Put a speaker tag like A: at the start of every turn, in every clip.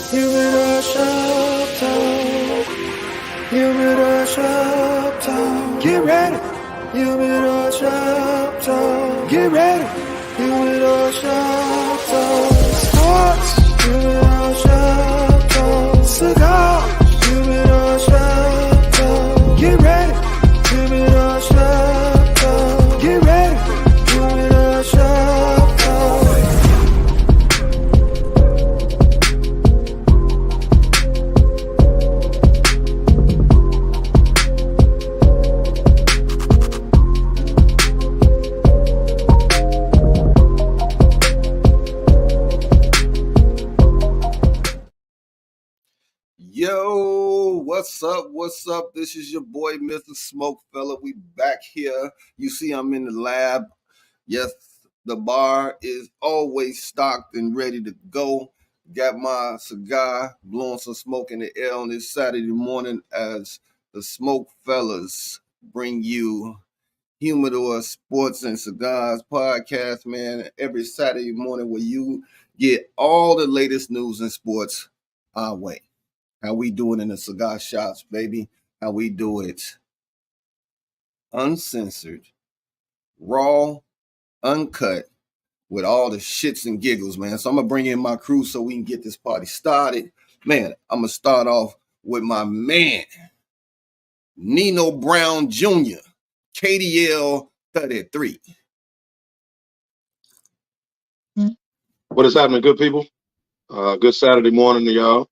A: Humidor Shop. Humidor Shop. Get ready. Humidor Shop. Get ready. Humidor Shop. Sports. Humidor Shop. Cigars. Humidor Shop. Get ready. Humidor Shop. Get ready. Humidor Shop.
B: Yo, what's up? What's up? This is your boy, Mr. SmokeFella. We back here. You see, I'm in the lab. Yes, the bar is always stocked and ready to go. Got my cigar, blowing some smoke in the air on this Saturday morning as the SmokeFellas bring you Humidor Sports and Cigars podcast, man. Every Saturday morning where you get all the latest news and sports our way. How we do it in the cigar shops, baby. How we do it uncensored, raw, uncut, with all the shits and giggles, man. So I'm going to bring in my crew so we can get this party started. Man, I'm going to start off with my man, Nino Brown Jr., KDL 33.
C: What is happening, good people? Good Saturday morning to y'all.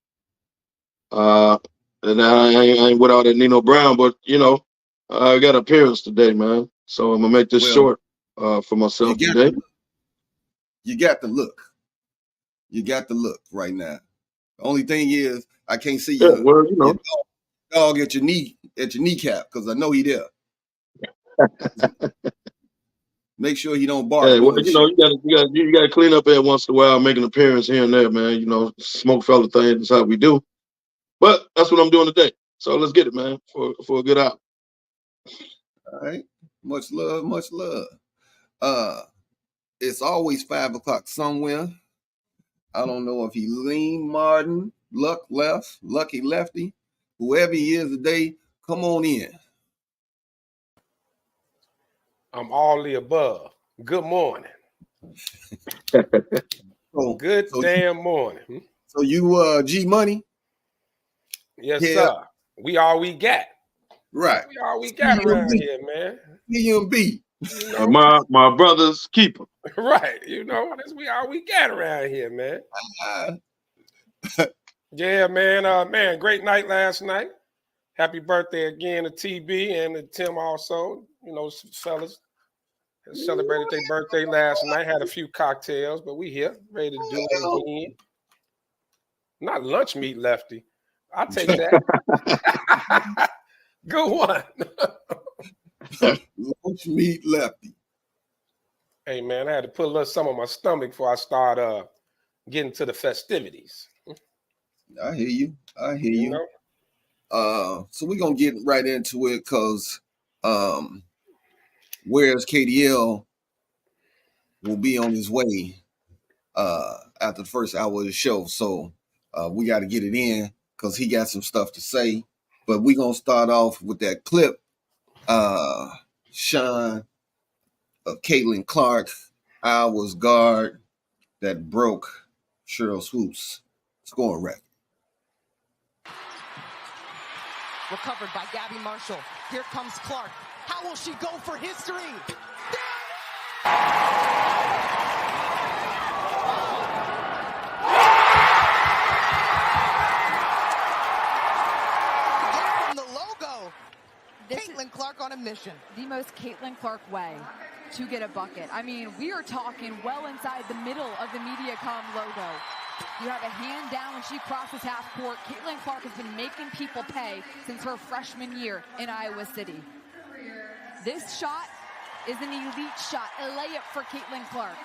C: And I ain't without that Nino Brown, but I got an appearance today, man. So I'm gonna make this short for myself today.
B: You got the look. You got the look right now. The only thing is I can't see you.
C: Yeah, well,
B: your dog at your kneecap, because I know he there. Make sure he don't bark.
C: Hey, well, you gotta clean up every once in a while, make an appearance here and there, man. Smoke fella thing is how we do. But that's what I'm doing today. So let's get it, man, for a good hour.
B: All right. Much love, much love. It's always 5 o'clock somewhere. I don't know if he lean Martin, luck left, lucky lefty, whoever he is today, come on in.
D: I'm all the above. Good morning. Good damn morning.
B: So you G Money?
D: Yes, sir. We all we got.
B: Right.
D: We all we got around here, man.
B: PMB.
C: My brother's keeper.
D: Right. That's we all we got around here, man. Yeah, man. Man, great night last night. Happy birthday again to TB and to Tim also. Fellas celebrated their birthday last night. Had a few cocktails, but we here, ready to do it again. Not lunch meat, Lefty. I'll take that. Good one.
B: Lunch meat, Lefty.
D: Hey, man, I had to put a little some on my stomach before I start getting to the festivities.
B: I hear you. So we're going to get right into it because whereas KDL will be on his way after the first hour of the show. So we got to get it in because he got some stuff to say. But we're going to start off with that clip, Sean of Caitlin Clark, Iowa's guard that broke Cheryl Swoop's scoring record.
E: Recovered by Gabby Marshall. Here comes Clark. How will she go for history? From the logo, Caitlin Clark on a mission.
F: The most Caitlin Clark way to get a bucket. I mean, we are talking well inside the middle of the Mediacom logo. You have a hand down when she crosses half court. Caitlin Clark has been making people pay since her freshman year in Iowa City. This shot is an elite shot, a layup for Caitlin Clark.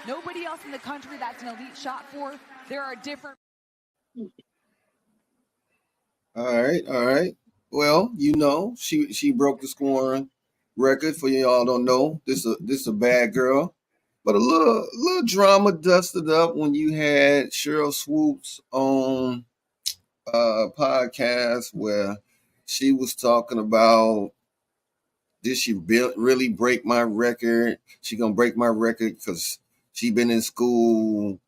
F: Nobody else in the country that's an elite shot for. There are different.
B: All right. Well, she broke the scoring record. For y'all don't know, this a bad girl. But a little drama dusted up when you had Cheryl Swoops on a podcast where she was talking about, did she really break my record? She gonna break my record because she been in school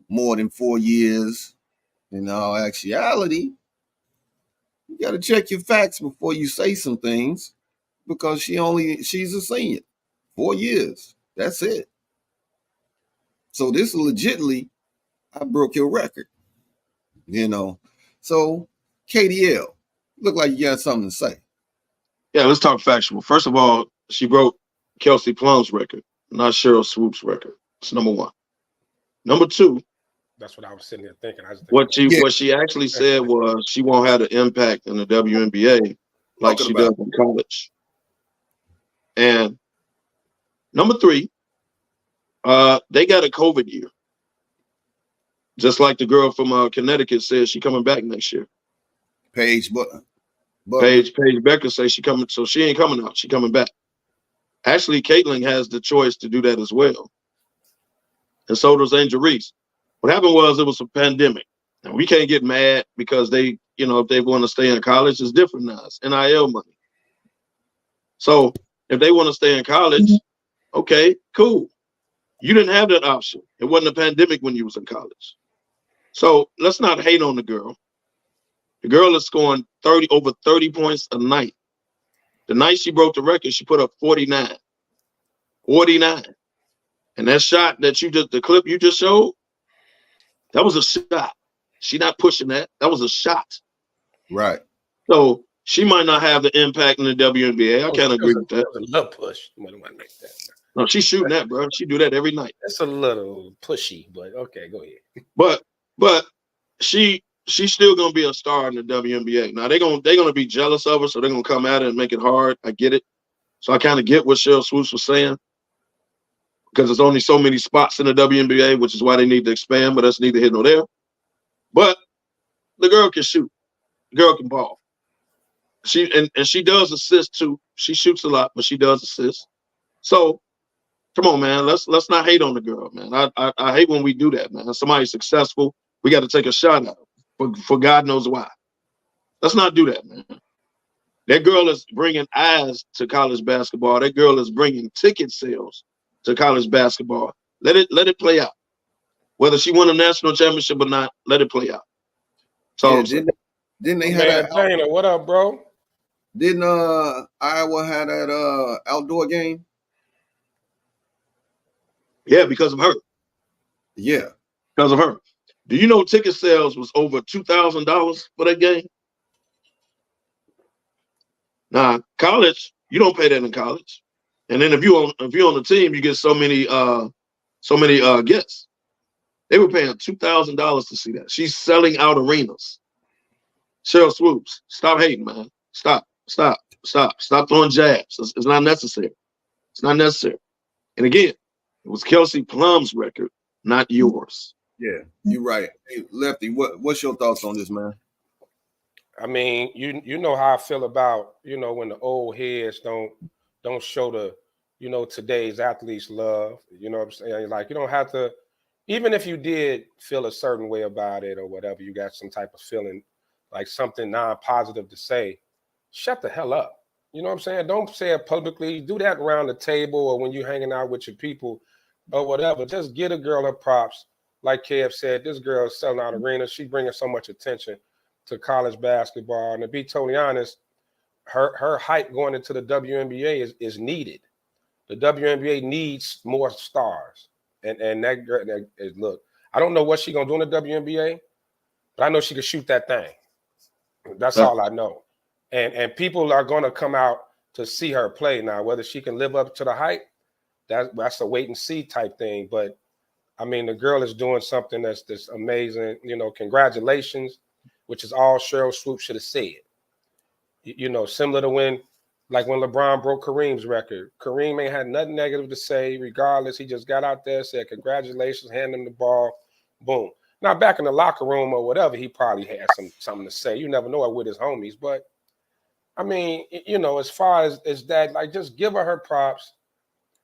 B: more than 4 years. In all actuality, you got to check your facts before you say some things, because she's a senior, 4 years. That's it. So this legitimately, I broke your record, you know. So KDL, look like you got something to say.
C: Yeah, let's talk factual. First of all, she broke Kelsey Plum's record, not Cheryl Swoop's record. That's number one. Number two,
D: That's what I was sitting there thinking. I was thinking
C: what she actually said was she won't have the impact in the WNBA like she does in college. And number three, they got a COVID year. Just like the girl from Connecticut says she coming back next year.
B: Paige
C: Becker says she coming, so she ain't coming out. She coming back. Actually, Caitlin has the choice to do that as well. And so does Angel Reese. What happened was it was a pandemic. And we can't get mad because they, if they want to stay in college, it's different now. It's NIL money. So if they want to stay in college, okay, cool. You didn't have that option. It wasn't a pandemic when you was in college. So let's not hate on the girl. The girl is scoring over 30 points a night. The night she broke the record, she put up 49. 49. And that shot that the clip you just showed, that was a shot. She not pushing that. That was a shot.
B: Right.
C: So she might not have the impact in the WNBA. I can't agree with that.
D: A little push.
C: No, she's shooting that, bro. She do that every night.
D: That's a little pushy, but okay, go ahead.
C: But she's still gonna be a star in the WNBA. Now they're gonna be jealous of her, so they're gonna come at her and make it hard. I get it. So I kind of get what Cheryl Swoops was saying, because there's only so many spots in the WNBA, which is why they need to expand. But that's neither here nor there. But the girl can shoot. The girl can ball. She does assist too. She shoots a lot, but she does assist. So come on, man. Let's not hate on the girl, man. I hate when we do that, man. Somebody's successful, we got to take a shot at her for God knows why. Let's not do that, man. That girl is bringing eyes to college basketball. That girl is bringing ticket sales to college basketball. Let it play out. Whether she won a national championship or not, let it play out. So
B: didn't they have
D: that? Dana, what up, bro?
B: Didn't Iowa have that outdoor game?
C: Yeah, because of her.
B: Yeah.
C: Because of her. Do you know ticket sales was over $2,000 for that game? Now, college, you don't pay that in college. And then if you're on the team, you get so many guests. They were paying $2,000 to see that. She's selling out arenas. Cheryl Swoops, stop hating, man. Stop throwing jabs. It's not necessary. It's not necessary. And again, it was Kelsey Plum's record, not yours.
B: Yeah, you're right. Hey, Lefty, what's your thoughts on this, man?
D: I mean, you know how I feel about, when the old heads don't show the, today's athletes love. You know what I'm saying? Like, you don't have to, even if you did feel a certain way about it or whatever, you got some type of feeling, like something non-positive to say, shut the hell up. You know what I'm saying? Don't say it publicly. Do that around the table or when you're hanging out with your people or whatever. Just get a girl her props. Like Kev said, this girl is selling out arenas. She's bringing so much attention to college basketball. And to be totally honest, her hype going into the WNBA is needed. The WNBA needs more stars. And that girl, look, I don't know what she's going to do in the WNBA, but I know she can shoot that thing. That's all I know. And people are going to come out to see her play now. Whether she can live up to the hype, that's a wait and see type thing. But I mean, the girl is doing something that's amazing. Congratulations, which is all Cheryl Swoops should have said. Similar to when LeBron broke Kareem's record. Kareem ain't had nothing negative to say, regardless. He just got out there, said congratulations, handed him the ball, boom. Now back in the locker room or whatever, he probably had something to say. You never know it with his homies, but I mean, as far as that, like, just give her props.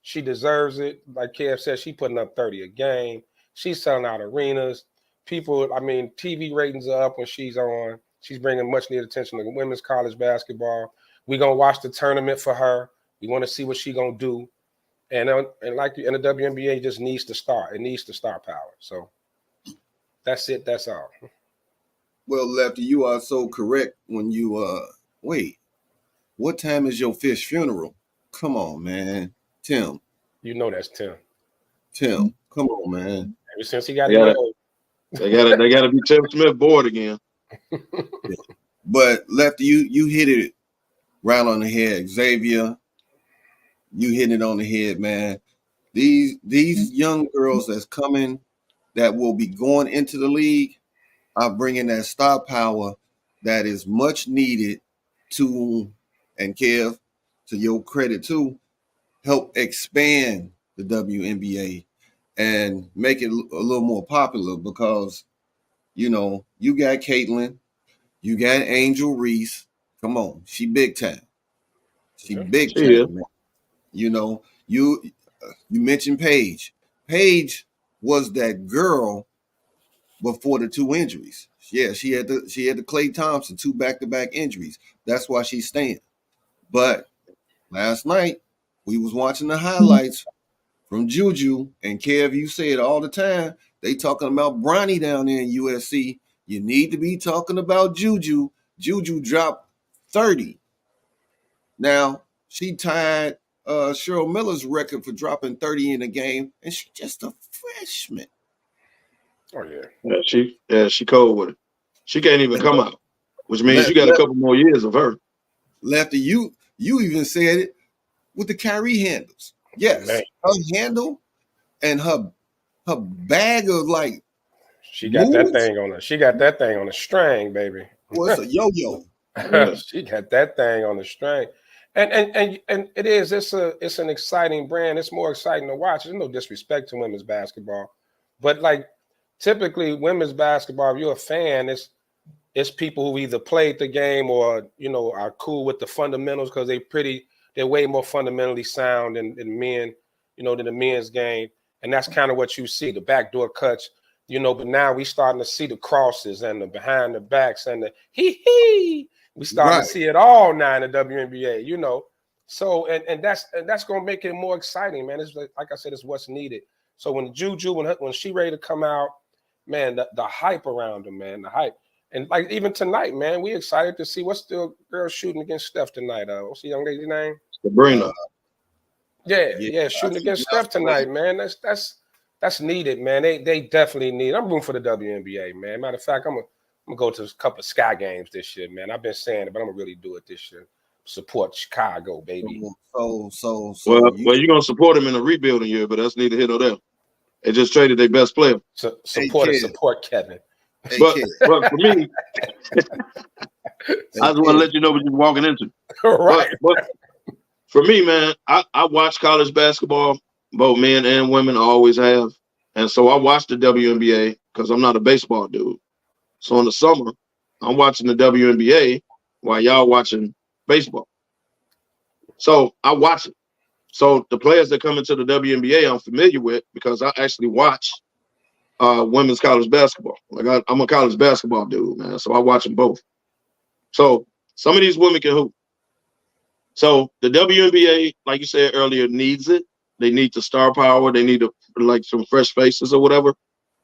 D: She deserves it. Like Kev said, she putting up 30 a game. She's selling out arenas. People, I mean, TV ratings are up when she's on. She's bringing much needed attention to women's college basketball. We're going to watch the tournament for her. We want to see what she's going to do. And like in the WNBA, just needs to start. It needs to star power. So that's it. That's all.
B: Well, Lefty, you are so correct when you wait. What time is your fish funeral? Come on, man. Tim.
D: You know that's Tim.
B: Tim, come on, man.
D: Ever since he got the
C: they gotta be Tim Smith bored again.
B: But Lefty, you hit it right on the head. Xavier, you hit it on the head, man. These young girls that's coming that will be going into the league are bringing that star power that is much needed to, and Kev, to your credit too, help expand the WNBA and make it a little more popular because, you know, you got Caitlin, you got Angel Reese. Come on, she big time. She big time, man. You know, you mentioned Paige. Paige was that girl before the 2 injuries. Yeah, she had the Klay Thompson 2 back-to-back injuries. That's why she's staying. But last night we was watching the highlights from Juju, and Kev, you say it all the time. They talking about Bronny down there in USC. You need to be talking about Juju. Juju dropped 30. Now she tied Cheryl Miller's record for dropping 30 in a game, and she's just a freshman.
D: Oh yeah.
C: She cold with it. She can't even come out, which means you got a couple more years of her.
B: Lefty, you even said it with the Kyrie handles. Yes,
D: man.
B: Her handle and her bag of like
D: she got that thing on her. She got that thing on a string, baby.
B: Well, it's a yo-yo.
D: She got that thing on the string. And it's an exciting brand. It's more exciting to watch. There's no disrespect to women's basketball, but like typically women's basketball, if you're a fan, it's people who either played the game or, you know, are cool with the fundamentals because they're way more fundamentally sound than men, you know, than the men's game. And that's kind of what you see, the backdoor cuts, you know, but now we starting to see the crosses and the behind the backs and the hee. We starting to see it all now in the WNBA, you know. So and that's gonna make it more exciting, man. It's like I said, it's what's needed. So when Juju, when she ready to come out, man, the hype around her, man, the hype. And like even tonight, man, we excited to see what's the girl shooting against Steph tonight. What's the young lady's name?
C: Sabrina.
D: Yeah, shooting against Steph tonight, man. That's needed, man. They definitely need. I'm rooting for the WNBA, man. Matter of fact, I'm gonna go to a couple of Sky games this year, man. I've been saying it, but I'm gonna really do it this year. Support Chicago, baby.
B: Well,
C: you're gonna support them in a rebuilding year, but that's neither here nor there. They just traded their best player.
D: Support Kevin.
C: But for me, I just want to let you know what you're walking into.
D: Right.
C: But for me, man, I watch college basketball, both men and women. I always have. And so I watch the WNBA because I'm not a baseball dude. So in the summer, I'm watching the WNBA while y'all watching baseball. So I watch it. So the players that come into the WNBA I'm familiar with because I actually watch women's college basketball. Like I'm a college basketball dude, man. So I watch them both. So some of these women can hoop. So the WNBA, like you said earlier, needs it. They need the star power. They need like some fresh faces or whatever,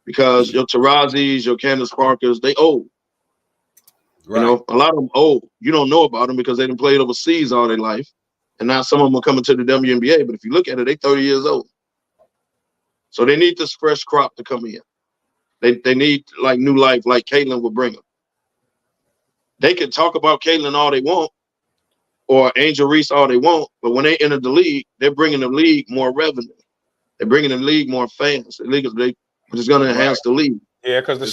C: because your Tarazis, your Candace Parkers, they old. Right. You know, a lot of them old. You don't know about them because they done played overseas all their life, and now some of them are coming to the WNBA. But if you look at it, they 30 years old. So they need this fresh crop to come in. They need like new life, like Caitlin will bring them. They can talk about Caitlin all they want, or Angel Reese all they want, but when they enter the league, they're bringing the league more revenue. They're bringing the league more fans. Which is going to enhance the league.
D: Yeah, because the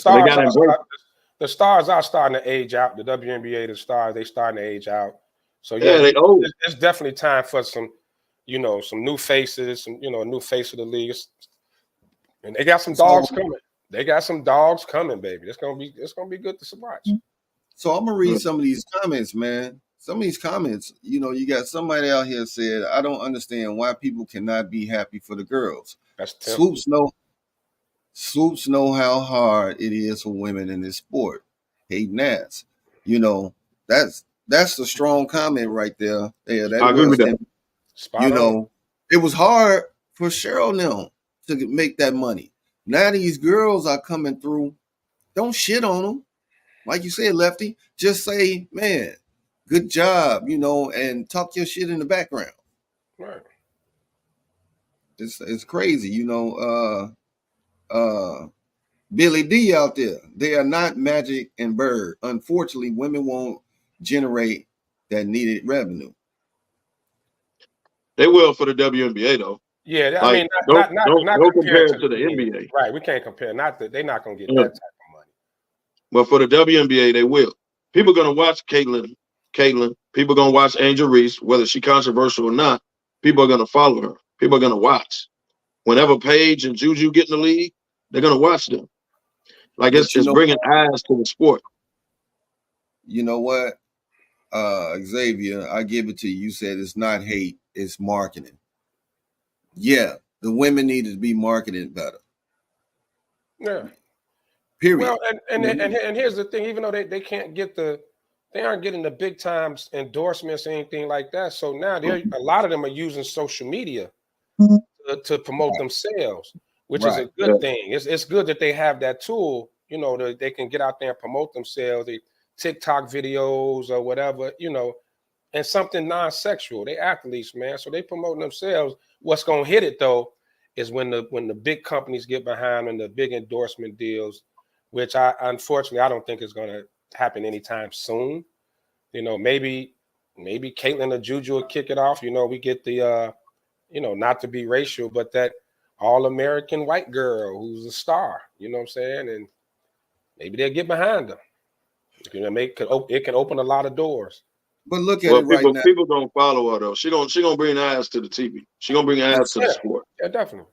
D: stars are starting to age out. The WNBA, the stars, they starting to age out. So yeah,
C: they old.
D: It's definitely time for some, you know, some new faces, some, you know, a new face of the league. And they got some dogs coming. They got some dogs coming, baby. It's gonna be good to watch.
B: So I'm gonna read some of these comments, man. some of these comments, you know, you got somebody out here said, I don't understand why people cannot be happy for the girls.
D: That's Tim.
B: Swoops know how hard it is for women in this sport. Hating ass. You know, that's a strong comment right there. Yeah, that
C: I agree with that.
B: And,
D: Spot
B: you
D: on.
B: know, it was hard for Cheryl now to make that money. Now these girls are coming through. Don't shit on them. Like you said, Lefty, just say, man, good job, you know, and talk your shit in the background.
D: Right.
B: It's crazy, you know. Billy D out there, they are not Magic and Bird. Unfortunately, women won't generate that needed revenue.
C: They will for the WNBA though.
D: Yeah, I
C: Like,
D: mean, not
C: don't compare it to the
D: NBA.
C: NBA.
D: Right, we can't compare. Not that they're not going to get
C: Yeah.
D: that type of money.
C: But for the WNBA, they will. People are going to watch Caitlin. People are going to watch Angel Reese, whether she's controversial or not. People are going to follow her. People are going to watch. Whenever Paige and Juju get in the league, they're going to watch them. Like, it's bringing eyes to the sport.
B: You know what, Xavier, I give it to you. You said it's not hate, it's marketing. Yeah, the women need to be marketed better.
D: Yeah.
B: Period.
D: Well, and here's the thing: even though they can't get they aren't getting the big times endorsements or anything like that. So now a lot of them are using social media to promote themselves, which is a good thing. It's good that they have that tool. You know, they can get out there and promote themselves. They TikTok videos or whatever, you know, and something non-sexual. They athletes, man, so they promoting themselves. What's gonna hit it though is when the big companies get behind and the big endorsement deals, which unfortunately I don't think is gonna happen anytime soon. You know, maybe Caitlin or Juju will kick it off. You know, we get the you know, not to be racial, but that all-American white girl who's a star. You know what I'm saying? And maybe they'll get behind them. You know, it can open a lot of doors.
B: But look at it right now.
C: People don't follow her though. She gonna bring eyes to the TV. She gonna bring eyes to the sport.
D: Yeah, definitely.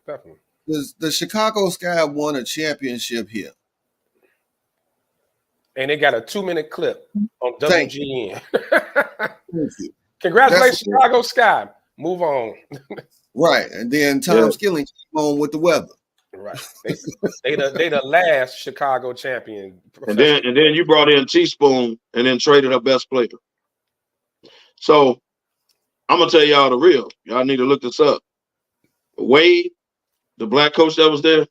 B: The Chicago Sky won a championship here,
D: and they got a 2-minute clip on WGN.
B: Thank you.
D: Congratulations, Chicago Sky. Move on.
B: Right, and then Tom Skilling came on with the weather.
D: Right, they the last Chicago champion.
C: And then you brought in Teaspoon and then traded her best player. So I'm gonna tell y'all the real. Y'all need to look this up. Wade, the black coach that was there,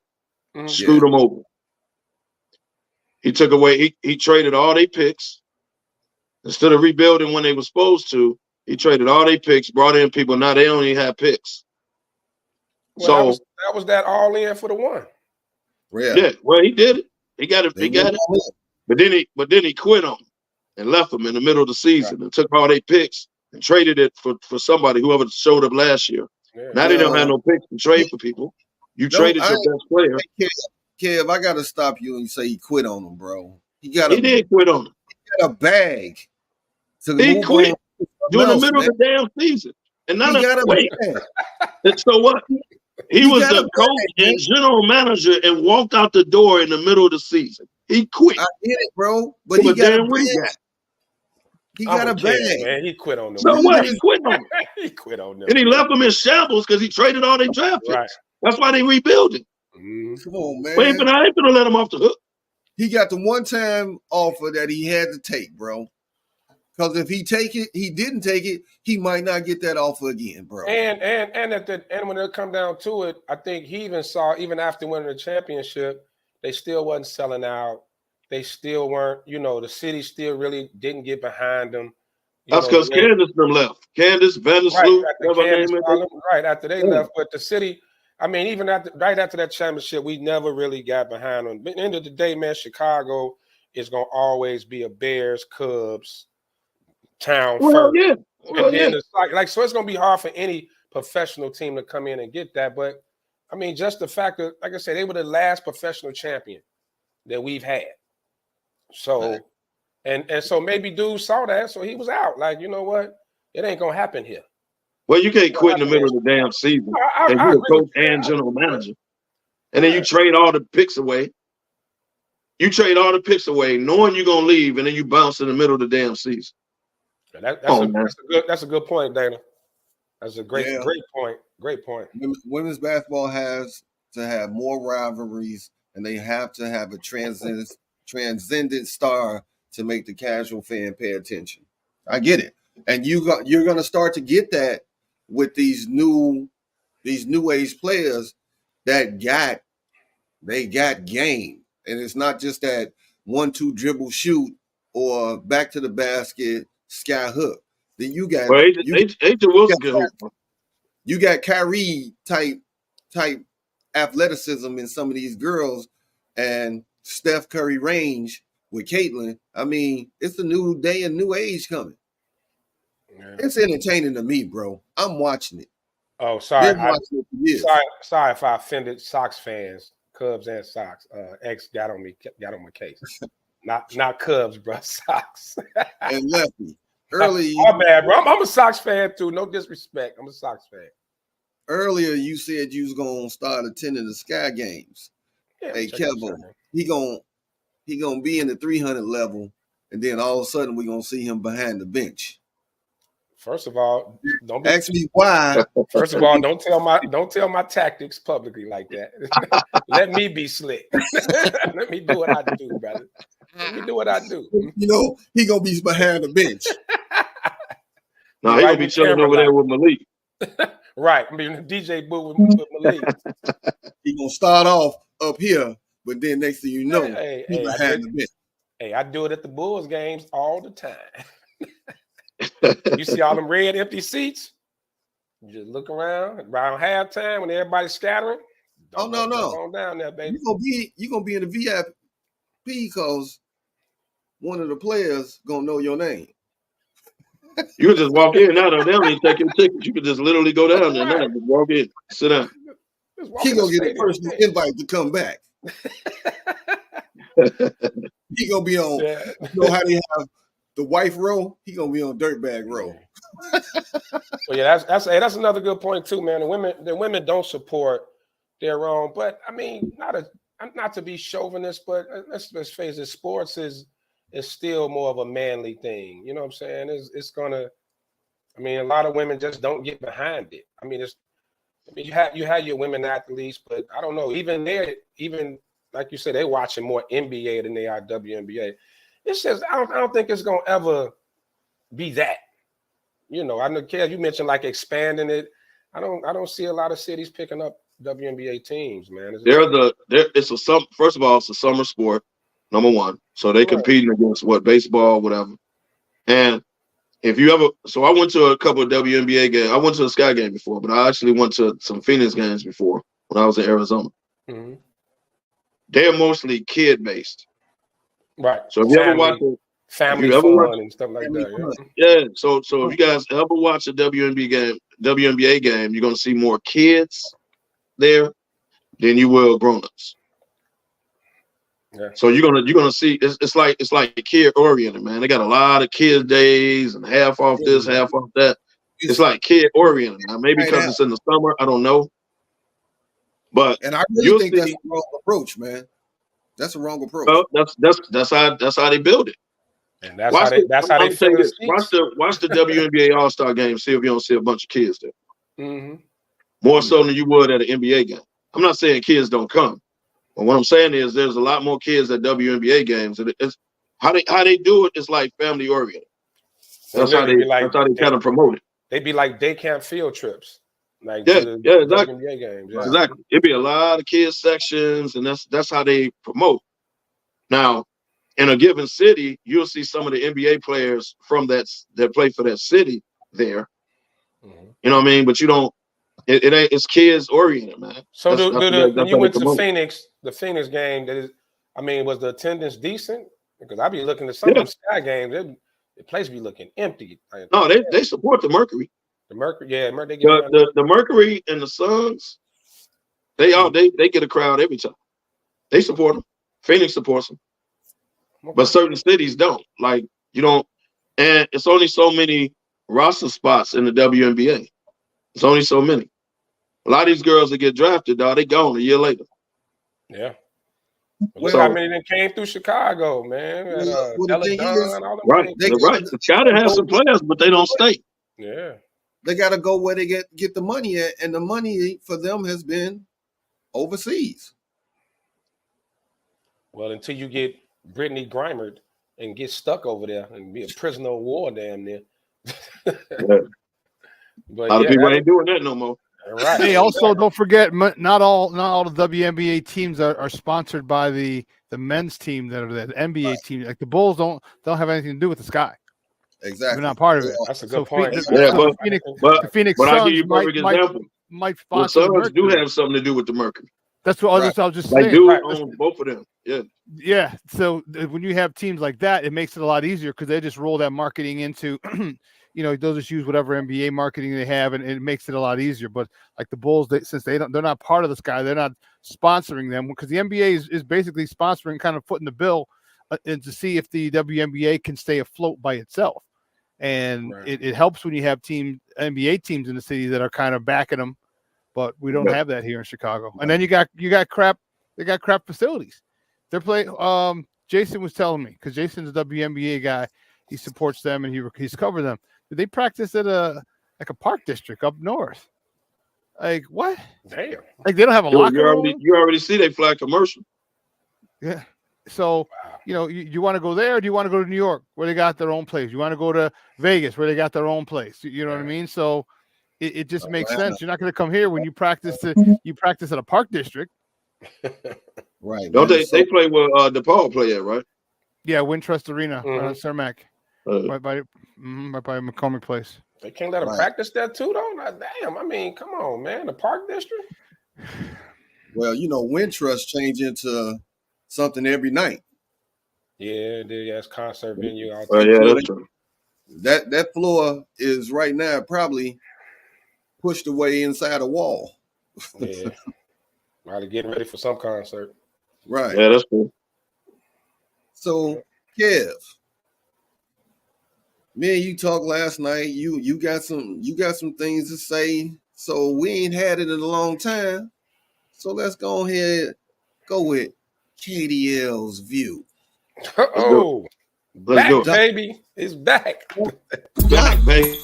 C: screwed him over. He took away. He traded all their picks instead of rebuilding when they were supposed to. He traded all their picks, brought in people. Now they only have picks.
D: Well, so that was that all in for the one.
B: Yeah.
C: Well, he did it. He got it. But then he quit on him and left them in the middle of the season and took all their picks and traded it for somebody, whoever showed up last year. Yeah. Now they don't have no picks to trade for people. You traded your best player.
B: Kev, I gotta stop you and say he quit on him, bro. He
C: did quit on him.
B: He got a bag.
C: He quit during the middle of the damn season. And now and so what? He was the coach and general manager and walked out the door in the middle of the season. He quit.
B: I get it, bro. But he got a bag. He got a bag.
D: Man, he quit on them.
C: So what? He quit on them.
D: He quit on them.
C: And he left them in shambles because he traded all their draft picks. Right. That's why they rebuilding.
B: Come on, man.
C: I ain't gonna let him off the hook.
B: He got the one-time offer that he had to take, bro. Because if he didn't take it, he might not get that offer again, bro.
D: And when it come down to it, I think he even saw, even after winning the championship, they still wasn't selling out. They still weren't, you know, the city still really didn't get behind them.
C: That's because Candace them left. Candace, Vandersloot,
D: right after they left. But the city, I mean, even right after that championship, we never really got behind them. But at the end of the day, man, Chicago is gonna always be a Bears, Cubs town first.
C: Yeah.
D: And then it's like so it's gonna be hard for any professional team to come in and get that. But I mean, just the fact that, like I said, they were the last professional champion that we've had. So and so maybe dude saw that, so he was out. Like, you know what? It ain't gonna happen here.
C: Well, you can't quit in the middle of the damn season. And you're a coach and general manager. And then you trade all the picks away. You trade all the picks away, knowing you're gonna leave, and then you bounce in the middle of the damn season.
D: That's a good point, Dana. That's a great point. Great point.
B: Women's basketball has to have more rivalries, and they have to have a transcendent star to make the casual fan pay attention. I get it, and you're going to start to get that with these new age players that got game, and it's not just that 1-2 dribble shoot or back to the basket sky hook. Then you got you got Kyrie type athleticism in some of these girls, and Steph Curry range with Caitlin. I mean, it's a new day and new age coming. Yeah. It's entertaining to me, bro. I'm watching it.
D: Oh, sorry. Sorry if I offended Sox fans, Cubs and Sox. X got on my case. Not Cubs, bro. Sox.
B: And Lefty. Early.
D: My bad, bro. I'm a Sox fan too. No disrespect. I'm a Sox fan.
B: Earlier, you said you was gonna start attending the Sky games. Yeah, hey, Kevo, he gonna be in the 300 level, and then all of a sudden we're gonna see him behind the bench.
D: First of all, don't
B: ask me why.
D: First of all, don't tell my tactics publicly like that. Let me be slick. Let me do what I do, brother. Let me do what I do.
B: You know, he gonna be behind the bench.
C: No, he gonna be chilling over there with Malik.
D: Right. I mean, DJ Boo with Malik.
B: He gonna start off up here, but then next thing you know, he's behind the bench.
D: Hey, I do it at the Bulls games all the time. You see all them red empty seats? You just look around halftime when everybody's scattering.
B: No.
D: On down there, baby.
B: You gonna be in the VIP because one of the players gonna know your name.
C: You can just walk in now. They don't even take your ticket. You can just literally go down there now. Just walk in, sit down.
B: He gonna get a personal invite to come back. He gonna be on. Yeah. You know how they have the wife row? He gonna be on dirtbag row.
D: Well, yeah, that's another good point too, man. The women don't support their own, but I mean, not to be chauvinist, but let's face it, sports is still more of a manly thing. You know what I'm saying? It's gonna. I mean, a lot of women just don't get behind it. I mean, you have your women athletes, but I don't know. Even like you said, they're watching more NBA than they are WNBA. It's just I don't think it's gonna ever be that. You know, I know, Kev, you mentioned like expanding it. I don't see a lot of cities picking up WNBA teams, man.
C: First of all, it's a summer sport, number one. So they competing against baseball, whatever. And if you ever, so I went to a couple of WNBA games. I went to a Sky game before, but I actually went to some Phoenix games before when I was in Arizona. Mm-hmm. They're mostly kid based.
D: Right.
C: So if you ever watch it,
D: family fun and stuff like that.
C: Yeah. So if you guys ever watch a WNBA game, you're gonna see more kids there than you will grown-ups. Yeah. So you're gonna see it's like kid oriented, man. They got a lot of kid days and half off this, half off that. It's like kid oriented. Now maybe because it's in the summer, I don't know. But
B: and I really think that's the wrong approach, man. That's a wrong approach.
C: Well, that's how they build it.
D: And that's how they fill the seats.
C: Watch the WNBA All-Star game. See if you don't see a bunch of kids there.
D: Mm-hmm.
C: More so than you would at an NBA game. I'm not saying kids don't come, but what I'm saying is there's a lot more kids at WNBA games. And it's how they do it is like family oriented. That's how they kind of promote it.
D: They'd be like day camp field trips. Like
C: exactly.
D: WNBA games. Yeah.
C: Exactly. It'd be a lot of kids sections, and that's how they promote. Now, in a given city, you'll see some of the NBA players from that play for that city there. Mm-hmm. You know what I mean? But you don't. It ain't. It's kids oriented, man.
D: So when you went to Phoenix, the Phoenix game, was the attendance decent? Because I be looking at some of them Sky games, the place be looking empty.
C: No, they support the Mercury.
D: The Mercury, yeah,
C: the Mercury and the Suns, they get a crowd every time. They support them. Phoenix supports them, but certain cities don't. Like you don't, and it's only so many roster spots in the WNBA. It's only so many. A lot of these girls that get drafted, dog, they gone a year later.
D: Yeah. Look
C: So
D: how many that came through Chicago, man.
B: Well, the
D: Della
B: thing is,
D: Dunn, all them
C: right,
D: things.
B: they
C: right.
B: gotta,
C: The Scouts have some players, but they don't stay.
D: Yeah.
B: they got to go where they get the money at, and the money for them has been overseas.
D: Well, until you get Brittany Griner and get stuck over there and be a prisoner of war damn near.
C: Yeah.
D: But
C: A lot of
D: yeah,
C: people ain't doing that no more.
D: right.
G: Hey, also don't forget, not all the WNBA teams are sponsored by the men's team that are the NBA team. Like the Bulls don't have anything to do with the Sky.
B: Exactly.
G: They're not part of it.
D: That's a good
G: So
D: point.
C: Yeah,
G: the Phoenix,
C: but
G: the Phoenix
C: I give you
G: Suns
C: a perfect example.
G: might
C: The
G: sponsor the
C: Suns do
G: Mercury.
C: have something to do with the Mercury.
G: That's what
B: Right.
G: I was just
C: Like,
G: saying.
C: dude
D: Right.
C: owns both of them. Yeah.
G: Yeah. So when you have teams like that, it makes it a lot easier because they just roll that marketing into, they'll just use whatever NBA marketing they have, and it makes it a lot easier. But like the Bulls, since they're not part of the Sky, they're not sponsoring them because the NBA is basically sponsoring, kind of footing the bill, and to see if the WNBA can stay afloat by itself. And
D: Right.
G: it helps when you have NBA teams in the city that are kind of backing them, but we don't have that here in Chicago. And then you got crap. They got crap facilities. They're playing. Jason was telling me because Jason's a WNBA guy. He supports them and he's covered them. They practice at a park district up north. Like what?
D: Damn.
G: Like they don't have a locker room.
C: You already see they fly commercial.
G: Yeah. So, you want to go there, or do you want to go to New York where they got their own place? You want to go to Vegas where they got their own place? You know what I mean? So it just makes sense. You're not going to come here when you practice at a park district.
B: Right.
C: Don't
B: man.
C: they play where DePaul play at, right?
G: Yeah, Wintrust Arena, Cermak,
C: Uh,
G: right by McCormick Place.
D: They can't let them
B: Right.
D: practice that too, though. Like, damn, I mean, come on, man. The Park District.
B: Well, Wintrust changed into something every night.
D: Yeah, it's concert venue out
C: well,
D: there.
C: yeah, that's true.
B: That floor is right now probably pushed away inside a wall.
D: Yeah. Probably getting ready for some concert.
B: Right.
C: Yeah, that's cool.
B: So, Kev, me and you talked last night. You got some things to say. So we ain't had it in a long time. So let's go ahead, go with KDL's view.
D: Oh,
C: Let's
D: back,
C: do it.
D: baby. It's back.
C: Back, baby.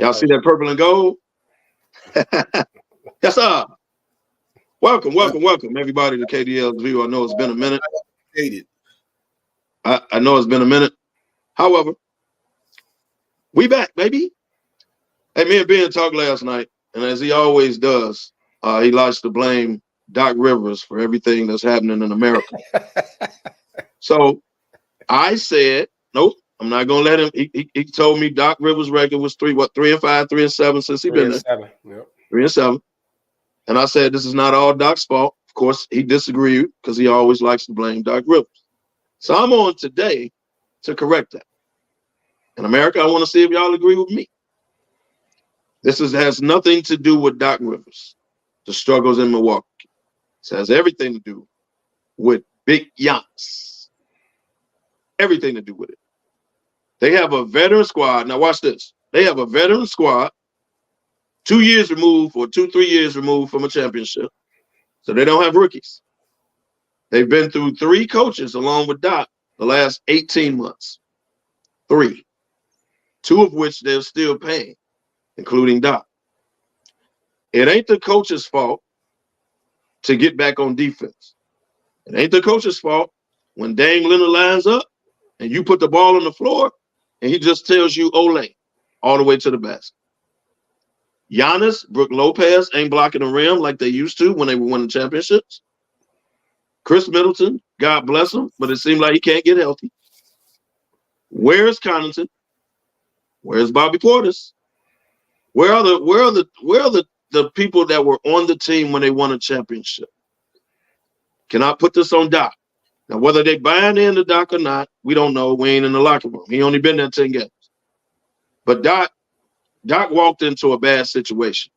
C: Y'all see that purple and gold? Yes, sir. Welcome, everybody to KDL's View. I know it's been a minute. I know it's been a minute. However, we back, baby. Hey, me and Ben talked last night, and as he always does, he likes to blame Doc Rivers for everything that's happening in America. So I said, nope, I'm not gonna let him. He told me Doc Rivers' record was 3-5, 3-7 since he been there.
D: Yep.
C: 3-7. And I said, this is not all Doc's fault. Of course, he disagreed because he always likes to blame Doc Rivers. So I'm on today to correct that. In America, I want to see if y'all agree with me. This has nothing to do with Doc Rivers, the struggles in Milwaukee. It has everything to do with Big Giannis. Everything to do with it. They have a veteran squad. Now watch this. They have a veteran squad 2 years removed or 3 years removed from a championship. So they don't have rookies. They've been through 3 coaches along with Doc the last 18 months. 3. 2 of which they're still paying, including Doc. It ain't the coach's fault to get back on defense. It ain't the coach's fault when Dame Leonard lines up and you put the ball on the floor and he just tells you Olay all the way to the basket. Giannis, Brook Lopez ain't blocking the rim like they used to when they were winning championships. Chris Middleton, God bless him, but it seems like he can't get healthy. Where's Connaughton? Where's Bobby Portis? Where are the people that were on the team when they won a championship? Can I put this on Doc? Now, whether they buying into Doc or not, we don't know. We ain't in the locker room. He only been there 10 games. But Doc walked into a bad situation.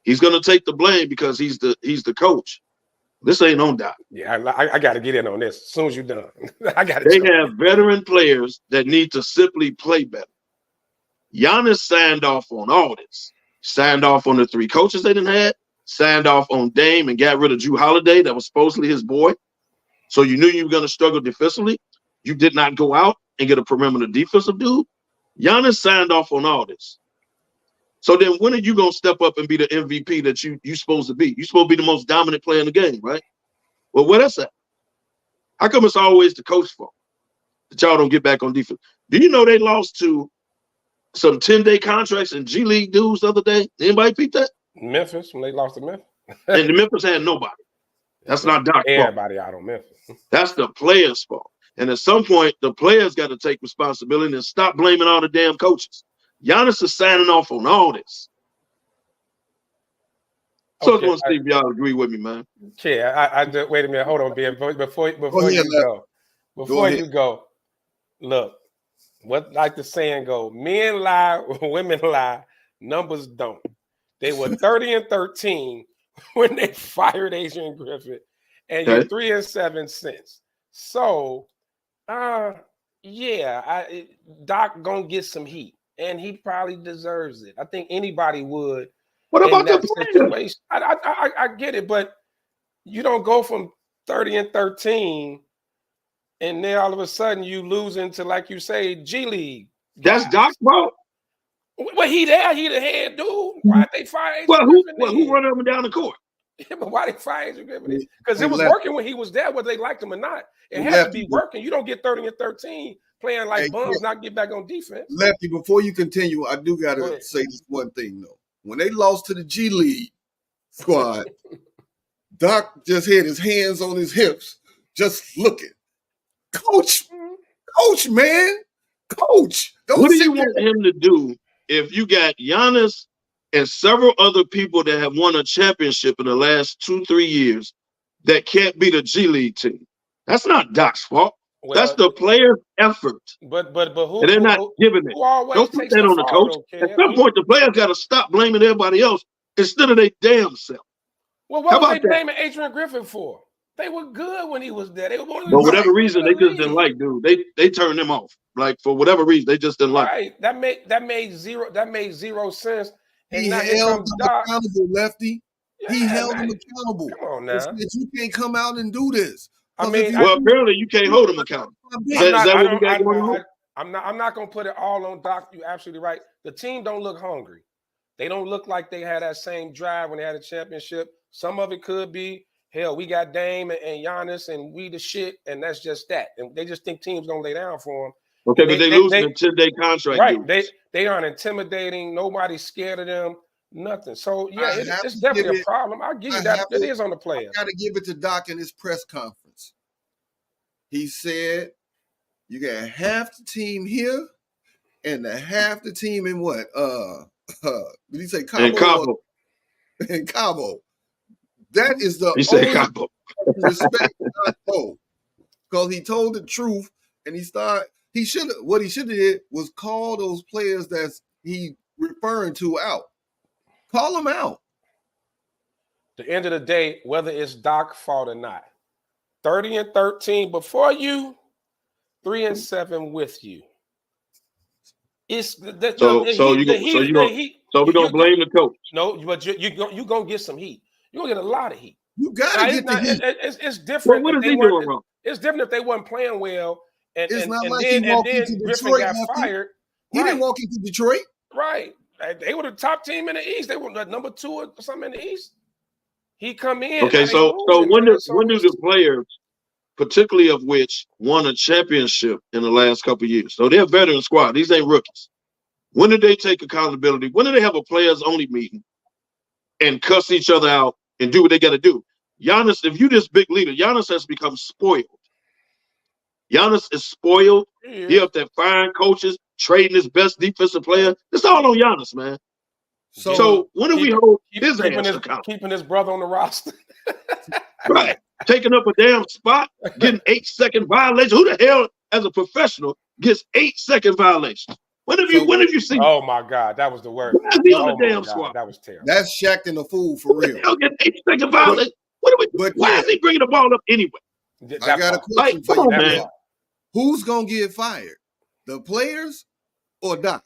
C: He's going to take the blame because he's the coach. This ain't on Doc.
D: Yeah, I got to get in on this as soon as you're done. I got.
C: They have veteran players that need to simply play better. Giannis signed off on all this. Signed off on the 3 coaches they didn't have. Signed off on Dame and got rid of Drew Holiday. That was supposedly his boy. So you knew you were going to struggle defensively. You did not go out and get a perimeter defensive dude. Giannis signed off on all this. So then when are you going to step up and be the MVP that you're supposed to be? You're supposed to be the most dominant player in the game, right? Well, where that's at? How come it's always the coach's fault that y'all don't get back on defense? Do you know they lost to some 10-day contracts and G League dudes the other day? Anybody peep that?
D: Memphis, when they lost to Memphis.
C: And the Memphis had nobody. That's not Doc's fault.
D: Everybody out on Memphis.
C: That's the players' fault. And at some point, the players got to take responsibility and stop blaming all the damn coaches. Giannis is signing off on all this. So I want to see if y'all agree with me, man.
D: Yeah, I just wait a minute. Hold on, Ben. Before you go, look, what like the saying go, men lie, women lie, numbers don't. They were 30-13 when they fired Adrian Griffith, and you're 3-7 since. So, Doc gonna get some heat, and he probably deserves it. I think anybody would.
C: What about
D: that
C: the
D: situation? I get it, but you don't go from 30-13, and then all of a sudden you lose into, like you say, G League.
C: That's Doc's fault.
D: Well, he the head dude. Why'd they fire Adrian
C: Griffith?
D: Well,
C: who run up and down the court?
D: Yeah, but why they fire Adrian Griffith? Because it was working when he was there, whether they liked him or not. It had to be working. You don't get 30-13 playing like bums, not get back on defense.
B: Lefty, before you continue, I do got to say this one thing, though. When they lost to the G League squad, Doc just had his hands on his hips, just looking. Coach, man. Coach.
C: What do you want him to do if you got Giannis and several other people that have won a championship in the last 2-3 years that can't beat a G League team? That's not Doc's fault. Well, that's the player's effort.
D: But who?
C: And they're not giving it. Don't put that on the coach. At some point, the players got to stop blaming everybody else instead of their damn self.
D: Well, what were they blaming Adrian Griffith for? They were good when he was there. They were one of the
C: for whatever reason, they just didn't like dude. They turned him off. Like for whatever reason, they just didn't like.
D: Right. That made zero sense.
B: And he held him accountable, Lefty.
D: Yeah,
B: he held him accountable.
D: Come on now.
B: You can't come out and do this.
D: I mean,
C: apparently you can't hold him accountable.
D: I'm not gonna put it all on Doc. You're absolutely right. The team don't look hungry. They don't look like they had that same drive when they had a championship. Some of it could be, hell, we got Dame and Giannis and we the shit, and that's just that. And they just think teams gonna lay down for them.
C: Okay, but they lose a 10-day contract.
D: Right. They aren't intimidating. Nobody's scared of them. Nothing. So yeah, it's definitely a problem. I'll give you that. It is on the player.
B: I gotta give it to Doc in his press conference. He said, you got half the team here and half the team in what? Did he say Cabo?
C: In Cabo.
B: In Cabo. That is the
C: he said Cabo.
B: Respect Cabo. Because he told the truth and what he should have did was call those players that he referring to out. Call them out.
D: At the end of the day, whether it's Doc's fault or not, 30-13 before you, 3-7 with you. It's
C: so we're gonna blame the coach.
D: No, but you gonna get some heat. You're gonna get a lot of heat.
B: You gotta get the heat.
D: It's different.
C: Well, what is he doing wrong?
D: It's different if they weren't playing well. And
B: it's not
D: and
B: like
D: then,
B: he walked into Detroit.
D: Griffin got fired.
B: He didn't walk into Detroit.
D: Right. They were the top team in the East. They were number 2 or something in the East. He come in.
C: Okay, so when do the players, particularly of which won a championship in the last couple of years, so they're a veteran squad. These ain't rookies. When did they take accountability? When do they have a players-only meeting and cuss each other out and do what they got to do? Giannis, if you this big leader, Giannis has become spoiled. Giannis is spoiled. He up there firing coaches, trading his best defensive player. It's all on Giannis, man. So when do we hold his ass accountable?
D: Keeping his brother on the roster.
C: Right. Taking up a damn spot, getting 8-second violations. Who the hell, as a professional, gets 8-second violations? When have you seen?
D: Oh my God, that was the worst.
C: Why is he on
D: Oh
C: the
D: my
C: damn
D: God,
C: squad?
D: that was terrible.
B: That's Shaqtin' a fool for real.
C: Hell, get think about it. What are we?
B: But
C: Why is he bringing the ball up anyway?
B: I got a
D: part.
B: question
C: Like,
B: for
C: come
B: you,
C: on,
B: man.
C: man.
B: Who's gonna get fired? The players or Doc?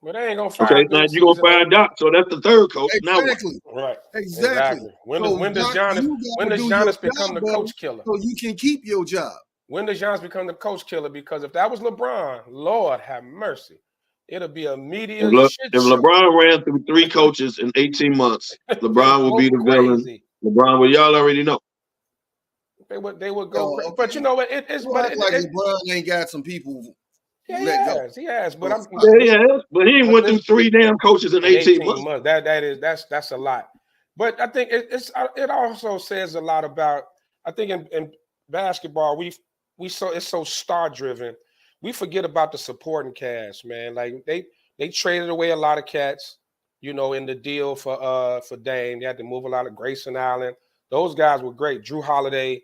D: Well, they ain't gonna fire.
C: Okay, now you're gonna fire Doc, so that's the third coach.
B: Exactly.
D: Now right.
B: Exactly.
D: When
B: So,
D: does
B: Doc,
D: Giannis
B: you
D: when
B: gotta
D: does
B: do your
D: Giannis become
B: job
D: the
B: better
D: coach killer?
B: so you can keep your job?
D: When does Giannis become the coach killer? Because if that was LeBron, Lord have mercy, it'll be a media shit
C: If
D: show.
C: LeBron ran through 3 coaches in 18 months, LeBron would be the villain. LeBron would, y'all already know.
D: They would go crazy.
B: Okay.
D: But you know what? It's
B: You act like LeBron ain't got some people.
D: Yeah, he has. But
C: but he ain't went through 3 damn coaches in 18 months.
D: That's a lot. But I think it also says a lot about. I think in basketball it's so star driven. We forget about the supporting cast, man. Like they traded away a lot of cats, in the deal for Dame. They had to move a lot of Grayson Allen. Those guys were great. Drew Holiday.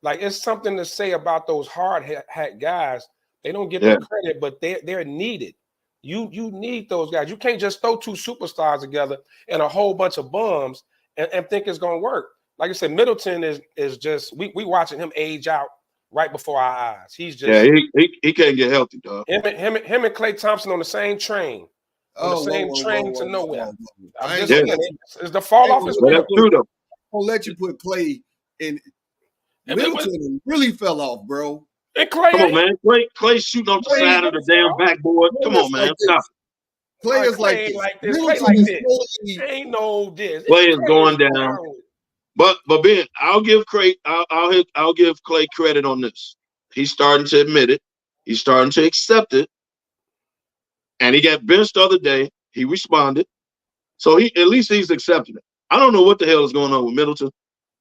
D: Like, it's something to say about those hard hat guys. They don't get the credit, but they're needed. You need those guys. You can't just throw 2 superstars together and a whole bunch of bums and think it's gonna work. Like I said, Middleton is just we watching him age out right before our eyes. He's just
C: he can't get healthy, dog.
D: Him and Klay Thompson on the same train. To nowhere. I'm just saying, it's the fall off his
C: That's true though.
B: I'll let you put Klay in. Middleton really fell off, bro.
D: And Klay,
C: come on, man. Clay shooting off the side of the damn backboard. Come on, man. Stop.
B: Klay is like this.
D: Klay like this. Ain't no this.
C: Klay is going down. But Ben, I'll give Klay credit on this. He's starting to admit it. He's starting to accept it. And he got benched the other day. He responded. So at least he's accepting it. I don't know what the hell is going on with Middleton.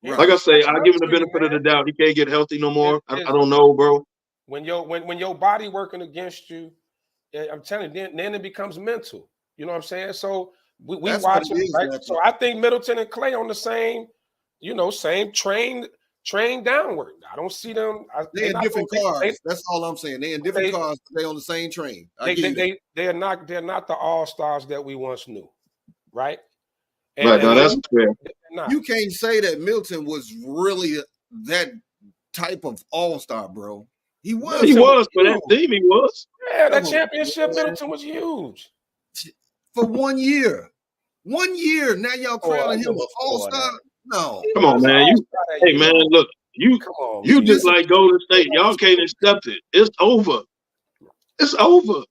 C: Right. Like I say, I give him the benefit of the doubt. He can't get healthy no more. I don't know, bro.
D: When your body working against you, I'm telling you, then it becomes mental. You know what I'm saying? So we watch it, right? Exactly. So I think Middleton and Klay on the same, same train downward. I don't see them.
B: They're in different cars. That's all I'm saying. They're in different cars. They're on the same train.
D: They're not the all-stars that we once knew, right?
C: Right, now that's fair.
B: You can't say that Middleton was really that type of all-star, bro. He was.
C: He was for that team. He was.
D: Yeah, that championship Middleton was huge.
B: For 1 year. 1 year. Now y'all crowning him an all-star. No.
C: Come on, man. Hey, man, look. You just like Golden State. Y'all can't accept it. It's over. It's over.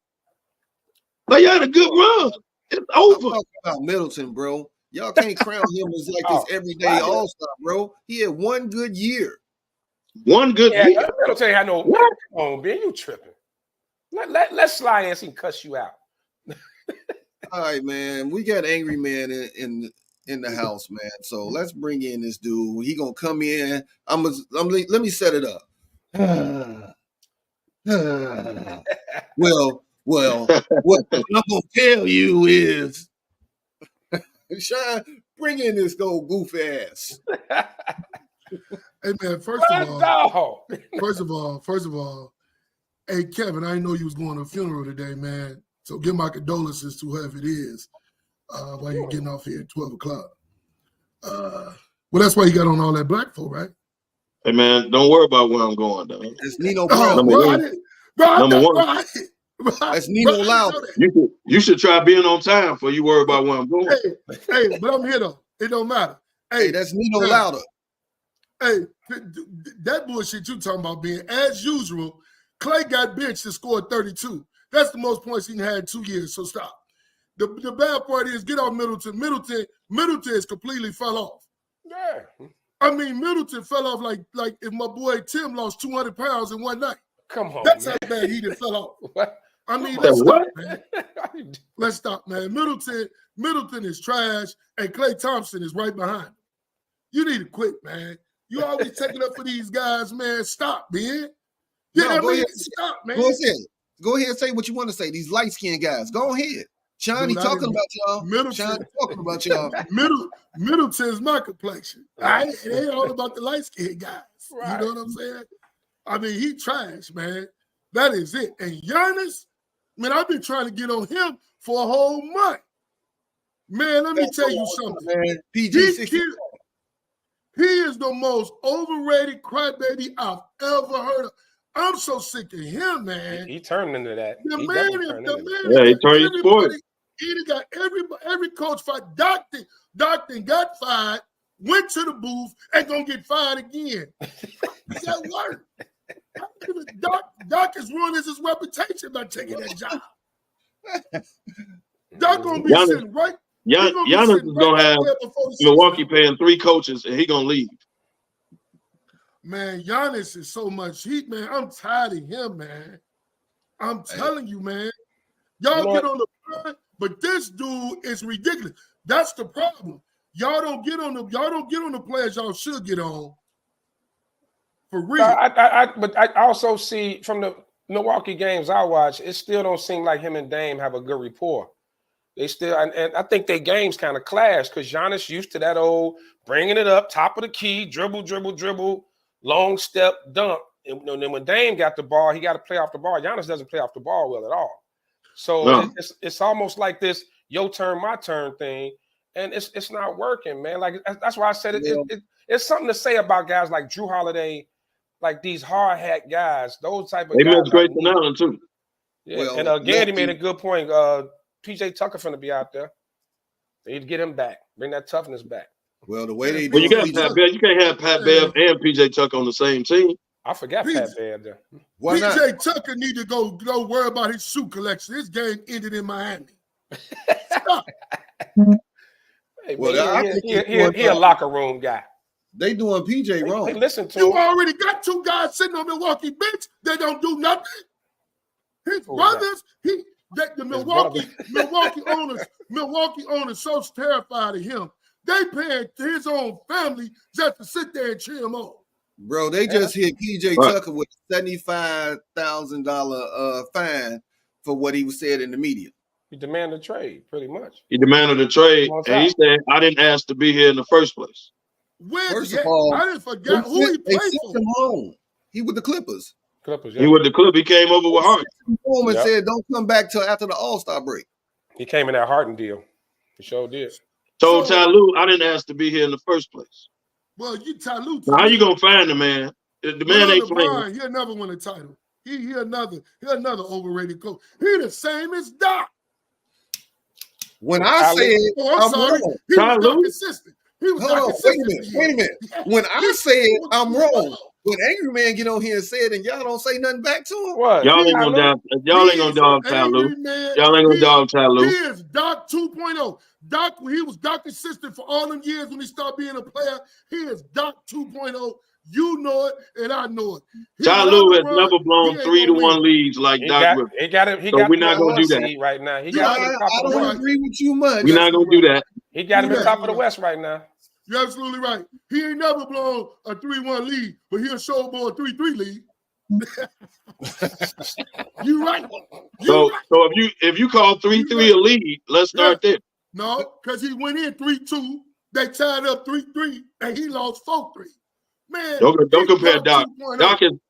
C: Like, you had a good run. It's over.
B: I'm talking about Middleton, bro. Y'all can't crown him as like this everyday all-star, bro. He had 1 good year.
C: 1 good year.
D: I'll tell you how no. Come on, Ben, you tripping. Let Sly Anson cuss you out.
B: All right, man. We got angry man in the house, man. So let's bring in this dude. He gonna come in. Let me set it up. Well, what I'm gonna tell you is, Sean, bring in this old goofy ass.
H: Hey man, first of all, hey Kevin, I didn't know you was going to a funeral today, man. So give my condolences to whoever it is while you're getting off here at 12 o'clock. Well, that's why you got on all that black folk, right?
C: Hey man, don't worry about where I'm going, though.
B: It's Nino Brown.
C: Number one.
B: That's Nino Louder.
C: You should try being on time before you worry about where I'm going.
H: Hey, but I'm here though. It don't matter. Hey,
B: that's Nino Louder.
H: Hey, that bullshit you talking about being as usual. Klay got benched and scored 32. That's the most points he had in 2 years. So stop. The bad part is get off Middleton. Middleton is completely fell off.
D: Yeah.
H: I mean, Middleton fell off like if my boy Tim lost 200 pounds in one night.
D: Come on,
H: that's
D: man.
H: how bad he done fell off.
D: What?
H: I mean, let's stop, man. Let's stop, man. Middleton is trash, and Klay Thompson is right behind him. You need to quit, man. You always taking up for these guys, man. Stop, man. Yeah,
B: go ahead.
H: Stop, man.
B: Go ahead and say what you want to say. These light-skinned guys. Go ahead. Sean, he's talking about y'all. Sean talking about y'all.
H: Middleton's my complexion. It ain't all about the light-skinned guys. Right. You know what I'm saying? I mean, he trash, man. That is it. And Giannis, Man, I've been trying to get on him for a whole month. Man, let me tell you something.
B: Man, PG
H: He is the most overrated crybaby I've ever heard of. I'm so sick of him, man.
D: He turned into that.
H: The
D: He
H: man
D: definitely
H: is
D: turned
H: the
D: into
H: man.
C: Yeah, he
H: is
C: turned his
H: everybody. He got every coach fired. Doctor got fired, went to the booth, and gonna get fired again. That work. Doc is ruining his reputation by taking that job. Doc gonna be sitting right.
C: Giannis is gonna have Milwaukee paying 3 coaches, and he gonna leave.
H: Man, Giannis is so much heat, man. I'm tired of him, man. I'm telling you, man. Y'all get on the front, but this dude is ridiculous. That's the problem. Y'all don't get on the players y'all should get on. For real.
D: But I also see from the Milwaukee games I watch, it still don't seem like him and Dame have a good rapport. They still, and I think their games kind of clash because Giannis used to that old bringing it up, top of the key, dribble, long step, dunk. And then when Dame got the ball, he got to play off the ball. Giannis doesn't play off the ball well at all. So it's almost like this your turn, my turn thing, and it's not working, man. Like that's why I said it's something to say about guys like Drew Holiday, like these hard hat guys, those type of guys.
C: They miss Grayson Allen too.
D: Yeah, well, and Gandhi made a good point. PJ Tucker finna be out there. They need to get him back, bring that toughness back.
B: Well, the way they do,
C: you got Pat Bev. You can't have Pat Bev and PJ Tucker on the same team.
D: I forgot Pat Bev there.
H: PJ Tucker need to go worry about his shoe collection. His game ended in Miami. Stop.
D: Hey, well, he a locker room guy.
B: They doing PJ wrong.
D: Hey, listen to
H: you
D: him.
H: already got 2 guys sitting on Milwaukee bench. They don't do nothing. His brothers, the Milwaukee owners so terrified of him. They paying his own family just to sit there and cheer him on.
B: Bro, they just hit PJ Tucker with a $75,000 fine for what he said in the media.
D: He demanded a trade, pretty much.
C: He demanded a trade, and he said, "I didn't ask to be here in the first place."
B: First of all,
H: I didn't forget who he played for.
B: Him home. He with the Clippers.
D: Yeah.
C: He with the Clippers. He came over with Harden.
B: Foreman said, "Don't come back till after the All-Star break."
D: He came in that Harden deal. He sure did.
C: Told Ty Lue, "I didn't ask to be here in the first place."
H: Well, you Ty Lue.
C: Now, how you gonna find the man? The man ain't playing.
H: He'll never win a title. He another overrated coach. He the same as Doc.
B: When I said,
H: I'm sorry,
B: wrong.
H: he was not consistent. He was not consistent.
B: Wait a minute. When I said I'm wrong, when Angry Man get on here and say it, and y'all don't say nothing back to him,
D: what?
C: Y'all ain't gonna dog Ty Lue. Y'all ain't gonna dog Ty Lue.
H: He is Doc 2.0. Doc, he was Doc assistant for all them years when he started being a player. He is Doc 2.0. You know it, and I know it.
C: Ty Lue has never blown 3-1 leads like Doc Rivers. We're not gonna do that
D: right now.
B: I don't agree with you much.
C: We're not gonna do that.
D: He got him at top of the West right now.
H: You're absolutely right. He ain't never blown a 3-1 lead, but he'll show boy a 3-3 lead. You right.
C: So if you call 3-3 a lead, let's start there.
H: No, because he went in 3-2. They tied up 3-3, and he lost 4-3. Man,
C: don't compare Doc.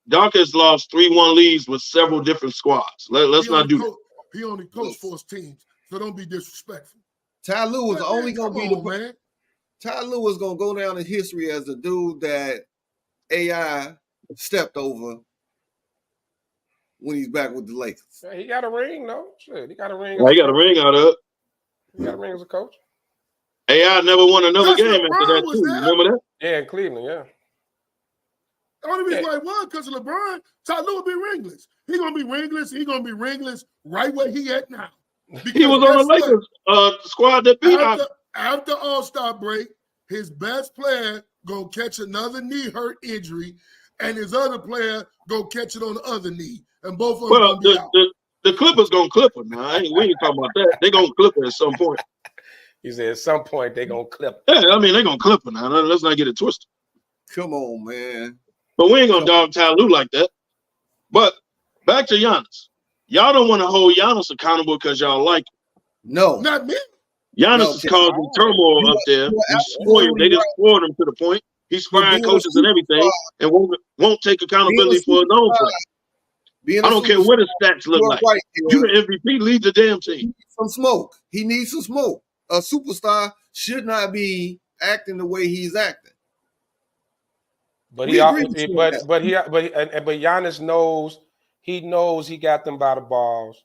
C: Doc has lost 3-1 leads with several different squads. Let's not do that.
H: He only coached for his teams, so don't be disrespectful.
B: Ty Lue was only going to be the
H: man.
B: Ty Lue was going to go down in history as the dude that AI stepped over when he's back with the Lakers.
D: Yeah, he got a ring, though. Shit, he got a ring.
C: He got a ring out of it.
D: He got a ring as a coach.
C: AI never won another game after that, too. Remember that?
D: Yeah, in Cleveland, yeah.
H: The only reason why he won because of LeBron, Ty Lue will be ringless. He's going to be ringless. He's going to be ringless right where he at now.
C: Because he was on the Lakers squad that beat
H: after All-Star break, his best player going to catch another knee hurt injury, and his other player going to catch it on the other knee. And both of them going to be out.
C: The Clippers going to clip him. Now. We ain't talking about that. They're going to clip her at some point.
D: He said at some point they're going to clip
C: her. Yeah, I mean, they're going to clip her now. Let's not get it twisted.
B: Come on, man.
C: But we ain't going to dog Ty Lue like that. But back to Giannis. Y'all don't want to hold Giannis accountable because y'all like him.
B: No.
H: Not me.
C: Giannis is causing turmoil up there. They just spoiled him to the point. He's firing coaches and everything and won't take accountability for his own play.
B: Being
C: I don't care what his stats look like.
B: Right,
C: you the MVP, lead the damn team.
B: He needs some smoke. He needs some smoke. A superstar should not be acting the way he's acting.
D: But Giannis knows he got them by the balls.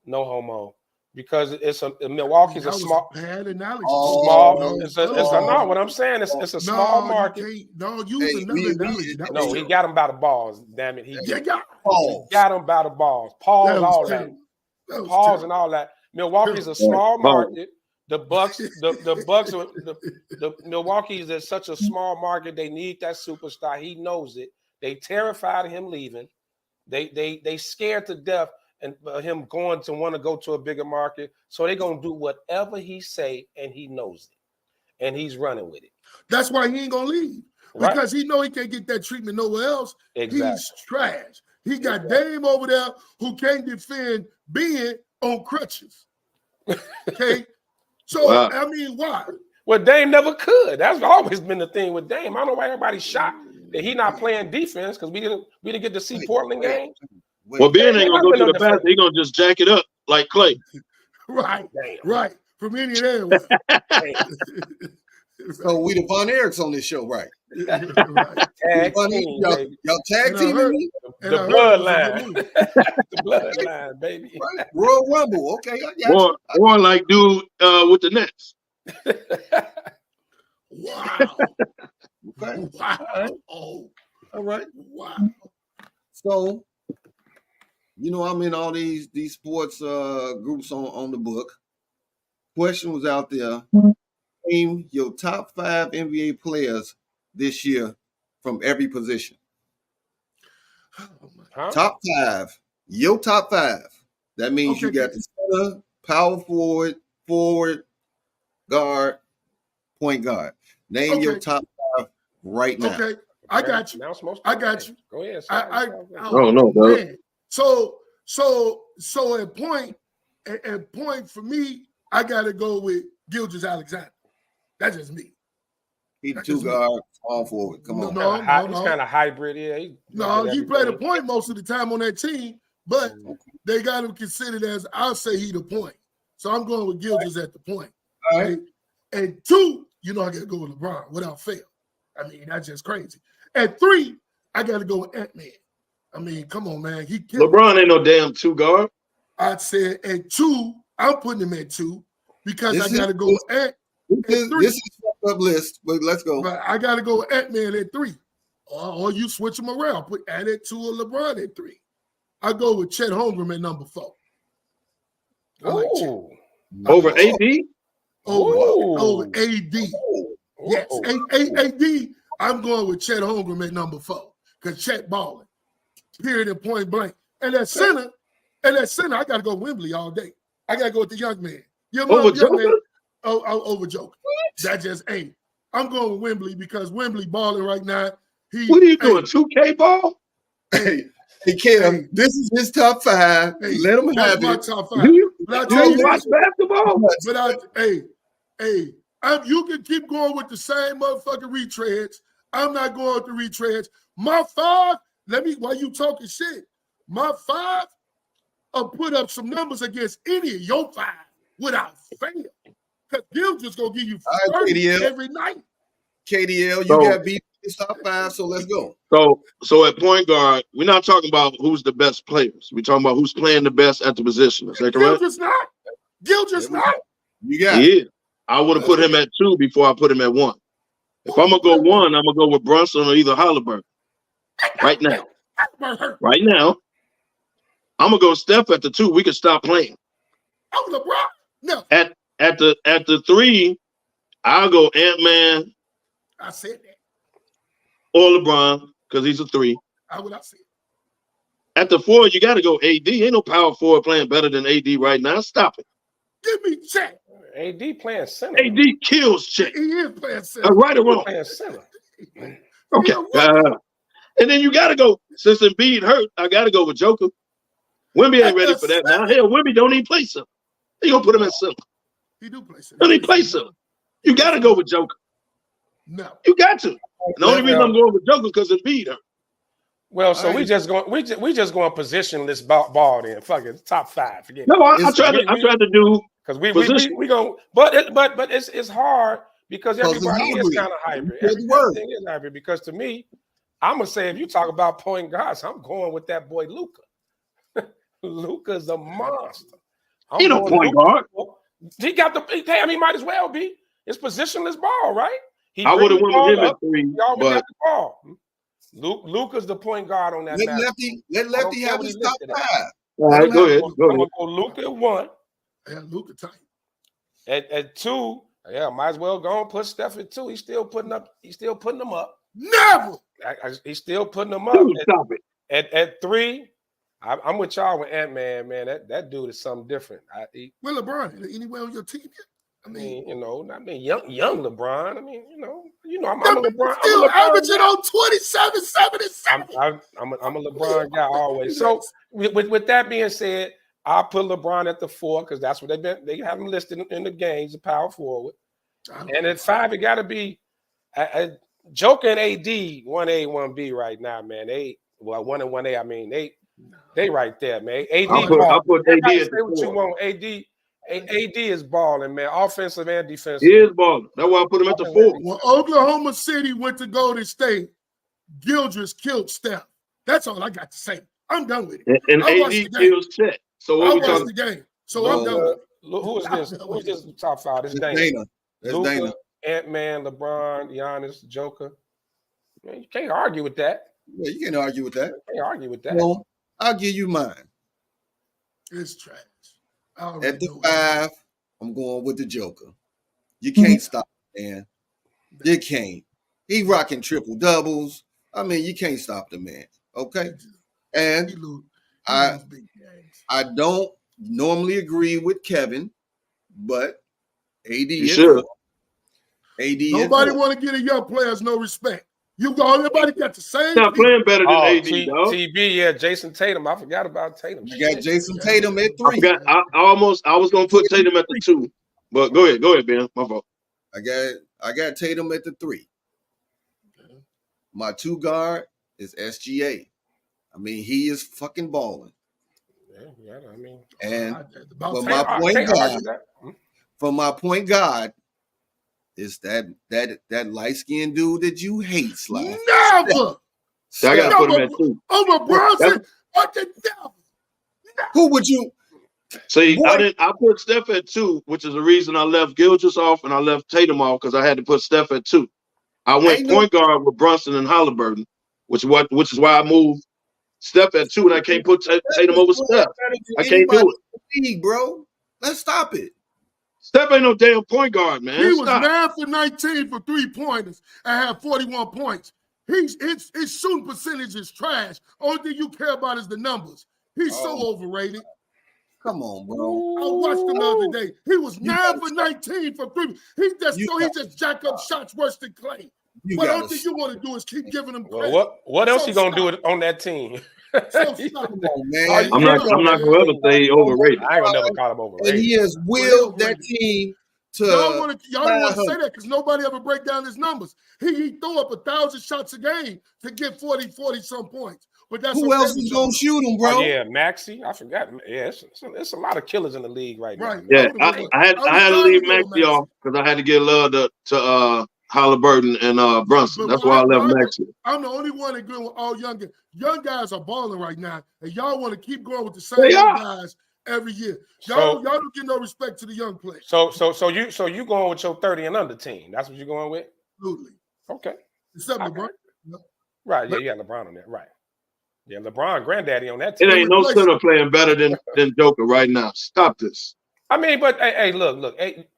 D: No homo. Because Milwaukee's a small
H: bad analogy.
D: No, what I'm saying is it's a small market.
H: Use another analogy.
D: No, he got him by the balls. Damn it, he got him by the balls. Pause and all that. Pause and all that. Milwaukee's a small market. The Milwaukee is at such a small market. They need that superstar. He knows it. They terrified of him leaving. They scared to death and him going to want to go to a bigger market. So they're gonna do whatever he say, and he knows it, and he's running with it.
H: That's why he ain't gonna leave, because he know he can't get that treatment nowhere else. Exactly. He's trash. He got Dame over there who can't defend being on crutches. Okay. So, I mean, why?
D: Well, Dame never could. That's always been the thing with Dame. I don't know why everybody's shocked that he not playing defense, because we didn't get to see Portland games.
C: Well, Ben ain't gonna go to the basket. He gonna just jack it up like Clay.
H: Right. From any of them.
B: So we the Von Erichs on this show, right?
D: Tag team,
B: y'all tag teaming me?
D: The bloodline. The bloodline, baby.
B: Right. Royal Rumble. Okay, I got you.
C: Or like dude with the Nets.
H: Wow.
B: Okay.
H: Wow.
B: All right.
H: Wow.
B: So, I'm in all these sports groups on the book. Question was out there. Name your top 5 NBA players this year from every position. Top 5. Your top 5. That means you got the center, power forward, guard, point guard. Name your top 5 right now.
H: Okay, I got you. I got you.
D: Go ahead.
C: No, bro.
H: So at point for me, I gotta go with Gilgeous-Alexander. That's just me.
B: He's 2 guard, all forward. Come on.
H: No.
D: He's kind of hybrid. Yeah,
H: he played a point most of the time on that team, but they got him considered as, I'll say, he the point. So I'm going with Gilgeous at the point.
B: All right.
H: And 2, I got to go with LeBron without fail. I mean, that's just crazy. At 3, I got to go with Ant-Man. I mean, come on, man.
C: LeBron ain't no damn 2 guard.
H: I said at 2, I'm putting him at 2 because I got to go with Ant.
B: This is a up list, but let's go.
H: But I got to go with Ant-Man at 3. Or you switch them around. Put Ant at 2 or LeBron at 3. I go with Chet Holmgren at number 4. I like Chet.
C: Over AD?
H: Over AD. Yes, AD. I'm going with Chet Holmgren at number 4 because Chet balling. Period and point blank. And at center, I got to go Wembley all day. I got to go with the young man. Over Joker. That just ain't. I'm going with Wembley because Wembley balling right now.
C: What are you doing? 2K ball?
B: Hey, Kim, this is his top 5. Let him have
H: my
B: it.
H: top 5.
C: Do you watch basketball?
H: You can keep going with the same motherfucking retreads. I'm not going with the retreads. My 5, while you talking shit, my 5, I'll put up some numbers against any of your 5 without fail. Because Gil's just going to give you 30 every night.
B: KDL, you got beat in his top 5, so let's go.
C: So at point guard, we're not talking about who's the best players. We're talking about who's playing the best at the position. Is that correct?
H: Gil just not.
B: You got it.
C: I would have put him at 2 before I put him at 1. If I'm going to go 1, I'm going to go with Brunson or either Halliburton. Right now. I'm going to go Steph at the 2. We can stop playing.
H: Oh, LeBron? No.
C: At the 3, I'll go Ant-Man.
H: I said that.
C: Or LeBron, because he's a 3.
H: How would I say it?
C: At the 4, you got to go AD. Ain't no power forward playing better than AD right now. Stop it.
H: Give me Chet.
D: AD playing center.
C: AD kills Chet.
H: He is playing center.
C: Right or wrong?
D: Playing center.
C: Okay. And then you got to go, since Embiid hurt, I got to go with Joker. Wemby ain't ready for that now. Hell, Wemby don't even play center. They going to put him at center.
H: He do play center.
C: Don't even play center. You got to go with Joker.
H: No.
C: You got to. And the only reason I'm going with Joker because Embiid hurt.
D: Well, so we just going positionless ball then. Fuck it, top 5. Forget
C: No,
D: it.
C: I tried to do
D: because we going, but it's hard because everybody is kind of hybrid. Everything is hybrid because to me, I'm gonna say if you talk about point guards, I'm going with that boy Luka. Luka's a monster.
C: He no point guard.
D: He got the damn. He might as well be. It's positionless ball, right?
C: I would have went with him at 3,
D: he always
C: but
D: got the ball. Luka's the point guard on that.
B: Let Lefty have his top 5.
C: All right, go ahead.
D: I'm gonna go Luka at 1.
H: Yeah, Luka tight.
D: At 2, yeah, might as well go and put Steph at 2. He's still putting them up.
H: Never.
D: He's still putting them up.
C: Stop it.
D: At 3, I'm with y'all with Ant-Man, man. That dude is something different.
H: Well, LeBron, anywhere on your team yet?
D: I mean, young LeBron. I mean, I'm a LeBron.
H: Still
D: I'm a LeBron
H: averaging
D: guy.
H: on 27, 77.
D: I'm a LeBron guy always. So with that being said, I'll put LeBron at the 4 because that's what they have him listed in the games, the power forward. And at 5, it got to be Joker and AD 1A, 1B right now, man. 1 and 1A. I mean, they right there, man. AD.
C: I'll put AD at
D: the 4. What you want, AD is balling, man, offensive and defensive.
C: He is balling. That's why I put him at the 4.
H: When Oklahoma City went to Golden State, Gildress killed Steph. That's all I got to say. I'm done with it.
C: And AD kills Chet. So what we talking?
H: The game. So I'm done with it.
D: Who is this? Who is this top 5? This Dana. That's Dana. Ant-Man, LeBron, Giannis, Joker. Man, you can't argue with that.
B: Yeah, you can't argue with that.
D: You can't argue with that.
B: Well, I'll give you mine.
H: It's trash.
B: At the 5, I'm going with the Joker. You can't stop the man. You can't. He rocking triple doubles. I mean, you can't stop the man. Okay. And I don't normally agree with Kevin, but AD is
C: sure.
B: AD.
H: Nobody want to give the young players no respect. Everybody got the same.
C: Not playing better than AD, dog.
D: TB, yeah, Jason Tatum. I forgot about Tatum.
B: I got Jason Tatum at 3.
C: I was gonna put Tatum at the 2, but go ahead, Ben. My fault.
B: I got Tatum at the 3. My 2 guard is SGA. I mean, he is fucking balling.
D: Yeah, I mean,
B: and for my point guard, is that light-skinned dude that you hate, Sly.
H: Never.
C: I gotta put him at 2.
H: Over Bronson. What the devil?
B: Who would you?
C: See, I put Steph at 2, which is the reason I left Gildress off and I left Tatum off because I had to put Steph at 2. I went point guard with Brunson and Halliburton, which is why I moved Steph at 2, and I can't put Tatum over Steph. I can't do
B: it, bro. Let's stop it.
C: Steph ain't no damn point guard, man.
H: He was 9 for 19 for 3-pointers and had 41 points. His shooting percentage is trash. Only thing you care about is the numbers. He's so overrated.
B: Come on, bro.
H: I watched him the other day. He was 9 for 19 for 3. He just jack up shots worse than Clay. What else do you want to do is keep giving him credit.
D: Well, what else you gonna do on that team?
H: Come on,
B: man.
C: I'm not gonna ever say overrated.
D: I ain't gonna never call him overrated.
B: And he has willed that team to.
H: Y'all don't want to say that because nobody ever break down his numbers. He threw up 1,000 shots a game to get 40 some points. But that's
B: who else is gonna shoot him, bro?
D: Oh, yeah, Maxey. I forgot. Yeah, it's a lot of killers in the league right now.
C: Yeah, I had to leave Maxey off because I had to get love to Halliburton and Brunson. That's why I left Maxey.
H: I'm the only one that good with all young guys are balling right now, and y'all want to keep going with the same guys every year. Y'all don't give no respect to the young players.
D: So you going with your 30 and under team? That's what you're going with?
H: Absolutely.
D: Okay.
H: Except LeBron.
D: Right. Yeah, you got LeBron on that. Right. Yeah, LeBron, granddaddy on that team.
C: It ain't no center playing better than Joker right now. Stop this.
D: I mean, but hey, look,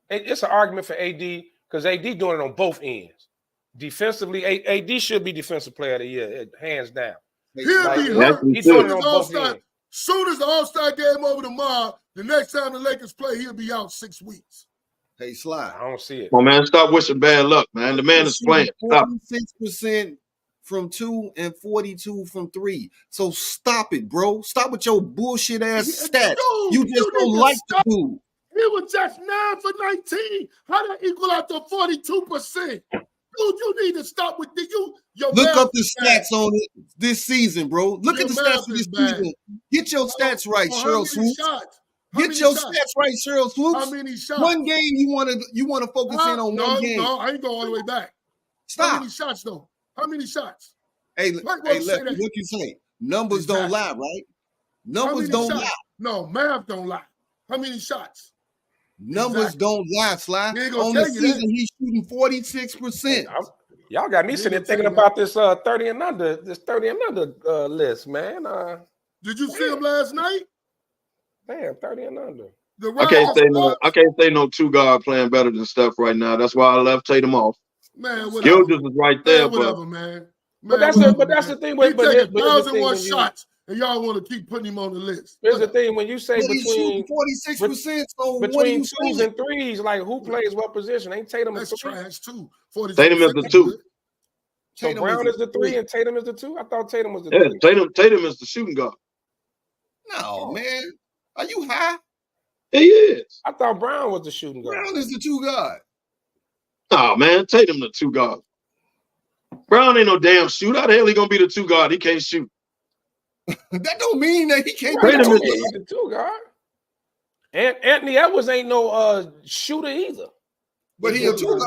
D: it's an argument for AD because AD doing it on both ends. Defensively, AD should be defensive player of the year, hands down.
H: He'll be hurt. He's doing it on both ends. Soon as the All-Star game over tomorrow, the next time the Lakers play, he'll be out 6 weeks.
B: Hey, Sly.
D: I don't see it.
C: Oh man, stop wishing bad luck, man. The man is playing. Stop.
B: 46% from 2 and 42 from 3. So stop it, bro. Stop with your bullshit ass stats. You just don't like the dude.
H: He was just 9 for 19. How that equal out to 42%? Dude, you need to stop with your
B: Look
H: math
B: up the
H: is bad.
B: stats on it this season, bro. Look
H: Your
B: at the
H: math
B: stats of
H: is
B: this
H: bad.
B: season. Get your stats right,
H: How
B: Cheryl
H: many
B: Swoops.
H: shots?
B: Get your stats right, Cheryl Swoops.
H: How many shots?
B: One game you want to focus in on one game.
H: No, I ain't going all the way back.
B: Stop.
H: How many shots though? How many shots?
B: Hey,
H: Mike
B: hey,
H: Rose say
B: Lefty,
H: that.
B: what you say? Numbers don't lie, right? Numbers don't lie.
H: No, math don't lie. How many shots?
B: Numbers don't lie, Sly.
H: He ain't gonna
B: On the
H: tell you that.
B: season, he's shooting 46%.
D: Y'all got me
H: He
D: sitting there
H: ain't gonna
D: thinking
H: tell you
D: about this 30 and under list, man.
H: Did you see him last night?
D: Damn, 30 and under.
C: I can't say no 2-guard playing better than Steph right now. That's why I left Tatum off.
H: Man, whatever.
C: Gilgeous is right there,
H: man, whatever, man.
D: But that's the thing.
H: He taking
D: But
H: 1,001 shots, and y'all want to keep putting him on the list.
D: Here's the thing: when you say
B: But he's
D: between
B: shooting 46%, so what are
D: between
B: you
D: twos
B: saying?
D: and threes, like who plays what position? Ain't Tatum a
H: That's
D: three?
H: trash too.
C: Tatum is the 2.
D: So Brown is the 3 and Tatum is the 2? I thought Tatum was the
C: Yeah,
D: 3.
C: Tatum is the shooting guard.
B: No, man. Are you high?
C: He is.
D: I thought Brown was the shooting guard.
B: Brown is the 2 guard.
C: Oh man, Tatum the 2 guard. Brown ain't no damn shooter. How the hell he gonna be the 2 guard? He can't shoot.
B: That don't mean that he can't
D: Right,
B: be the 2
D: he's
B: guard.
D: the 2 guard. And Anthony Edwards ain't no shooter either.
B: But he a 2 guard.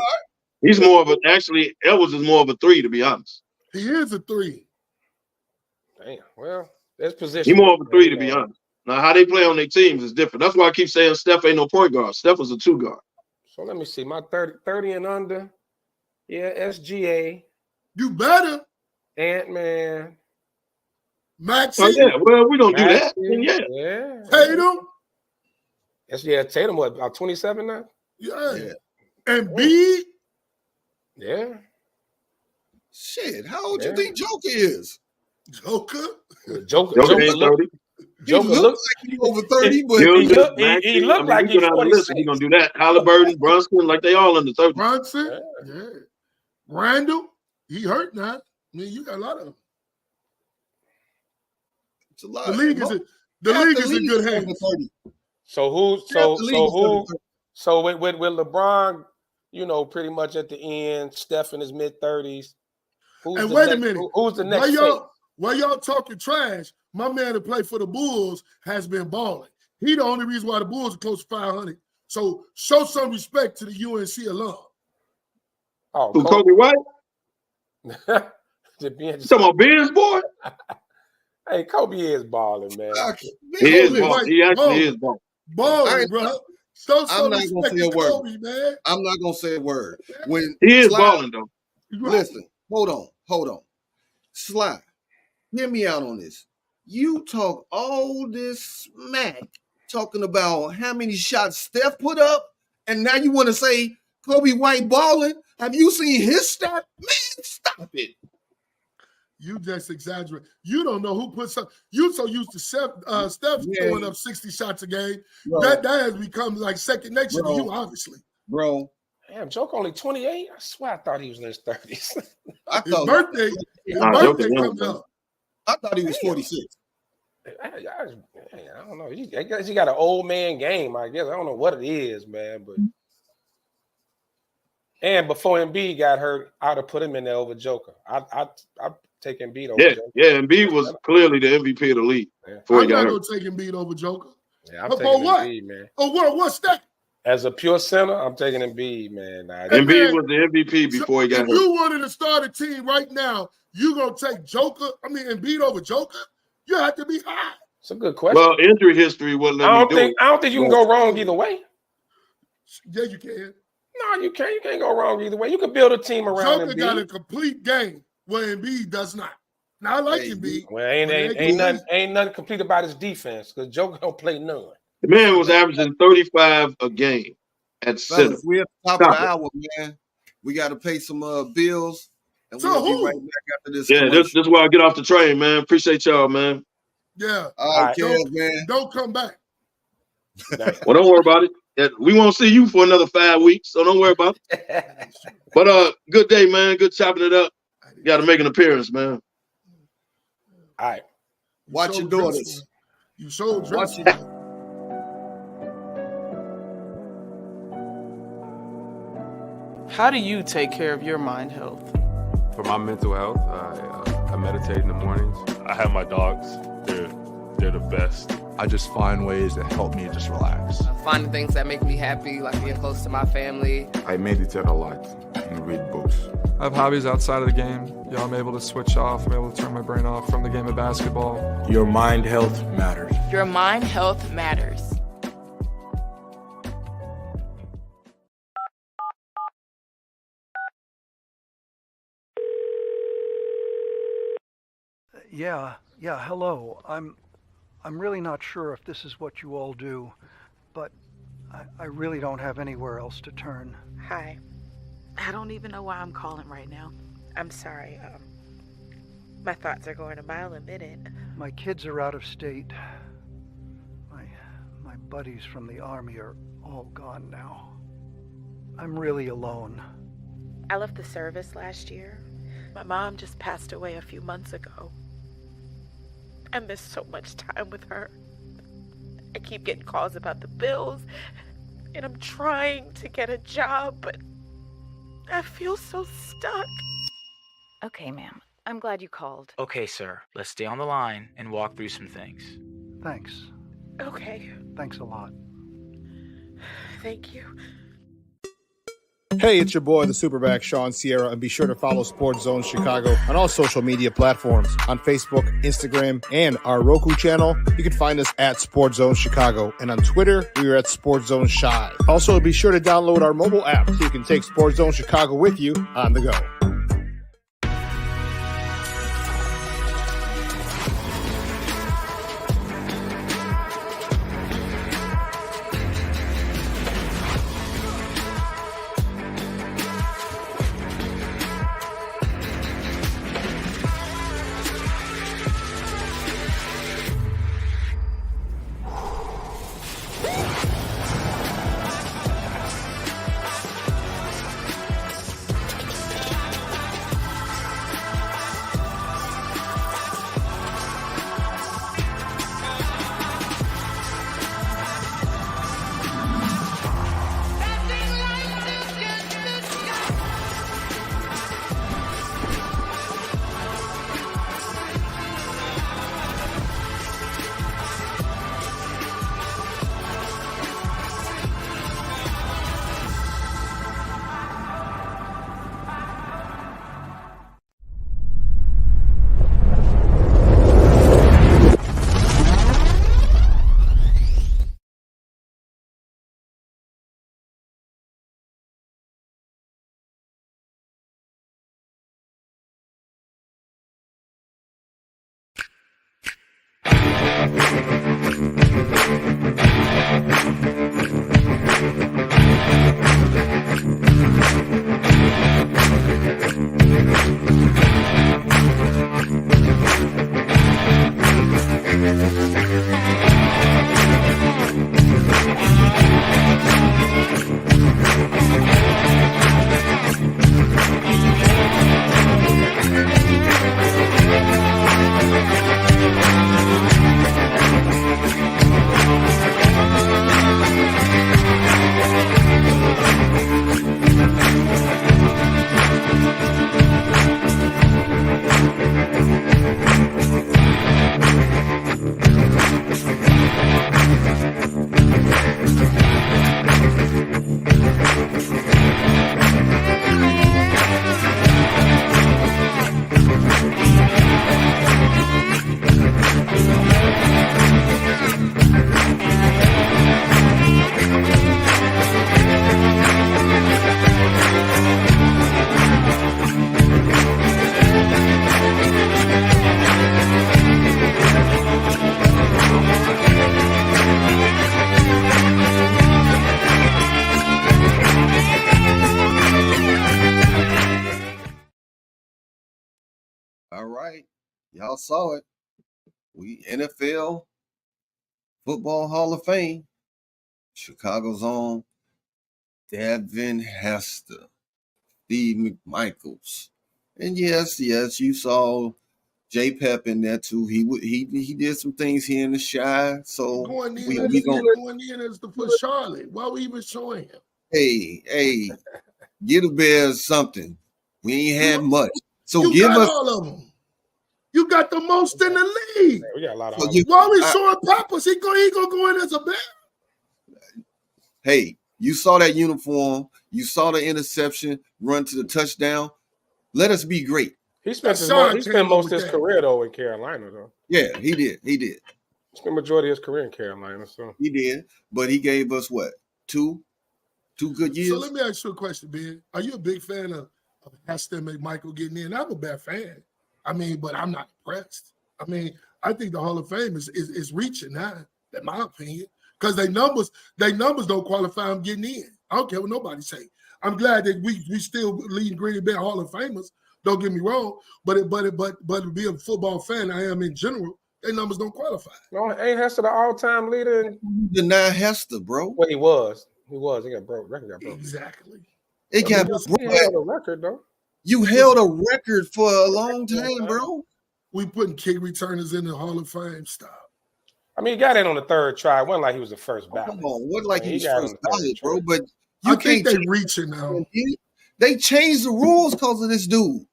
C: He's more of a actually Edwards is more of a 3 to be honest.
H: He is a 3.
D: Damn. Well, there's position.
C: He more of a 3 to be honest. Now how they play on their teams is different. That's why I keep saying Steph ain't no point guard. Steph was a 2 guard.
D: So let me see. My 30 and under. Yeah, SGA.
H: You better.
D: Ant-Man.
H: Maxey.
C: Oh yeah, well we don't do that.
D: Maxey,
C: Yeah.
H: Tatum.
D: Tatum what, about 27 now?
H: Yeah. And B.
D: Yeah.
B: Shit, how old you think Joker is?
H: Joker.
D: Joker
C: ain't 30.
B: He looks like he's over 30, but
D: he looked like he's 46.
C: He's gonna do that. Halliburton, Brunson, like they all under 30.
H: Brunson. Yeah. Randall. He hurt now. I mean, you got a lot of them.
B: it's a lot.
H: The league is in good hands.
D: So with LeBron, pretty much at the end, Steph in his mid-30s.
H: And wait a minute.
D: Who's the next?
H: While y'all talking trash, my man that played for the Bulls has been balling. He the only reason why the Bulls are close to 500. So show some respect to the UNC alum.
D: Oh,
C: Kobe White?
D: You
C: talking about Ben's boy?
D: Hey, Kobe is balling, man.
C: He is balling. He actually is balling.
H: Balling, bro. Show some
B: I'm not
H: respect
B: gonna say a
H: to
B: word.
H: Kobe, man.
B: I'm not gonna say a word. When
C: He is
B: Sly,
C: balling though.
B: Listen, hold on. Sly, hear me out on this. You talk all this smack talking about how many shots Steph put up, and now you want to say Kobe White balling? Have you seen his stat? Man, stop it.
H: You just exaggerate. You don't know who puts up. You so used to Steph throwing up 60 shots a game.
B: Bro.
H: That has become like second nature to you, obviously.
B: Bro.
D: Damn, Joke only 28? I swear I thought he was in his 30s.
H: His birthday comes up.
B: I thought he was 46.
D: I don't know. I guess he got an old man game, I guess. I don't know what it is, man. But and before Embiid got hurt, I'd have put him in there over Joker. I'd take Embiid over Joker.
C: Yeah, Embiid was clearly the MVP of the league before he got hurt.
H: I'm not going to take Embiid over Joker.
D: Yeah, I'm taking Embiid, man.
H: Oh, what's that?
D: As a pure center, I'm taking Embiid, man.
C: Embiid was the MVP before he got hurt.
H: If you wanted to start a team right now, you going to take Embiid over Joker? You have to be high.
D: It's a good question.
C: Well, injury history wouldn't let me do it.
D: I don't think you can go wrong either way.
H: Yeah, you can.
D: No, you can't. You can't go wrong either way. You can build a team around
H: Joker
D: Embiid.
H: got a complete game where Embiid does not. Now, I like Embiid.
D: Well, ain't nothing complete about his defense because Joker don't play none.
C: The man was averaging 35 a game at center.
B: We're at the top of the hour, man. We got to pay some bills, and we'll be right back after this.
C: Yeah, this is where I get off the train, man. Appreciate y'all, man.
H: Yeah.
B: All right, man.
H: Don't come back.
C: Well, don't worry about it. We won't see you for another 5 weeks, so don't worry about it. But good day, man. Good chopping it up. You got to make an appearance, man.
D: All right.
B: Watch your daughters.
H: You so dressed.
I: How do you take care of your mind health?
J: For my mental health, I meditate in the mornings.
K: I have my dogs. They're the best.
L: I just find ways that help me just relax.
M: Finding things that make me happy, like being close to my family.
N: I meditate a lot and read books.
O: I have hobbies outside of the game. I'm able to switch off. I'm able to turn my brain off from the game of basketball.
L: Your mind health matters.
P: Your mind health matters.
Q: Yeah, hello. I'm really not sure if this is what you all do, but I really don't have anywhere else to turn.
R: Hi. I don't even know why I'm calling right now. I'm sorry. My thoughts are going a mile a minute.
Q: My kids are out of state. My buddies from the Army are all gone now. I'm really alone.
R: I left the service last year. My mom just passed away a few months ago. I miss so much time with her. I keep getting calls about the bills, and I'm trying to get a job, but I feel so stuck.
S: Okay, ma'am. I'm glad you called.
T: Okay, sir. Let's stay on the line and walk through some things.
Q: Thanks.
R: Okay.
Q: Thanks a lot.
R: Thank you.
U: Hey, it's your boy, the Superback, Sean Sierra, and be sure to follow Sports Zone Chicago on all social media platforms. On Facebook, Instagram, and our Roku channel, you can find us at Sports Zone Chicago. And on Twitter, we are at Sports Zone Shy. Also, be sure to download our mobile app so you can take Sports Zone Chicago with you on the go.
B: All right. Y'all saw it. We NFL Football Hall of Fame. Chicago's own Devin Hester, Steve McMichaels. And yes, you saw J Pep in there too. He did some things here in the Shy. So
H: going in
B: we
H: as for Charlotte. Why we even showing him?
B: Hey, Give the Bears something. We ain't had much. So
H: you
B: give
H: got
B: us
H: all of them. You got the most in the league.
D: We got a lot of.
H: Why we showing Papas? He gonna go in as a Bear.
B: Hey, you saw that uniform. You saw the interception, run to the touchdown. Let us be great.
D: He spent most of his career though in Carolina though.
B: Yeah, he did. He
D: spent majority of his career in Carolina. So
B: he did, but he gave us what? Two good years.
H: So let me ask you a question, Ben. Are you a big fan of Hester and McMichael getting in? I'm a bad fan. I mean, but I'm not impressed. I mean, I think the Hall of Fame is reaching now, in my opinion, because they numbers don't qualify them getting in. I don't care what nobody say. I'm glad that we still leading Green Bay Hall of Famers. Don't get me wrong, but to be a football fan, I am in general. Their numbers don't qualify.
D: No, ain't Hester the all-time leader?
B: Deny Hester, bro.
D: Well, he was. He got broke. Record got broke.
H: Exactly.
B: It got
D: broke. He held a record though.
B: You held a record for a long time, bro.
H: We putting kick returners in the Hall of Fame. Stop.
D: I mean, he got in on the third try. It wasn't like he was the first ballot.
B: Come on, what like he was first ballot, bro? But
H: I think they reaching now.
B: They changed the rules because of this dude.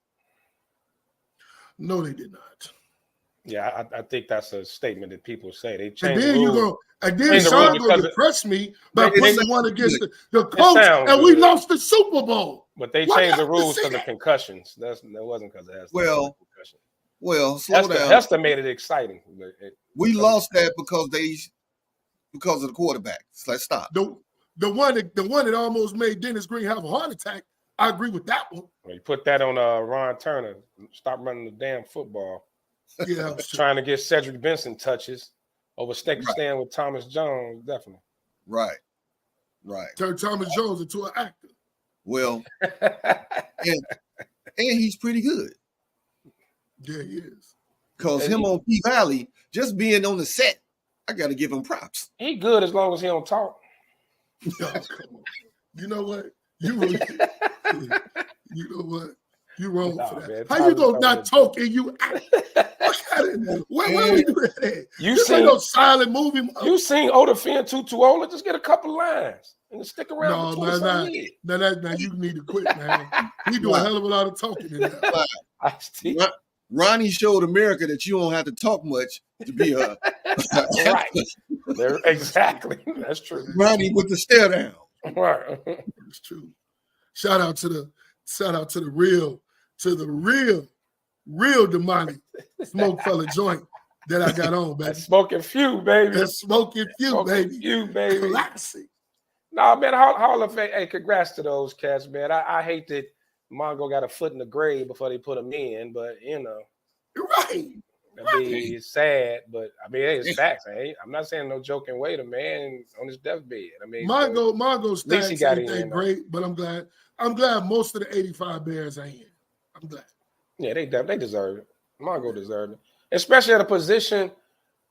H: No, they did not.
D: Yeah, I think that's a statement that people say. They changed
H: and then
D: the rules.
H: And then Sean going to depress me by putting the one against the coach, and we lost the Super Bowl.
D: But they changed the rules because of concussions. That wasn't because of Hester.
B: Well, slow down.
D: Hester made it exciting.
B: We lost that because of the quarterback. So let's stop.
H: The one that almost made Dennis Green have a heart attack. I agree with that one.
D: Well, you put that on Ron Turner. Stop running the damn football.
H: Yeah,
D: trying to get Cedric Benson touches over staying with Thomas Jones, definitely.
B: Right.
H: Turn Thomas Jones into an actor.
B: Well, and he's pretty good.
H: Yeah, he is.
B: Because him on P Valley, just being on the set, I got to give him props.
D: He good as long as he don't talk.
H: No, come on. You know what? You really, you know what? You wrong for that. Man, how you gonna not talk and you act? Where we do that? This ain't no silent movie.
D: You seen Odafe and Tutuola? Just get a couple lines and stick around.
H: Now you need to quit, man. We do a hell of a lot of talking in there.
B: Ronnie showed America that you don't have to talk much to be a
D: right. Exactly. That's true.
B: Ronnie with the stare down.
D: Right.
H: It's true. Shout out to the real demonic SmokeFella joint that I got on, baby.
D: That's Smoking Few, baby.
H: That's Smoking Few, baby.
D: Classic. No, man, Hall of Fame. Hey, congrats to those cats, man. I hate that Mongo got a foot in the grave before they put him in, but you know.
H: Right.
D: I mean, it's sad, but I mean, it's facts. I'm not saying no joking way. The man on his deathbed. I mean,
H: Mongo's stats ain't great, but I'm glad most of the 85 Bears are in. I'm glad.
D: Yeah, they deserve it. Mongo deserved it, especially at a position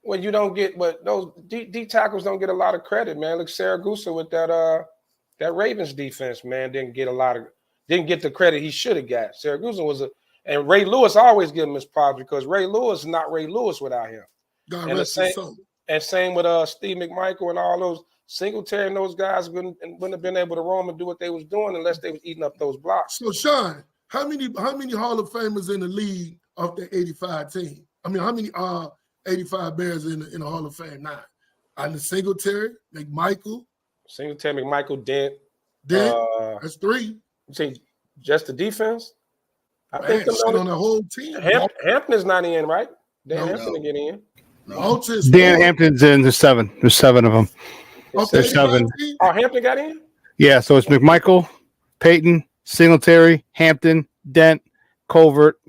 D: where you don't get, but those D tackles don't get a lot of credit, man. Look, Saragusa with that Ravens defense, man, didn't get the credit he should have got. Saragusa and Ray Lewis, I always give him his props because Ray Lewis is not Ray Lewis without him.
H: God rest his soul.
D: And same with Steve McMichael and all those Singletary and those guys wouldn't have been able to roam and do what they was doing unless they was eating up those blocks.
H: So Sean, how many Hall of Famers in the league of the 85 team? I mean, how many 85 Bears in the Hall of Fame now? And the Singletary, McMichael,
D: Dent.
H: That's three.
D: You say just the defense? I
H: think on the whole team.
D: Hampton is not in, right? Dan Hampton to get in.
G: Dan Hampton's in. There's seven. There's seven of them.
H: Okay.
G: There's seven.
D: Oh, Hampton got in?
G: Yeah, so it's McMichael, Peyton, Singletary, Hampton, Dent, Covert,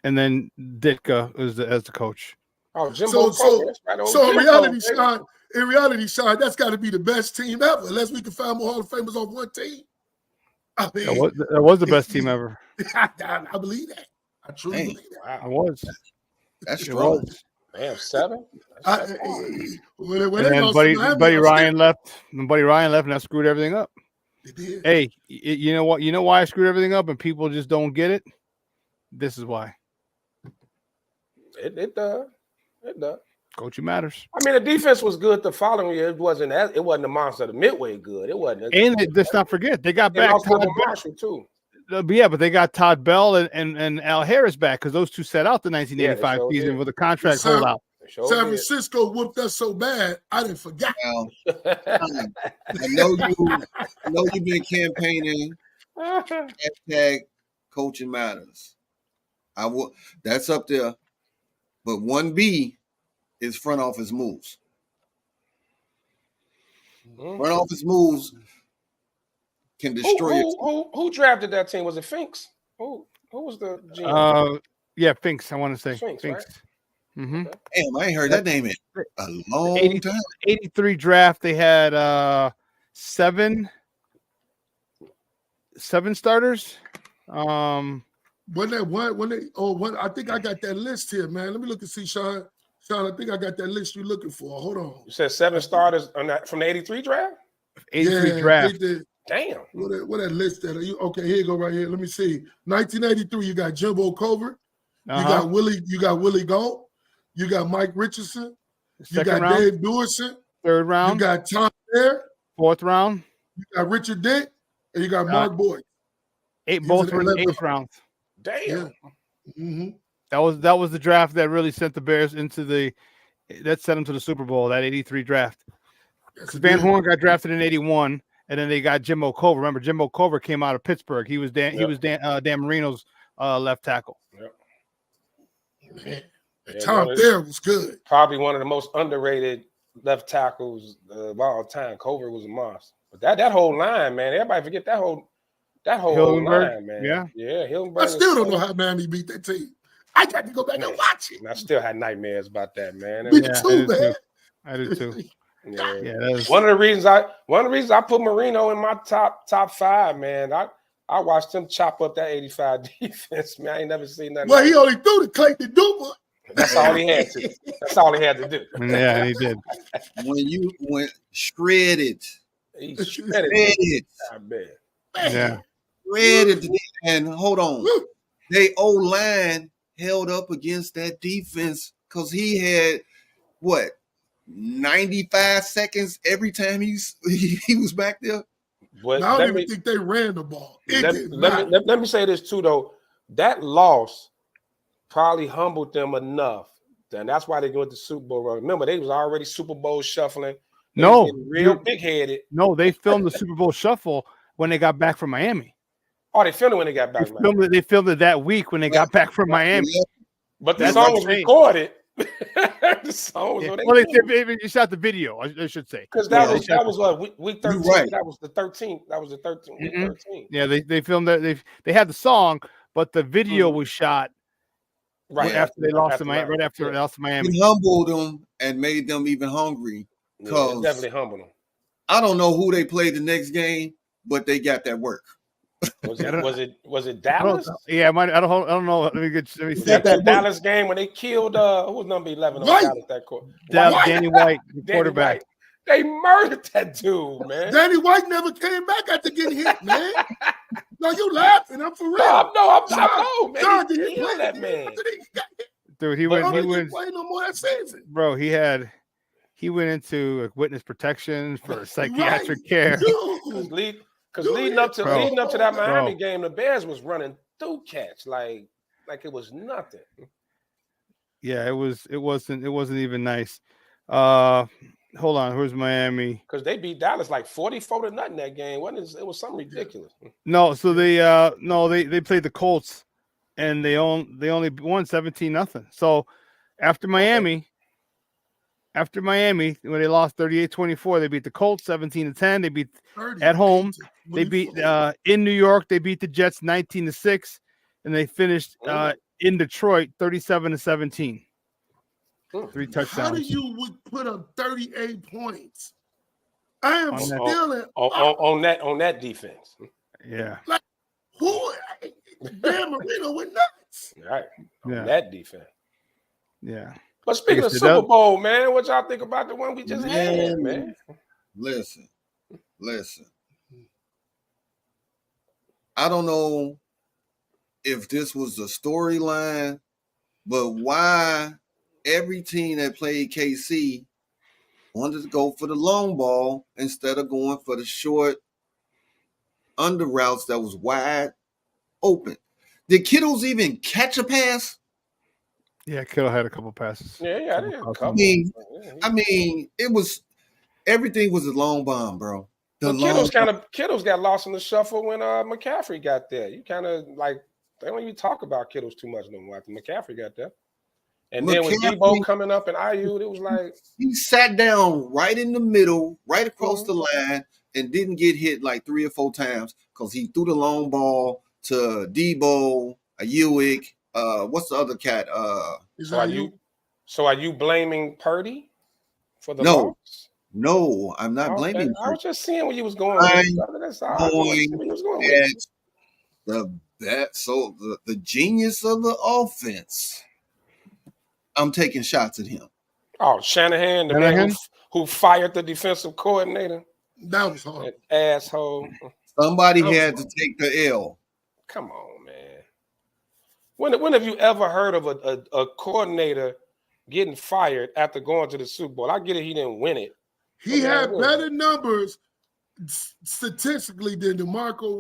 G: and then Ditka as the coach.
D: Oh, Jimbo.
H: So in reality, Sean, that's got to be the best team ever, unless we can find more Hall of Famers on one team. I mean,
G: that was the best team ever.
H: I believe that. I truly believe that.
G: I was.
B: That's strong.
D: Damn, seven.
G: And Buddy Ryan left. And Buddy Ryan left, and that screwed everything up.
H: It did.
G: Hey, you know what? You know why I screwed everything up, and people just don't get it. This is why.
D: It does. It does.
G: Coaching matters.
D: I mean, the defense was good the following year. It wasn't the monster of the Midway good. It wasn't.
G: And let's not forget, they got back
D: lost
G: Todd
D: William Marshall too.
G: Yeah, but they got Todd Bell and Al Harris back because those two set out the 1985 season with a contract holdout.
H: San Francisco whooped us so bad, I didn't forget.
B: I know you've been campaigning. Hashtag coaching matters. That's up there. But 1B is front office moves. Front office moves can destroy
D: who drafted that team? Was it Finks? Who was the GM?
G: Yeah, Finks. I want to say
D: Finks. Right?
G: Mm-hmm.
B: Damn, I ain't heard that name in a long time.
G: 83 draft. They had seven starters.
H: When I think I got that list here, man. Let me look and see, Sean. Sean, I think I got that list you're looking for. Hold on.
D: You said 7 starters on that from the 83 draft?
G: 83 draft.
D: Damn.
H: What that list that? Okay, here you go right here. Let me see. 1983, you got Jimbo Covert. You got Willie Galt. You got Mike Richardson. You got Dave Dorson.
G: 3rd round.
H: You got Tom Bear.
G: 4th round.
H: You got Richard Dent. And you got Mark Boyd.
G: Both were in the 8th round.
D: Damn.
H: Yeah. Mm-hmm.
G: That was the draft that really sent the Bears that sent them to the Super Bowl, that 83 draft. Because Van Horn got drafted in 81, and then they got Jimbo Covert. Remember, Jimbo Covert came out of Pittsburgh. He was Dan Marino's left tackle.
D: Yep.
H: Tom Thayer was good.
D: Probably one of the most underrated left tackles of all time. Covert was a monster. But that whole line, man, everybody forget that whole line, man. Yeah, Hillenberg.
H: I still don't know how Miami beat that team. I got to go back and watch it.
D: And I still had nightmares about that, man.
H: Me too, man.
G: I do too.
D: Yeah, one of the reasons I put Marino in my top 5, man. I watched him chop up that 85 defense, man. I ain't never seen that.
H: Well, he only threw the Clayton Duper.
D: That's all he had to. That's all he had to do.
G: Yeah, he did.
B: When you went shredded.
D: He shredded. I bet.
G: Yeah.
B: Shredded. And hold on. They O-line held up against that defense because he had 95 seconds every time he was back there.
D: But
H: I don't even think they ran the ball.
D: Let me say this too, though. That loss probably humbled them enough, and that's why they go to the Super Bowl. Remember, they was already Super Bowl shuffling. Real big-headed.
G: No, they filmed the Super Bowl shuffle when they got back from Miami.
D: Oh, they filmed it when they got back.
G: They filmed it that week when they got back from Miami.
D: But the song was recorded. The song was.
G: You shot the video, I should say.
D: Because that was what week 13. Right. That was the 13th. That was the 13th. Week 13.
G: Yeah, they filmed that. They had the song, but the video was shot right after they lost to Miami. Right after they lost to Miami.
B: He humbled them and made them even hungry.
D: Yeah, definitely humbled them.
B: I don't know who they played the next game, but they got that work.
D: Was it Dallas?
G: I don't know. Let me see.
D: That Dallas game when they killed who was number 11 on Dallas that court?
G: Danny White, the quarterback.
D: They murdered that dude, man.
H: Danny White never came back after getting hit, man. No, you laughing? I'm for real.
D: I'm man.
H: John,
D: did he kill that man?
G: Dude, he went.
H: Play no more that season,
G: bro. He went into witness protection for psychiatric care.
D: Because leading up to that Miami game, the Bears was running through cats like it was nothing.
G: Yeah, it wasn't even nice. Hold on, where's Miami?
D: Because they beat Dallas like 44-0 that game. It was something ridiculous.
G: No, so they played the Colts and they only won 17-0. So after Miami, when they lost 38-24, they beat the Colts 17-10. They beat at home. They beat in New York. They beat the Jets 19-6, and they finished in Detroit 37-17. 3 touchdowns.
H: How do you put up 38 points? I am still
D: on that defense.
G: Yeah.
H: Like who? Dan Marino went nuts.
D: Right. On that defense.
G: Yeah.
D: But speaking of Super Bowl, man, what y'all think about the one we just had, man?
B: Listen. I don't know if this was a storyline, but why every team that played KC wanted to go for the long ball instead of going for the short under routes that was wide open. Did Kittles even catch a pass?
G: Yeah, Kittle had a couple passes.
D: Yeah, I did a couple.
B: I mean, it was everything was a long bomb, bro.
D: But Kittles got lost in the shuffle when McCaffrey got there. You kind of like they don't even talk about Kittles too much no more after McCaffrey got there. And then with Debo coming up and Ayuk, it was like
B: he sat down right in the middle, right across the line, and didn't get hit like 3 or 4 times because he threw the long ball to Debo, Ayuk. What's the other cat?
D: So are you blaming Purdy for the
B: No.
D: loss?
B: No, I'm not blaming.
D: I was just seeing where you was going.
B: The genius of the offense. I'm taking shots at him.
D: Oh, Shanahan, the man who fired the defensive coordinator.
H: That was hard.
D: That asshole.
B: Somebody had to take the L.
D: Come on, man. When have you ever heard of a coordinator getting fired after going to the Super Bowl? I get it, he didn't win it.
H: He had better numbers statistically than DeMeco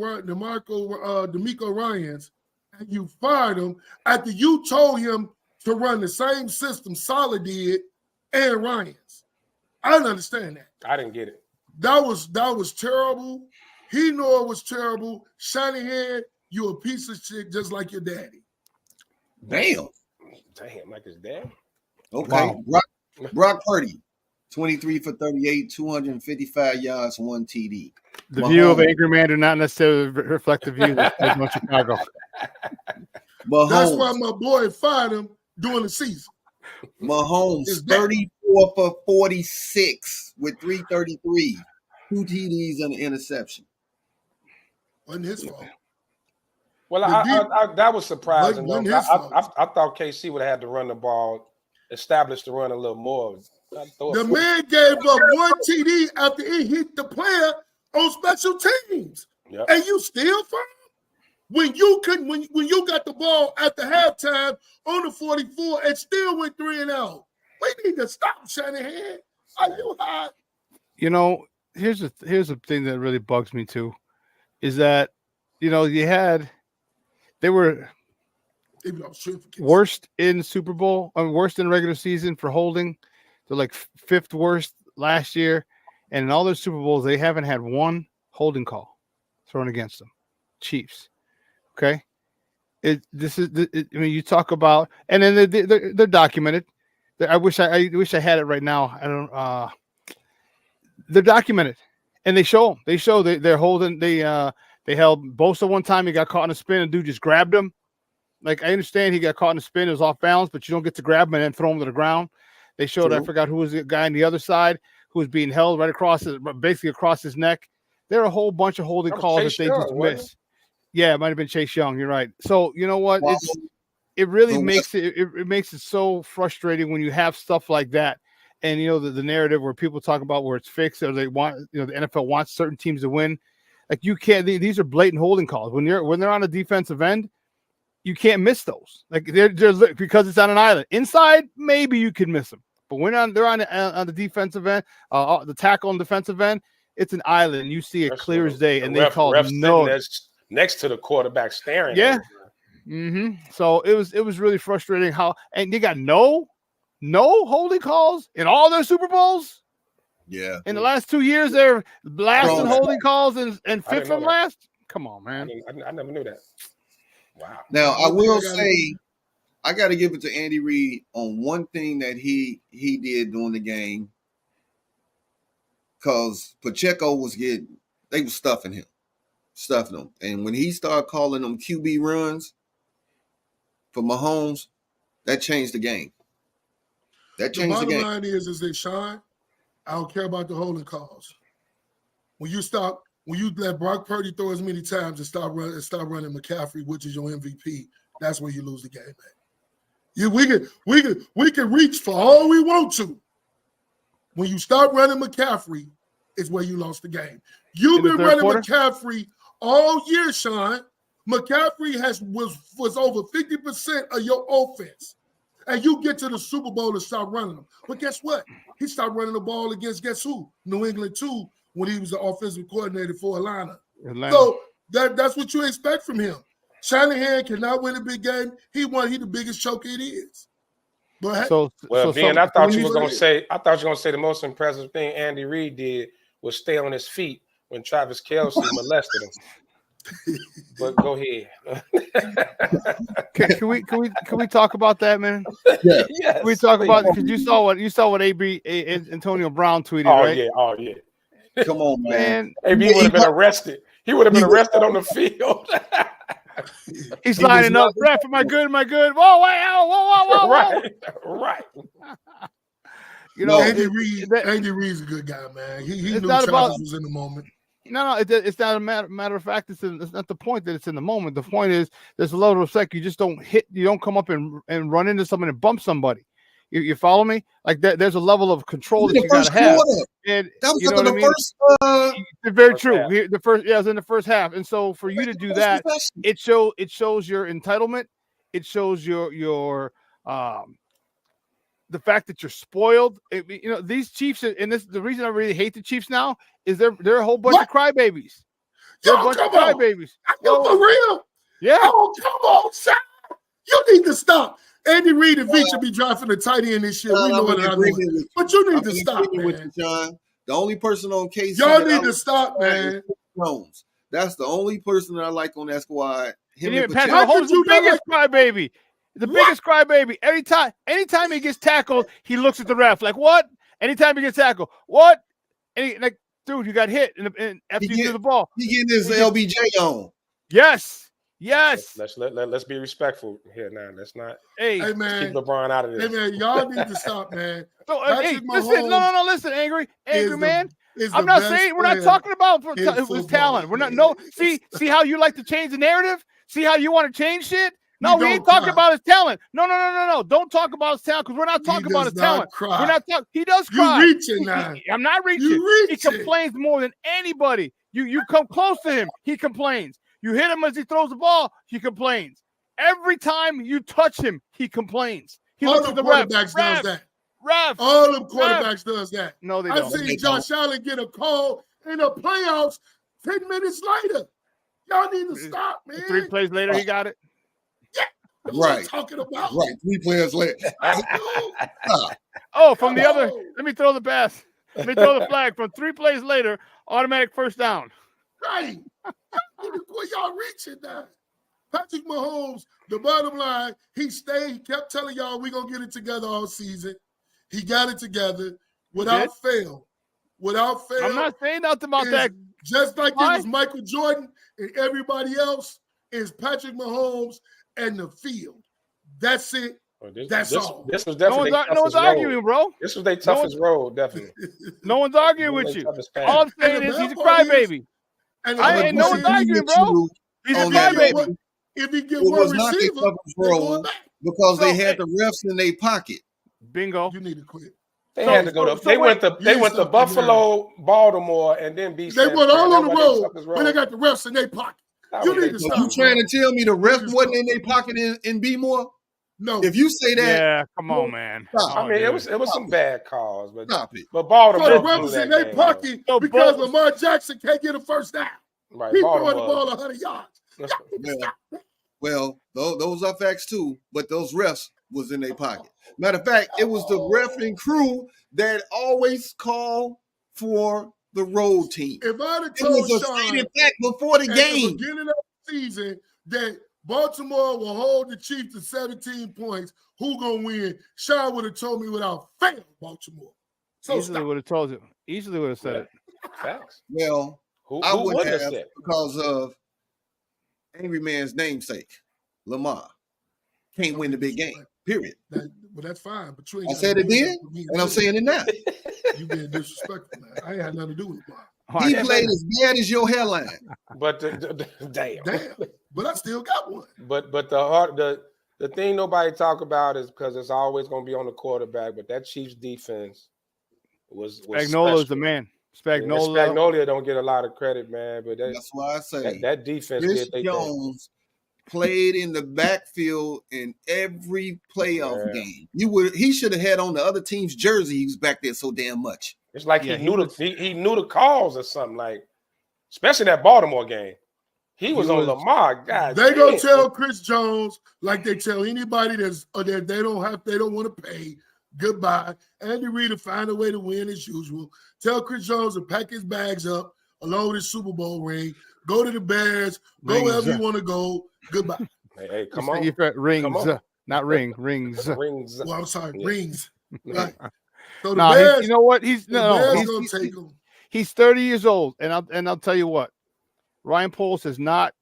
H: Ryans, and you fired him after you told him to run the same system Saleh did and Ryans. I didn't understand that.
D: I didn't get it.
H: That was terrible. He knew it was terrible. Shanahan, you a piece of shit just like your daddy.
B: Damn,
D: like his dad.
B: Okay, wow. Brock Purdy. 23 for 38, 255 yards, 1 TD.
G: The view of Angry Man do not necessarily reflect the view of Chicago.
H: That's why my boy fired him during the season.
B: Mahomes, 34 for 46 with 333, 2 TDs and an interception.
H: Wasn't his fault.
D: Well, I that was surprising. I thought KC would have had to run the ball, establish the run a little more.
H: The man gave up 1 TD after he hit the player on special teams, and you still fired him? When you got the ball at the halftime on the 44 and still went 3-0. We need to stop, Shanahan. Are you hot?
G: You know, here's the thing that really bugs me too, is that they were worst in Super Bowl, worst in regular season for holding. They're like 5th worst last year, and in all their Super Bowls, they haven't had one holding call thrown against them. Chiefs, okay. You talk about, and then they're documented. I wish I had it right now. I don't. They're documented, and they show them. They show they're holding. They held Bosa one time. He got caught in a spin, and dude just grabbed him. Like, I understand he got caught in a spin. It was off balance, but you don't get to grab him and then throw him to the ground. They showed, I forgot who was the guy on the other side who was being held right across basically across his neck. There are a whole bunch of holding calls that they just missed. Yeah, it might have been Chase Young. You're right. So you know what? It really makes it makes it so frustrating when you have stuff like that. And the narrative where people talk about where it's fixed or they want, the NFL wants certain teams to win. Like, you can't. These are blatant holding calls. When they're on a defensive end, you can't miss those. Like, they're because it's on an island. Inside, maybe you can miss them. But when they're on the defensive end, the tackle on the defensive end, it's an island. You see it clear as day, and they call no
D: next to the quarterback staring.
G: Yeah. So it was really frustrating and they got no holding calls in all their Super Bowls.
B: Yeah.
G: In the last 2 years, they're blasting holding calls and 5th from last. Come on, man.
D: I never knew that. Wow.
B: Now I will say, I got to give it to Andy Reid on one thing that he did during the game, because Pacheco they were stuffing him. And when he started calling them QB runs for Mahomes, that changed the game. The bottom
H: line is they shine. I don't care about the holding calls. When you let Brock Purdy throw as many times and stop running McCaffrey, which is your MVP, that's where you lose the game, man. We can reach for all we want to. When you start running McCaffrey, is where you lost the game. You've been running McCaffrey all year, Sean. McCaffrey was over 50% of your offense. And you get to the Super Bowl and start running them. But guess what? He stopped running the ball against, guess who? New England, too, when he was the offensive coordinator for Atlanta. So that's what you expect from him. Shanahan cannot win a big game. He the biggest choker it is. But
D: I thought you were going to say the most impressive thing Andy Reid did was stay on his feet when Travis Kelce molested him. But go ahead.
G: Can we talk about that, man?
B: Yeah.
D: Yes,
G: can we talk about it? Because you saw what Antonio Brown tweeted, right?
D: Oh yeah.
B: Come on, man.
D: AB would have been arrested. He would have been arrested on the field.
G: He's lining up. Ref, am I good? Am I good? Whoa, whoa.
D: Right.
G: You know,
H: Andy Reid's a good guy, man. He knew Travis was in the moment.
G: No, it's not a matter of fact. It's not the point that it's in the moment. The point is there's a level of respect. You just don't come up and run into someone and bump somebody. You follow me? Like that, there's a level of control that you gotta have. And
B: that was
G: you know
B: the first.
G: Very true. It was in the first half. And so for you to do that, it shows your entitlement. It shows your the fact that you're spoiled. These Chiefs, and the reason I really hate the Chiefs now is they're a whole bunch of crybabies. They're a bunch of crybabies.
H: Yo, for real?
G: Yeah.
H: Oh, come on, son. You need to stop. Andy Reid and V should be driving the tight end this year. We know what I'm doing. But you need to stop, man.
B: With you, John. The only person on KC
H: y'all need to stop, man.
B: Jones. That's the only person that I like on that squad.
G: Patrick Mahomes is the biggest crybaby. The biggest crybaby. Anytime he gets tackled, he looks at the ref like, what? Anytime he gets tackled, what? And dude, you got hit and after you threw the ball.
B: He getting his LBJ on.
G: Yes.
D: Let's be respectful here now. Let's not
H: hey man,
D: keep LeBron out of this.
H: Hey man, y'all need to stop, man.
G: So, listen, angry man. I'm not saying we're not talking about his talent. We're not see how you like to change the narrative? See how you want to change shit? No, we ain't talking about his talent. No. Don't talk about his talent because we're not talking about his talent.
H: Cry.
G: We're not talking. He does cry.
H: You reaching now.
G: I'm not reaching. He complains more than anybody. You come close to him, he complains. You hit him as he throws the ball, he complains. Every time you touch him, he complains. He
H: all
G: looks
H: the
G: at the
H: quarterbacks does that. All the quarterbacks does that.
G: No, they don't.
H: I've seen Josh Allen get a call in the playoffs 10 minutes later. Y'all need to stop, man.
G: 3 plays later, he got it.
H: Yeah. That's what I'm talking about.
B: Right. 3 players later.
G: From the other, let me throw the pass. Let me throw the flag. From 3 plays later, automatic first down.
H: Right. Y'all reaching now. Patrick Mahomes, the bottom line, he kept telling y'all we're going to get it together all season. He got it together without fail. Without fail.
G: I'm not saying nothing about that.
H: Just like it was Michael Jordan and everybody else, is Patrick Mahomes and the field. That's it. That's all.
D: This was definitely
G: no one's arguing, bro.
D: This was their toughest road, definitely.
G: No one's arguing with you. All I'm saying is he's a crybaby. No one's arguing, bro. He's a crybaby.
H: If he get one receiver,
B: because they had the refs in their pocket.
G: Bingo.
H: You need to quit.
D: They had to go to. They went to Buffalo, Baltimore, and then beat.
H: They went all on the road when they got the refs in their pocket. You need to stop.
B: You trying to tell me the refs wasn't in their pocket in B-More?
H: No.
B: If you say that,
G: yeah, come on, man.
D: I mean, it was some bad calls, but
B: stop it.
D: But Baltimore,
H: the refs in their pocket because Lamar Jackson can't get a first down.
D: Right,
H: he throwing the ball 100 yards.
B: Well, those are facts too, but those refs was in their pocket. Matter of fact, it was the refereeing crew that always called for the road team.
H: If I'd have told Sean
B: fact before the game,
H: at the beginning of the season that Baltimore will hold the Chiefs to 17 points, who gonna win? Sean would have told me without fail, Baltimore. So
G: easily would have told you. Easily would have said it.
D: Facts.
B: Well, I would have because of Angry Man's namesake, Lamar. Can't win the big game. Period.
H: Well, that's fine. But
B: I said it then, and I'm saying it now.
H: You being disrespectful, man. I ain't had nothing to do with Lamar.
B: He played as bad as your hairline.
D: But damn.
H: But I still got one.
D: But the thing nobody talk about is because it's always going to be on the quarterback. But that Chiefs defense was
G: Spagnola's the man.
D: Spagnolia don't get a lot of credit, man. But
B: that's why I say
D: that defense
B: Chris Jones played in the backfield in every playoff game. He should have had on the other team's jersey. He was back there so damn much.
D: It's like he knew the calls or something, like especially that Baltimore game. He was on Lamar. God,
H: they gonna tell Chris Jones like they tell anybody that they don't want to pay. Goodbye. Andy Reid will find a way to win as usual. Tell Chris Jones to pack his bags up along with his Super Bowl ring. Go to the Bears. Go wherever you want to go. Goodbye.
D: Hey, come on.
G: Rings, not rings.
D: Rings.
H: Well, I'm sorry, rings. Right. So the
G: No,
H: Bears,
G: you know what?
H: he's gonna take him.
G: He's 30 years old, and I'll tell you what. Ryan Poles has not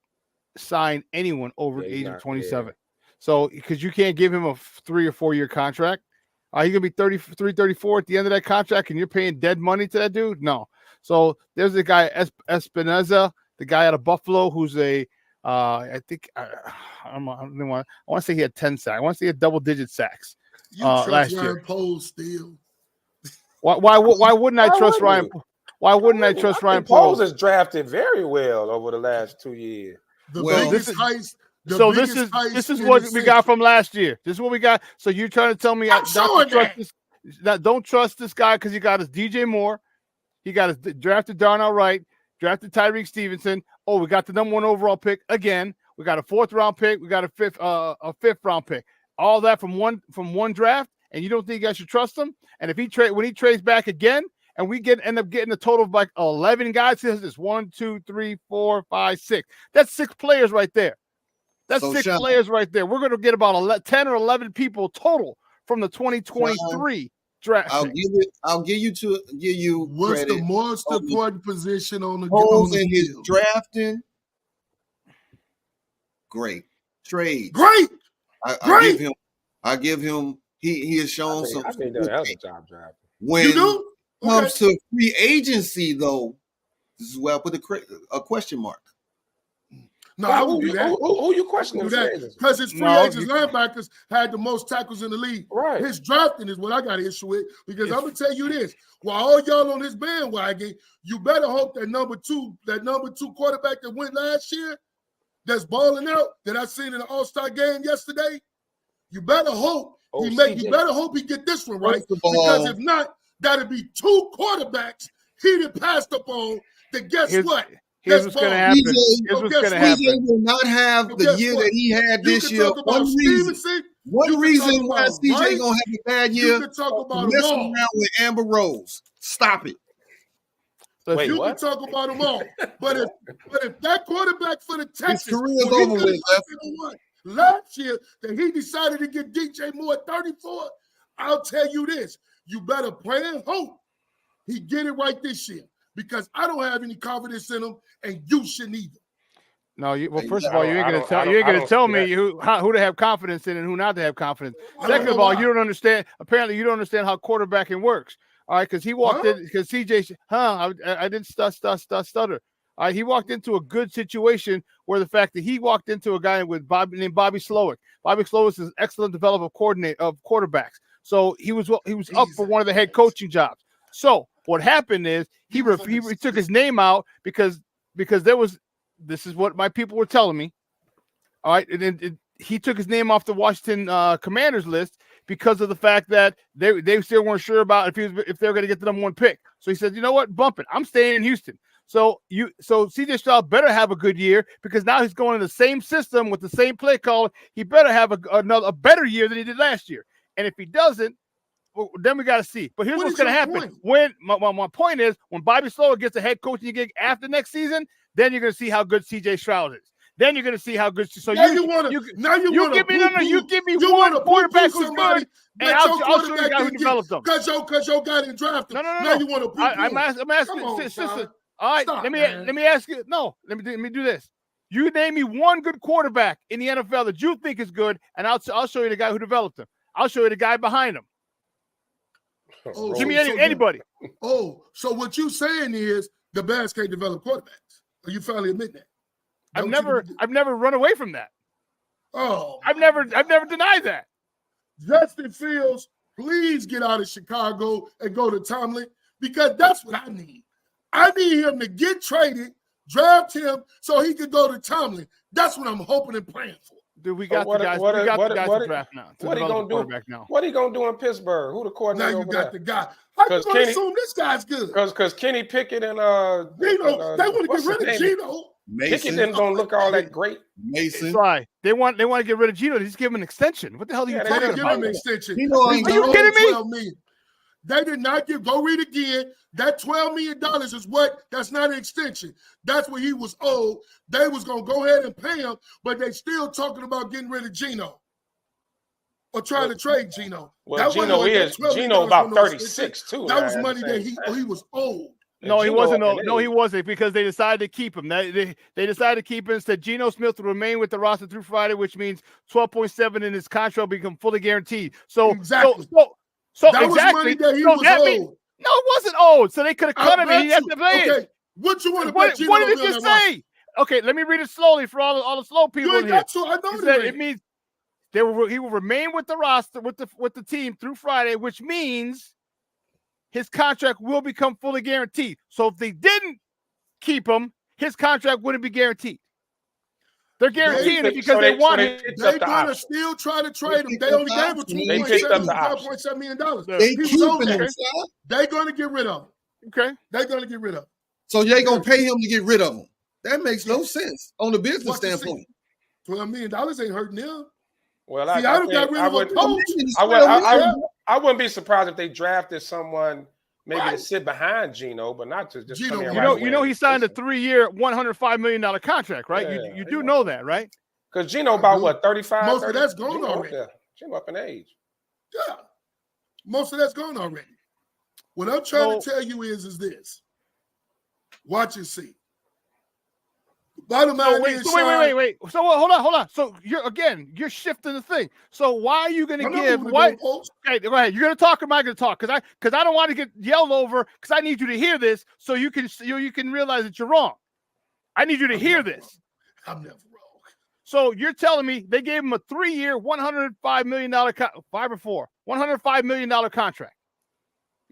G: signed anyone over the age of 27. So because you can't give him a 3 or 4 year contract. He's gonna be 33, 34 at the end of that contract, and you're paying dead money to that dude? No. So there's the guy Espinoza, the guy out of Buffalo, who's I think I want to say he had 10 sacks. I want to say he had double-digit sacks last year.
H: Ryan Poles still.
G: Why wouldn't I trust Ryan? Why wouldn't I trust Ryan
D: Poles? Is drafted very well over the last 2 years.
G: This is what we got from last year. This is what we got. So you're trying to tell me don't trust this guy because he got his DJ Moore, he got his drafted Darnell Wright, drafted Tyreek Stevenson. Oh, we got the number 1 overall pick again. We got a 4th round pick. We got a 5th round pick. All that from one draft, and you don't think I should trust him? And if when he trades back again, and we end up getting a total of like 11 guys. This is 1, 2, 3, 4, 5, 6. That's 6 players right there. That's 6 players right there. We're going to get about 10 or 11 people total from the 2023 draft.
B: I'll give you
H: what's
B: credit
H: the most important position on the
B: Poles
H: in
B: his drafting. Great trade.
H: Great.
B: I give him. He has shown some.
D: I think that was a job drafting.
B: When
H: you do?
B: Comes to free agency, though, this is where I put a question mark.
H: No, I wouldn't do that.
D: Who you questioning?
H: Because his free agents linebackers had the most tackles in the league.
D: Right.
H: His drafting is what I got an issue with. Because I'm gonna tell you this: while all y'all on this bandwagon, you better hope that number two quarterback that went last year, that's balling out, that I seen in the All-Star game yesterday. You better hope You better hope he get this one right. Because if not, that'd be 2 quarterbacks he done passed up on. That guess what?
G: Here's what's going to happen. Here's what's going to happen.
B: will not have the year that he had this year. One reason why CJ gonna have a bad year.
H: You can talk about
B: messing around with Amber Rose. Stop it.
D: Wait,
H: you
D: what?
H: can talk about them all. But if that quarterback for the Texans
B: his career's over with.
H: Last year that he decided to get DJ Moore at 34, I'll tell you this: you better pray and hope he get it right this year, because I don't have any confidence in him, and you shouldn't either.
G: No, first of all, you ain't gonna tell me who to have confidence in and who not to have confidence. Second of all, you don't understand. Apparently, you don't understand how quarterbacking works. All right, because he walked in because CJ. I didn't stutter. All right, he walked into a good situation where the fact that he walked into a guy named Bobby Slowick. Bobby Slowick is an excellent developer coordinator of quarterbacks. So he was up for one of the head coaching jobs. So what happened is he took his name out because there was. This is what my people were telling me. All right, and he took his name off the Washington Commanders list because of the fact that they still weren't sure about if they were going to get the number 1 pick. So he said, you know what, bump it. I'm staying in Houston. So CJ Stroud better have a good year, because now he's going in the same system with the same play call. He better have a better year than he did last year. And if he doesn't, well, then we got to see. But here's what's going to happen. When my point is, when Bobby Slowick gets a head coaching gig after next season, then you're going to see how good CJ Stroud is. Then you're going to see how good. So you give me one quarterback who's good, and I'll show you the guy who developed them.
H: Because your guy didn't draft him.
G: No.
H: Now you want to.
G: I'm asking, sister. All right, let me ask you. No, let me do this. You name me one good quarterback in the NFL that you think is good, and I'll show you the guy who developed him. I'll show you the guy behind him. Give me anybody.
H: So what you saying is the Bears can't develop quarterbacks? Are you finally admitting that?
G: I've never run away from that.
H: Oh,
G: I've never denied that.
H: Justin Fields, please get out of Chicago and go to Tomlin, because that's what I need. I need him to get traded, Draft him so he could go to Tomlin. That's what I'm hoping and praying for.
G: Dude, we got the guys. We got the guys to draft now.
D: What he gonna do? What he gonna do in Pittsburgh? Who the coordinator?
H: Now you
D: over
H: got
D: there?
H: the guy. How you gonna assume this guy's good?
D: Because Kenny Pickett and
H: Gino, they want to get rid of Gino.
D: Pickett didn't gonna look all that great.
B: Mason.
G: Sorry, they want to get rid of Gino. Just give him an extension. What the hell are you talking about?
H: Give him an extension.
G: Are you kidding me?
H: They did not give. Go read again. That $12 million is what? That's not an extension. That's what he was owed. They was gonna go ahead and pay him, but they still talking about getting rid of Gino or trying to trade Gino.
D: Well, Gino about 36 too.
H: That was money that he was owed.
G: No, he wasn't. No, he wasn't because they decided to keep him. They decided to keep him and said Geno Smith will remain with the roster through Friday, which means 12.7 in his contract will become fully guaranteed. So
H: exactly.
G: So
H: that
G: exactly.
H: was money that he was owed.
G: No, it wasn't owed. So they could have cut him and he had to pay it.
H: Okay, what you want to
G: What did it just say? Okay, let me read it slowly for all the slow people.
H: You ain't got to. I know
G: it means he will remain with the roster with the team through Friday, which means his contract will become fully guaranteed. So if they didn't keep him, his contract wouldn't be guaranteed. They're guaranteeing it because they want him.
H: They're going to still try to trade him. They only gave him $2.7 million. They're going to get rid of him.
G: Okay.
H: They're going to get rid of him.
B: So they're going to pay him to get rid of him. That makes no sense on the business standpoint.
H: $12 million ain't hurting them.
D: Well,
H: I got rid of a coach.
D: I wouldn't be surprised if they drafted someone maybe to sit behind Geno, but not to just come in.
G: You know, he signed a 3-year, $105 million contract, right?
D: Yeah,
G: you do know that, right?
D: Because Geno about what, 35?
H: Most of that's gone already.
D: Geno up in age.
H: Yeah, most of that's gone already. What I'm trying to tell you is this: watch and see. Bottom line is,
G: wait. So hold on. So you're shifting the thing. So why are you going to give what? Okay, go ahead. You're going to talk or am I going to talk? Because I don't want to get yelled over. Because I need you to hear this so you can realize that you're wrong. I need you to hear this.
H: I'm never wrong.
G: So you're telling me they gave him a 3-year, $105 million $105 million contract.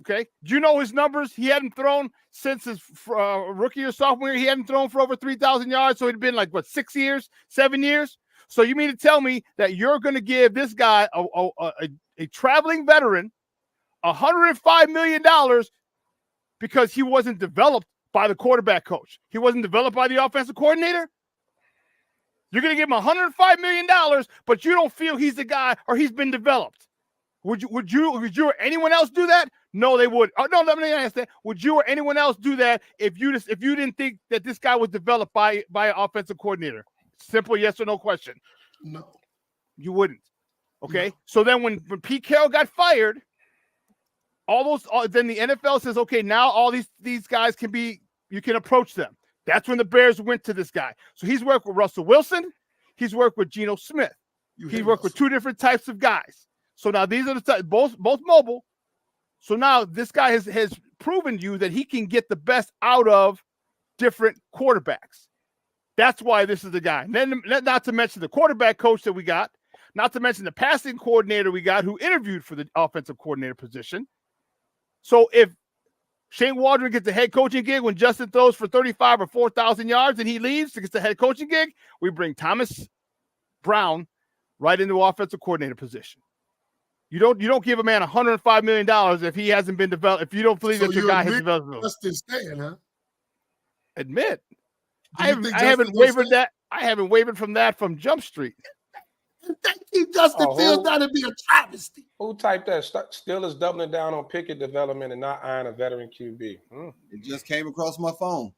G: Okay. Do you know his numbers? He hadn't thrown since his rookie or sophomore year. He hadn't thrown for over 3,000 yards. So it'd been like, what, 6 years, 7 years? So you mean to tell me that you're going to give this guy, a traveling veteran, $105 million because he wasn't developed by the quarterback coach? He wasn't developed by the offensive coordinator? You're going to give him $105 million, but you don't feel he's the guy or he's been developed. Would you or anyone else do that? No, they would. Oh, no, let me ask that. Would you or anyone else do that if you didn't think that this guy was developed by an offensive coordinator? Simple yes or no question.
H: No.
G: You wouldn't. Okay. No. So then when Pete Carroll got fired, then the NFL says, okay, now all these guys you can approach them. That's when the Bears went to this guy. So he's worked with Russell Wilson. He's worked with Geno Smith. He's worked with two different types of guys. So now these are the types, both mobile. So now this guy has proven you that he can get the best out of different quarterbacks. That's why this is the guy. And then not to mention the quarterback coach that we got, not to mention the passing coordinator we got who interviewed for the offensive coordinator position. So if Shane Waldron gets the head coaching gig when Justin throws for 35 or 4,000 yards and he leaves to get the head coaching gig, we bring Thomas Brown right into offensive coordinator position. You don't give a man $105 million if he hasn't been developed. If you don't believe that your guy has developed,
H: Justin staying, huh?
G: Admit, I haven't wavered that. I haven't wavered from that from Jump Street.
H: They keep Justin Fields down to be a travesty.
D: Who typed that? Still is doubling down on Pickett development and not eyeing a veteran QB.
B: It just came across my phone.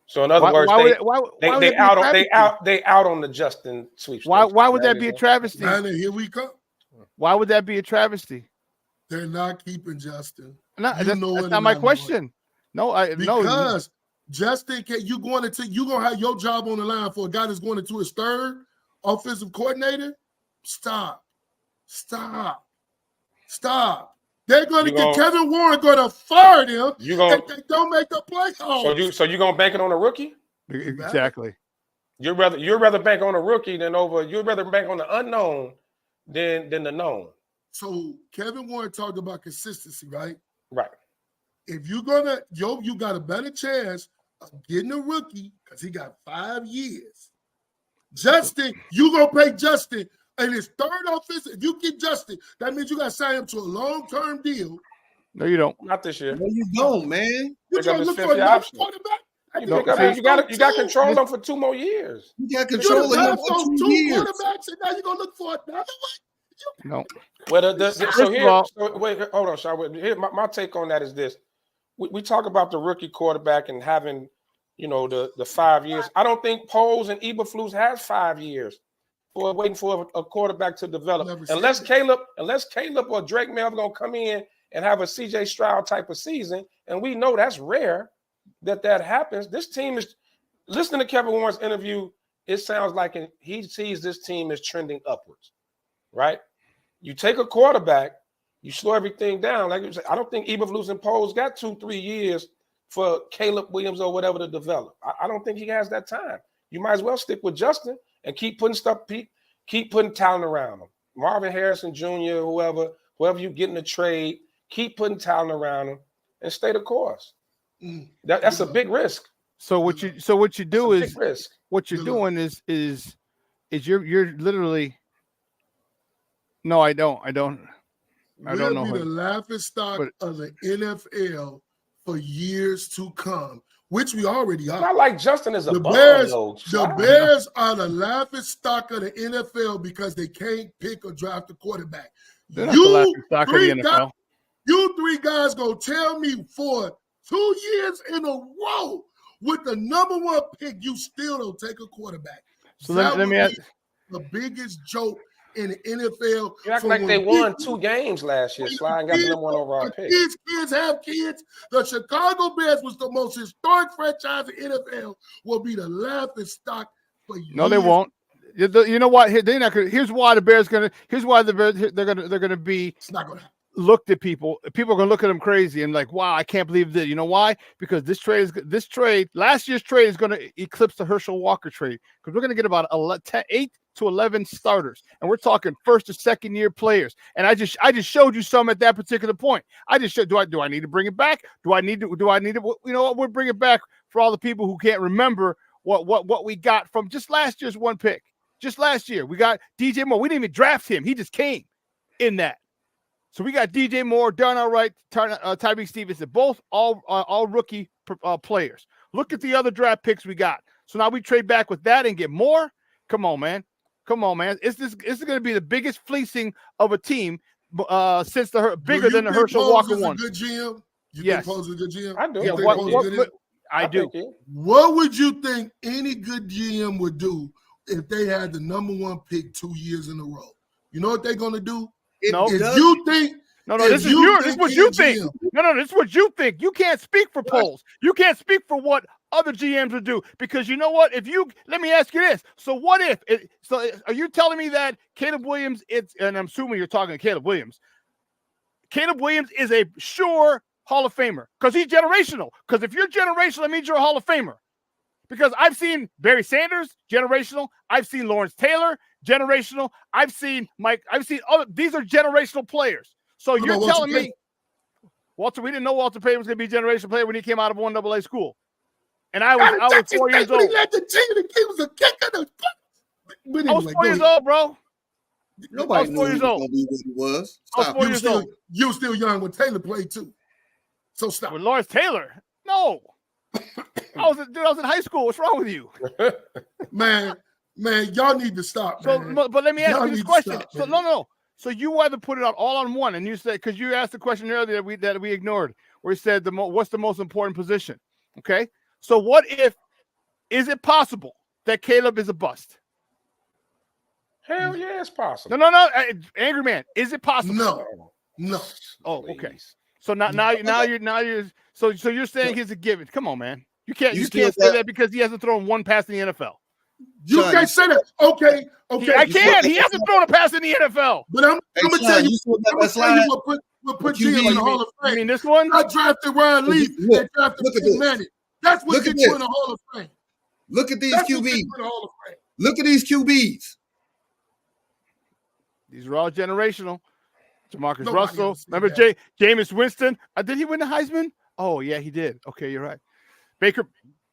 D: So in other words, they out on the Justin sweepstakes.
G: Why would that be a travesty?
H: Man, here we come.
G: Why would that be a travesty?
H: They're not keeping Justin.
G: No, that's not my question.
H: Because Justin, you're gonna have your job on the line for a guy that's going into his third offensive coordinator. Stop. They're going to get Kevin Warren going to fire them if they don't make the playoffs.
D: So you're going to bank it on a rookie?
G: Exactly.
D: You'd rather bank on a rookie you'd rather bank on the unknown than the known.
H: So Kevin Warren talked about consistency, right?
D: Right.
H: If you're gonna, you got a better chance of getting a rookie because he got 5 years. Justin, you gonna pay Justin and his third offensive. If you get Justin, that means you got to sign him to a long-term deal.
G: No, you don't.
D: Not this year.
B: No, you don't, man.
H: You trying to look for another quarterback?
D: You got to control them for 2 more years.
B: You got control of him for 2 years.
H: Quarterbacks, and now you're gonna look for another one.
G: No.
D: Well, wait, hold on, Sean. Here, my take on that is this: we talk about the rookie quarterback and having, the 5 years. I don't think Poles and Eberflus has 5 years for waiting for a quarterback to develop. Unless Caleb or Drake May are gonna come in and have a CJ Stroud type of season, and we know that's rare that happens. This team is listening to Kevin Warren's interview. It sounds like he sees this team as trending upwards, right? You take a quarterback, you slow everything down. Like I don't think Eberflus and Poles got 2-3 years for Caleb Williams or whatever to develop. I don't think he has that time. You might as well stick with Justin and keep putting talent around him. Marvin Harrison Jr., whoever you get in the trade, keep putting talent around him and stay the course. That's a big risk.
G: So what you do is what you're doing is you're literally. No, I don't. I don't know.
H: We'll be the laughing stock of the NFL for years to come, which we already are.
D: Not like Justin is a
H: the
D: bum,
H: Bears.
D: though.
H: The Bears are the laughing stock of the NFL because they can't pick or draft a quarterback.
G: They're not the laughing stock of the NFL.
H: You 3 guys gonna tell me for 2 years in a row with the number 1 pick, you still don't take a quarterback.
G: So let me ask
H: the biggest joke in the NFL.
D: You act like they won 2 games last year. Sly got the number 1 overall pick.
H: These kids have kids. The Chicago Bears was the most historic franchise in NFL. Will be the laughing stock for years.
G: No, they won't. You know what? They're not gonna. Here's why the Bears gonna. Here's why the Bears they're gonna be.
H: It's not gonna happen.
G: Looked at people. People are gonna look at them crazy and like, wow, I can't believe that. You know why? Because last year's trade is gonna eclipse the Herschel Walker trade because we're gonna get about 8 to 11 starters, and we're talking first or second year players. And I just showed you some at that particular point. I just showed. Do I need to bring it back? Do I need to? You know what? We'll bring it back for all the people who can't remember what we got from just last year's 1 pick. Just last year, we got DJ Moore. We didn't even draft him. He just came in that. So we got DJ Moore, Darnell Wright, Tyreek Stevenson, both all rookie players. Look at the other draft picks we got. So now we trade back with that and get more. Come on, man. Is this going to be the biggest fleecing of a team since bigger than the Herschel Walker one?
H: Good GM?
G: Yes.
H: Think Poles is a good GM?
D: I do.
G: Yeah, I do.
H: What would you think any good GM would if they had the number 1 pick 2 years in a row? You know what they're going to do?
G: No,
H: this is
G: what you think. No, this is what you think. You can't speak for Poles. You can't speak for what other GMs would do because you know what? Let me ask you this. So what if? Are you telling me that Caleb Williams? And I'm assuming you're talking to Caleb Williams. Caleb Williams is a sure Hall of Famer because he's generational. Because if you're generational, that means you're a Hall of Famer. Because I've seen Barry Sanders, generational. I've seen Lawrence Taylor, generational. I've seen Mike. I've seen other. These are generational players. So you're telling me, Walter, we didn't know Walter Payton was going to be a generational player when he came out of 1AA school. And I was 4 years old.
H: He led the team. He was a kicker.
G: I was 4 years old, bro.
B: Nobody knew he was going to be what he was.
G: I was 4 years old.
H: You were still young when Taylor played too. So stop.
G: With Lawrence Taylor? No. I was in high school. What's wrong with you?
H: Man, y'all need to stop.
G: So,
H: man.
G: but let me ask you this question.
H: Stop,
G: no. So you either put it out all on one, and you said because you asked the question earlier that we ignored, where you said what's the most important position? Okay. So what if? Is it possible that Caleb is a bust?
D: Hell yeah, it's possible.
G: No, angry man. Is it possible?
H: No.
G: Oh, okay. So now you're so you're saying he's a given. Come on, man. You can't say that because he hasn't thrown 1 pass in the NFL.
H: You can't say that. Okay.
G: I can. He hasn't thrown a pass in the NFL.
H: But I'm gonna tell you what put GM in the Hall of Fame.
G: You mean this one?
H: I drafted Ryan Leaf and drafted Manning. That's what gets you in the Hall of Fame.
B: Look at these QBs. Look at these QBs.
G: These are all generational. Jamarcus Russell. Remember Jameis Winston? Did he win the Heisman? Oh, yeah, he did. Okay, you're right.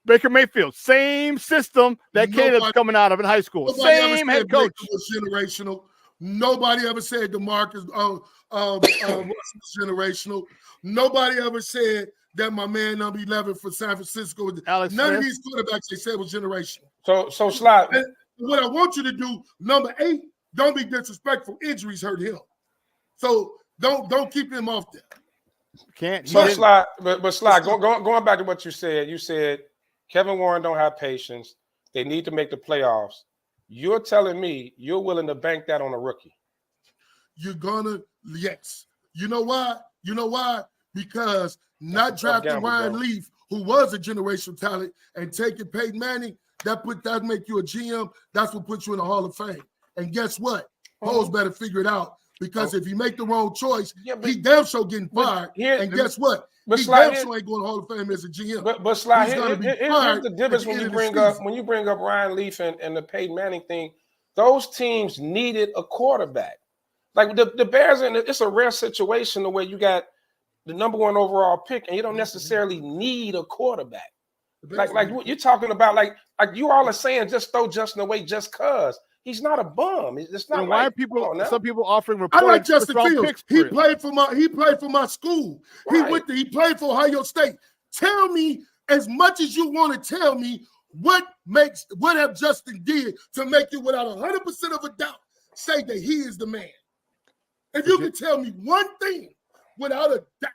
G: Baker Mayfield, same system that Caleb's coming out of in high school. Same head coach.
H: Baker was generational. Nobody ever said DeMarcus was generational. Nobody ever said that my man number 11 for San Francisco. None of these quarterbacks they said was generational.
D: So Slot.
H: And what I want you to do, number 8, don't be disrespectful. Injuries hurt him. So don't keep him off there.
G: Can't.
D: So Slot, but Slot, going back to what you said Kevin Warren don't have patience. They need to make the playoffs. You're telling me you're willing to bank that on a rookie?
H: You're gonna, yes. You know why? Because not drafting Ryan Leaf, who was a generational talent, and taking Peyton Manning, that make you a GM. That's what puts you in the Hall of Fame. And guess what? Poles better figure it out, because if you make the wrong choice, he damn sure getting fired. Guess what? He damn sure ain't going to Hall of Fame as a GM.
D: But Sly, here's the difference when you bring up Ryan Leaf and the Peyton Manning thing. Those teams needed a quarterback. Like the Bears, it's a rare situation the way you got the number 1 overall pick, and you don't necessarily need a quarterback. Like what you're talking about, like you all are saying, just throw Justin away just cause. He's not a bum. It's not.
G: Why are some people offering
H: I like
G: reports?
H: Justin Fields. He played for my school.
D: Right.
H: He played for Ohio State. Tell me as much as you want to tell me what have Justin did to make you, without 100% of a doubt, say that he is the man. If you can tell me one thing without a doubt.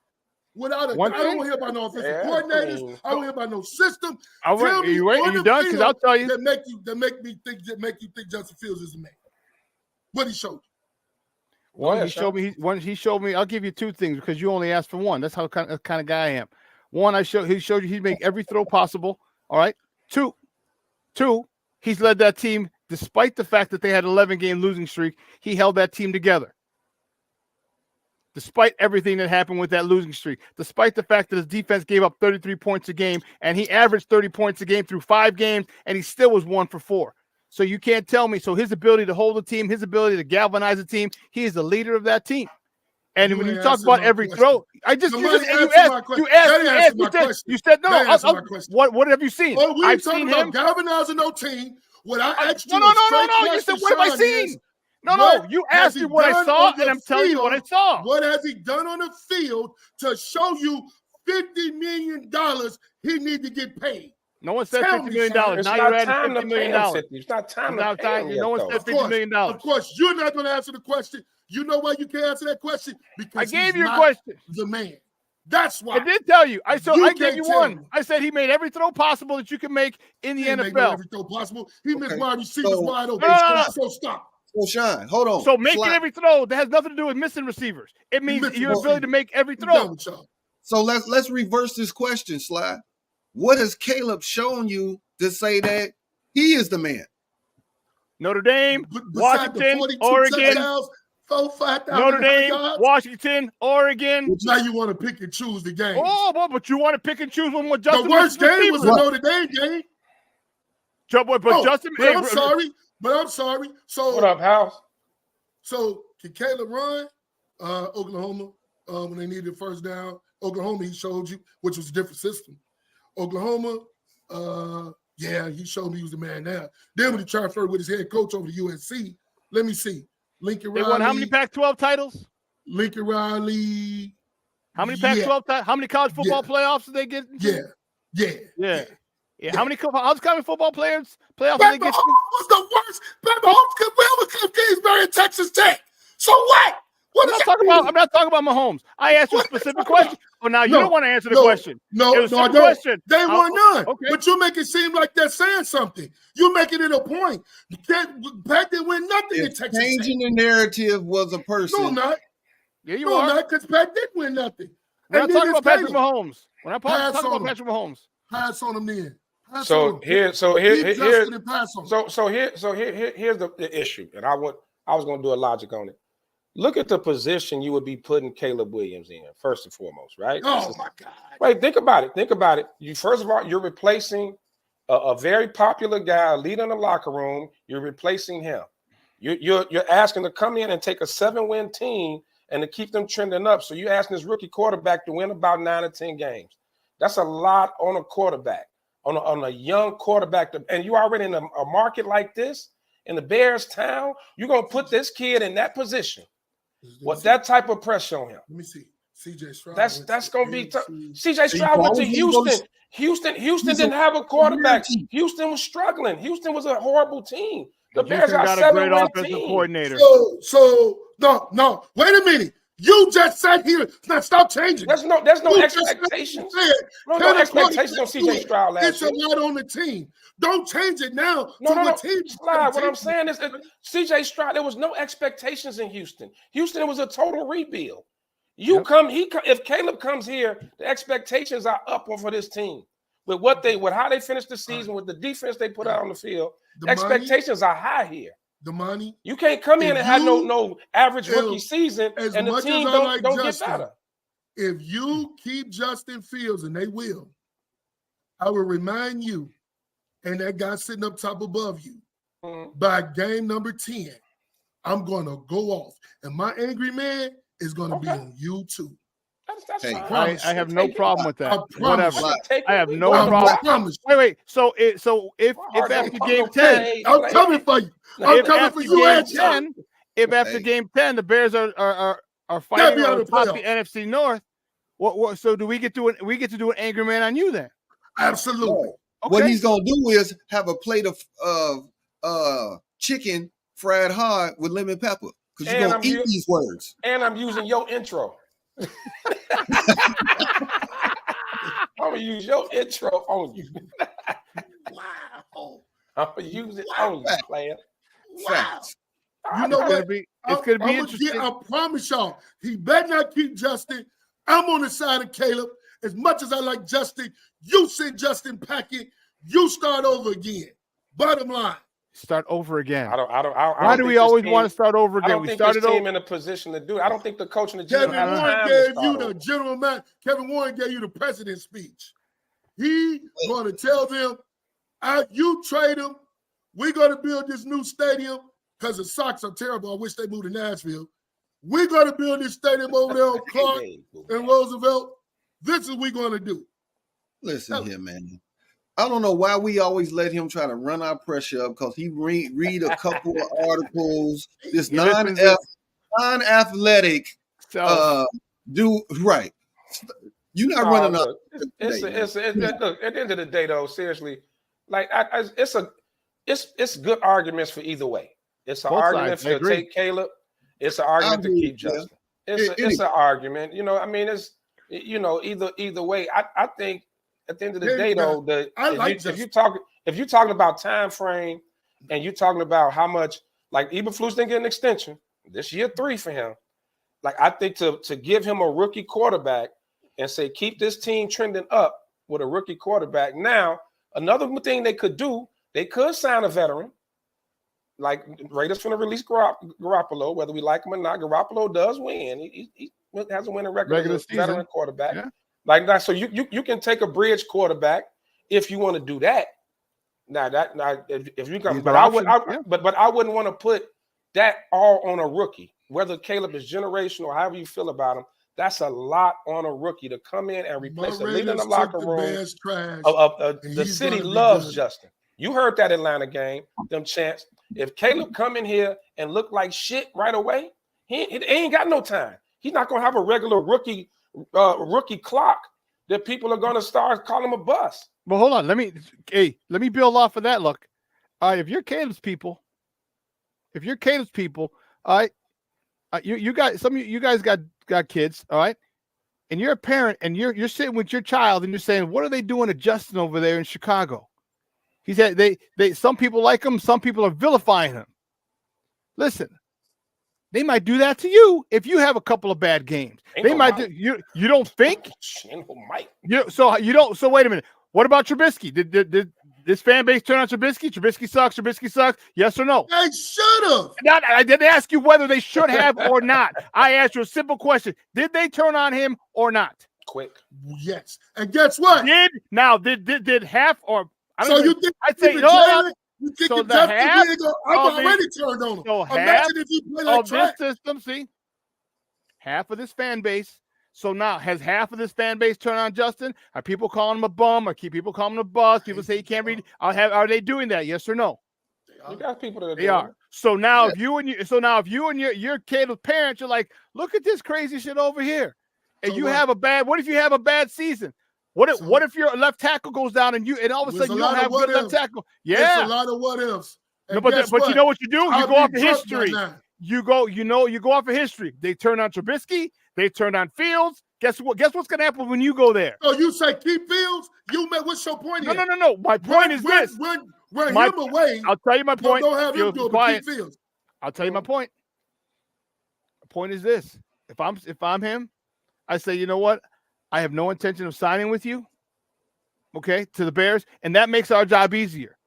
H: I don't want to hear about no offensive coordinators. I don't hear about no system.
G: Are you done? Because I'll tell you
H: that make you think Justin Fields is the man. What he showed you.
G: He showed me. I'll give you 2 things because you only asked for 1. That's how kind of guy I am. 1, he showed you he'd make every throw possible. All right. 2, he's led that team despite the fact that they had an 11-game losing streak. He held that team together. Despite everything that happened with that losing streak, despite the fact that his defense gave up 33 points a game, and he averaged 30 points a game through 5 games, and he still was 1 for 4. So you can't tell me. So his ability to hold the team, his ability to galvanize the team, he is the leader of that team. And when you talk about every throw, you said no. What have you seen?
H: Oh, we
G: I've
H: talking
G: seen
H: about
G: him
H: galvanizing no team. What I asked
G: no. You said what have I seen? No. You asked me what I saw, and I'm telling you what I saw.
H: What has he done on the field to show you $50 million he need to get paid?
G: No one said $50 million. Now you're adding $50 million.
D: It's not time to pay him.
G: No one said $50 million.
H: Of course, you're not going to answer the question. You know why you can't answer that question? Because
G: I gave you a question.
H: The man. That's why.
G: I did tell you. I gave you 1. I said he made every throw possible that you can make in the NFL.
H: Every throw possible. He missed wide receivers wide open. So stop.
B: So Shine, hold on.
G: So making every throw, that has nothing to do with missing receivers. It means your ability to make every throw.
B: So let's reverse this question, Sly. What has Caleb shown you to say that he is the man?
G: Notre Dame, Washington, Oregon. Notre Dame, Washington, Oregon.
H: Now you want to pick and choose the game.
G: Oh, boy, but you want to pick and choose one more Justin.
H: The worst game was the Notre Dame game.
G: Justin.
H: But I'm sorry. So
D: what up, House?
H: So can Caleb run? Oklahoma, when they needed the first down. Oklahoma, he showed you, which was a different system. Oklahoma, he showed me he was the man there. Then when he transferred with his head coach over to USC, let me see. Lincoln Riley.
G: They won how many Pac-12 titles?
H: Lincoln Riley.
G: How many Pac-12 titles? How many college football playoffs did they get?
H: Yeah.
G: How many college football playoffs did they get?
H: Was the worst. Mahomes could well become Kingsbury and Texas Tech. So what?
G: I'm not talking about Mahomes. I asked you a specific question. Oh, now you don't want to answer the question.
H: No, I don't.
G: Question.
H: They won none.
G: Okay.
H: But you make it seem like they're saying something. You're making it a point. Pat didn't win nothing in Texas.
B: Changing the narrative was a person.
H: No, not.
G: Yeah, you are.
H: Not, because Pat didn't win nothing.
G: We're not talking about Patrick Mahomes. We're not talking about Patrick Mahomes.
H: Pass on him then.
D: Here's the issue, and I was going to do a logic on it. Look at the position you would be putting Caleb Williams in, first and foremost, right?
H: Oh, my God.
D: Wait, think about it. First of all, you're replacing a very popular guy, a leader in the locker room. You're replacing him. You're asking to come in and take a 7-win team and to keep them trending up. So you're asking this rookie quarterback to win about 9 or 10 games. That's a lot on a quarterback. on a young quarterback, and you already in a market like this in the Bears town, you're gonna put this kid in that position with that type of pressure on him.
H: Let me see. CJ Stroud.
D: That's gonna be tough. CJ Stroud went to Houston. Houston didn't have a quarterback. Houston was struggling. Houston was a horrible team. The Bears got a great offensive
G: coordinator.
H: So no. Wait a minute. You just sat here. Now stop changing.
D: There's no expectations. No expectations on CJ Stroud last
H: year. It's a lot on the team. Don't change it now.
D: No. Slide. What I'm saying is that CJ Stroud, there was no expectations in Houston. Houston was a total rebuild. If Caleb comes here, the expectations are up for this team. With how they finished the season, with the defense they put out on the field, expectations are high here.
H: The money.
D: You can't come in and have no average rookie season, and the team don't get better.
H: If you keep Justin Fields, and they will, I will remind you, and that guy sitting up top above you, by game number 10, I'm going to go off. And my angry man is going to be on YouTube.
D: That's
G: I have no problem with that.
H: Whatever.
G: I have no problem. Wait. So if after game 10,
H: I'm coming for you. I'm coming for you and John.
G: If after game 10 the Bears are fighting on top of the NFC North, so do we get to do an angry man on you then?
H: Absolutely.
B: No. Okay. What he's gonna do is have a plate of chicken fried hard with lemon pepper, because you're gonna eat these words.
D: And I'm using your intro. I'm gonna use your intro on you.
H: Wow.
D: I'm gonna use it on you, player.
H: Wow. You know what?
G: It's gonna be interesting.
H: I promise y'all, he better not keep Justin. I'm on the side of Caleb. As much as I like Justin, you send Justin packing. You start over again. Bottom line.
G: Start over again.
D: Why
G: do we always want to start over again?
D: I don't think this team in a position to do it. I don't think the coach and the general
H: Kevin Warren gave you the general man. Kevin Warren gave you the president's speech. He going to tell them, you trade him. We're going to build this new stadium because the Sox are terrible. I wish they moved to Nashville. We're going to build this stadium over there on Clark and Roosevelt. This is what we're going to do.
B: Listen here, man. I don't know why we always let him try to run our pressure up, because he read a couple of articles. This non-athletic do right. You're not running up.
D: Look, at the end of the day, though, seriously, like it's good arguments for either way. It's an argument to take Caleb. It's an argument to keep Justin. It's an argument. I mean, it's either way. I think. At the end of the day, though, if you're talking about time frame, and you're talking about how much, like Eberflus didn't get an extension this year, 3 for him. Like, I think to give him a rookie quarterback and say keep this team trending up with a rookie quarterback. Now, another thing they could do, they could sign a veteran. Like, Raiders finna release Garoppolo, whether we like him or not. Garoppolo does win. He has a winning record as a veteran quarterback. Yeah. Like that, so you can take a bridge quarterback if you want to do that. If you come, but I wouldn't want to put that all on a rookie. Whether Caleb is generational or however you feel about him, that's a lot on a rookie to come in and replace a leader in the locker room. The city loves Justin. You heard that Atlanta game, them chants. If Caleb come in here and look like shit right away, he ain't got no time. He's not gonna have a regular rookie clock that people are going to start calling him a bust.
G: Well, hold on. Let me build off of that. Look, if you're Caleb's people, all right, you guys got kids, all right, and you're a parent, and you're sitting with your child, and you're saying, what are they doing to Justin over there in Chicago? He said they some people like him, some people are vilifying him. Listen. They might do that to you if you have a couple of bad games. They might do. You don't think? So you don't. So wait a minute. What about Trubisky? Did this fan base turn on Trubisky? Trubisky sucks. Yes or no?
H: They should have.
G: I didn't ask you whether they should have or not. I asked you a simple question. Did they turn on him or not?
D: Quick.
H: Yes. And guess what?
G: Did half or?
H: You think
G: I say no.
H: So the half I've already turned on him.
G: So
H: imagine if you play like
G: this system, see, half of this fan base So now, has half of this fan base turned on Justin? Are people calling him a bum? Or keep people calling him a bust? People say he can't read. Are they doing that? Yes or no?
D: You got people that are
G: They
D: doing
G: are.
D: it.
G: So now, if you and your kid with parents, you're like, look at this crazy shit over here, and you have a bad. What if you have a bad season? What if your left tackle goes down and all of a sudden you don't have good left tackle? Yeah,
H: it's a lot of what ifs.
G: No, but you know what you do? You go off of history. You go off of history. They turn on Trubisky. They turn on Fields. Guess what? Guess what's gonna happen when you go there?
H: Oh, you say keep Fields? What's your point?
G: No. My point is this.
H: Run him away.
G: I'll tell you my point.
H: Don't have him do it, but keep Fields.
G: I'll tell you my point. The point is this: if I'm him, I say, you know what? I have no intention of signing with you. Okay, to the Bears, and that makes our job easier.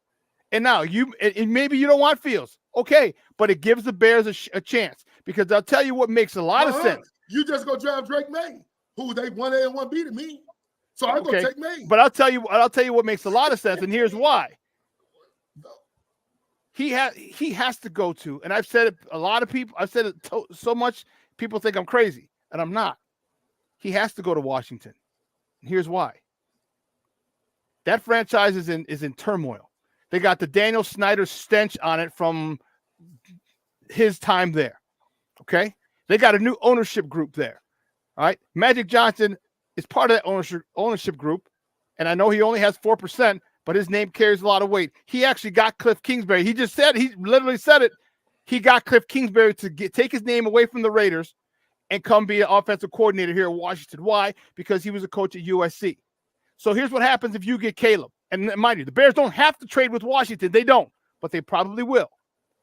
G: And now maybe you don't want Fields. Okay, but it gives the Bears a chance, because I'll tell you what makes a lot of sense.
H: You just go draft Drake May, who they 1A and 1B to me. So I'm gonna take May.
G: But I'll tell you what makes a lot of sense, and here's why. He has to go to, and I've said it. A lot of people, I've said it so much, people think I'm crazy, and I'm not. He has to go to Washington. And here's why. That franchise is in turmoil. They got the Daniel Snyder stench on it from his time there. Okay? They got a new ownership group there. All right? Magic Johnson is part of that ownership group, and I know he only has 4%, but his name carries a lot of weight. He actually got Cliff Kingsbury. He literally said it. He got Cliff Kingsbury to take his name away from the Raiders and come be an offensive coordinator here in Washington. Why? Because he was a coach at USC. So here's what happens if you get Caleb. And mind you, the Bears don't have to trade with Washington. They don't, but they probably will.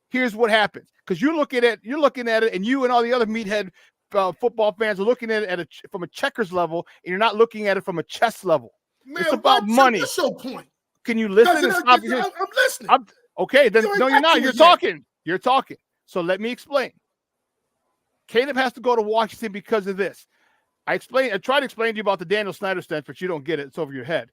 G: Here's what happens. Because you're looking at it, and you and all the other meathead football fans are looking at it from a checkers level, and you're not looking at it from a chess level.
H: Man,
G: it's about money.
H: What's your point?
G: Can you listen?
H: I'm listening.
G: Okay, then no, you're not. You're talking. You're talking. So let me explain. Caleb has to go to Washington because of this. I tried to explain to you about the Daniel Snyder stench, but you don't get it. It's over your head.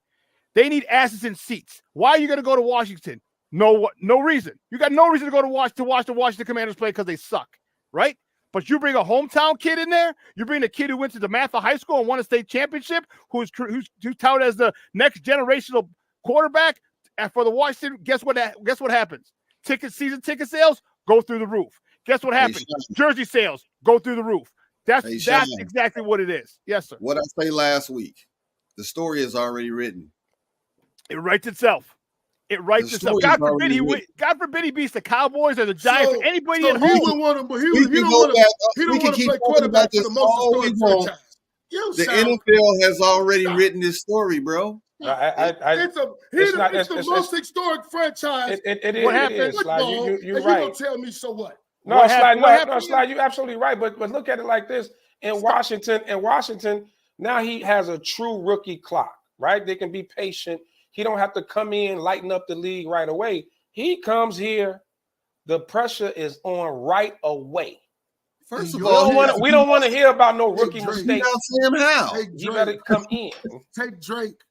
G: They need asses in seats. Why are you going to go to Washington? No reason. You got no reason to go to watch the Washington Commanders play, because they suck, right? But you bring a hometown kid in there. You bring a kid who went to DeMatha High School and won a state championship, who's touted as the next generational quarterback for the Washington. Guess what happens? Season ticket sales go through the roof. Guess what happens? Jersey sales go through the roof. That's exactly what it is. Yes, sir.
B: What I say last week, the story is already written.
G: It writes itself. It writes itself. God forbid he beats the Cowboys or the Giants or anybody at home.
H: He don't want to play quarterback for the most historic franchise.
B: The NFL has already written this story, bro.
H: It's the most historic franchise.
D: It is.
G: What happened?
D: You're right.
H: You don't tell me so what?
D: No, Sly, you're absolutely right. But look at it like this: in Washington, now he has a true rookie clock. Right? They can be patient. He don't have to come in, lighten up the league right away. He comes here, the pressure is on right away.
B: First of all,
D: we don't want to hear about no rookie mistakes.
B: You
D: better come in.
H: Take Drake.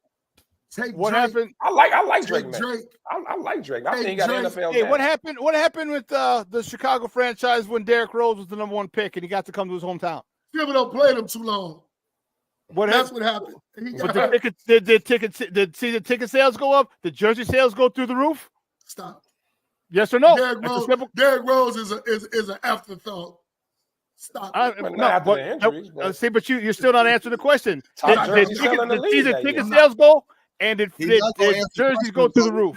G: What happened?
D: I like Drake, man. I like Drake. I think he got NFL.
G: Hey, what happened? What happened with the Chicago franchise when Derrick Rose was the #1 pick and he got to come to his hometown?
H: People don't play them too long. That's what happened.
G: But did ticket sales go up? Did jersey sales go through the roof?
H: Stop.
G: Yes or no?
H: Derrick Rose is an afterthought. Stop.
G: But you're still not answering the question. Did ticket sales go? And did jerseys go through the roof?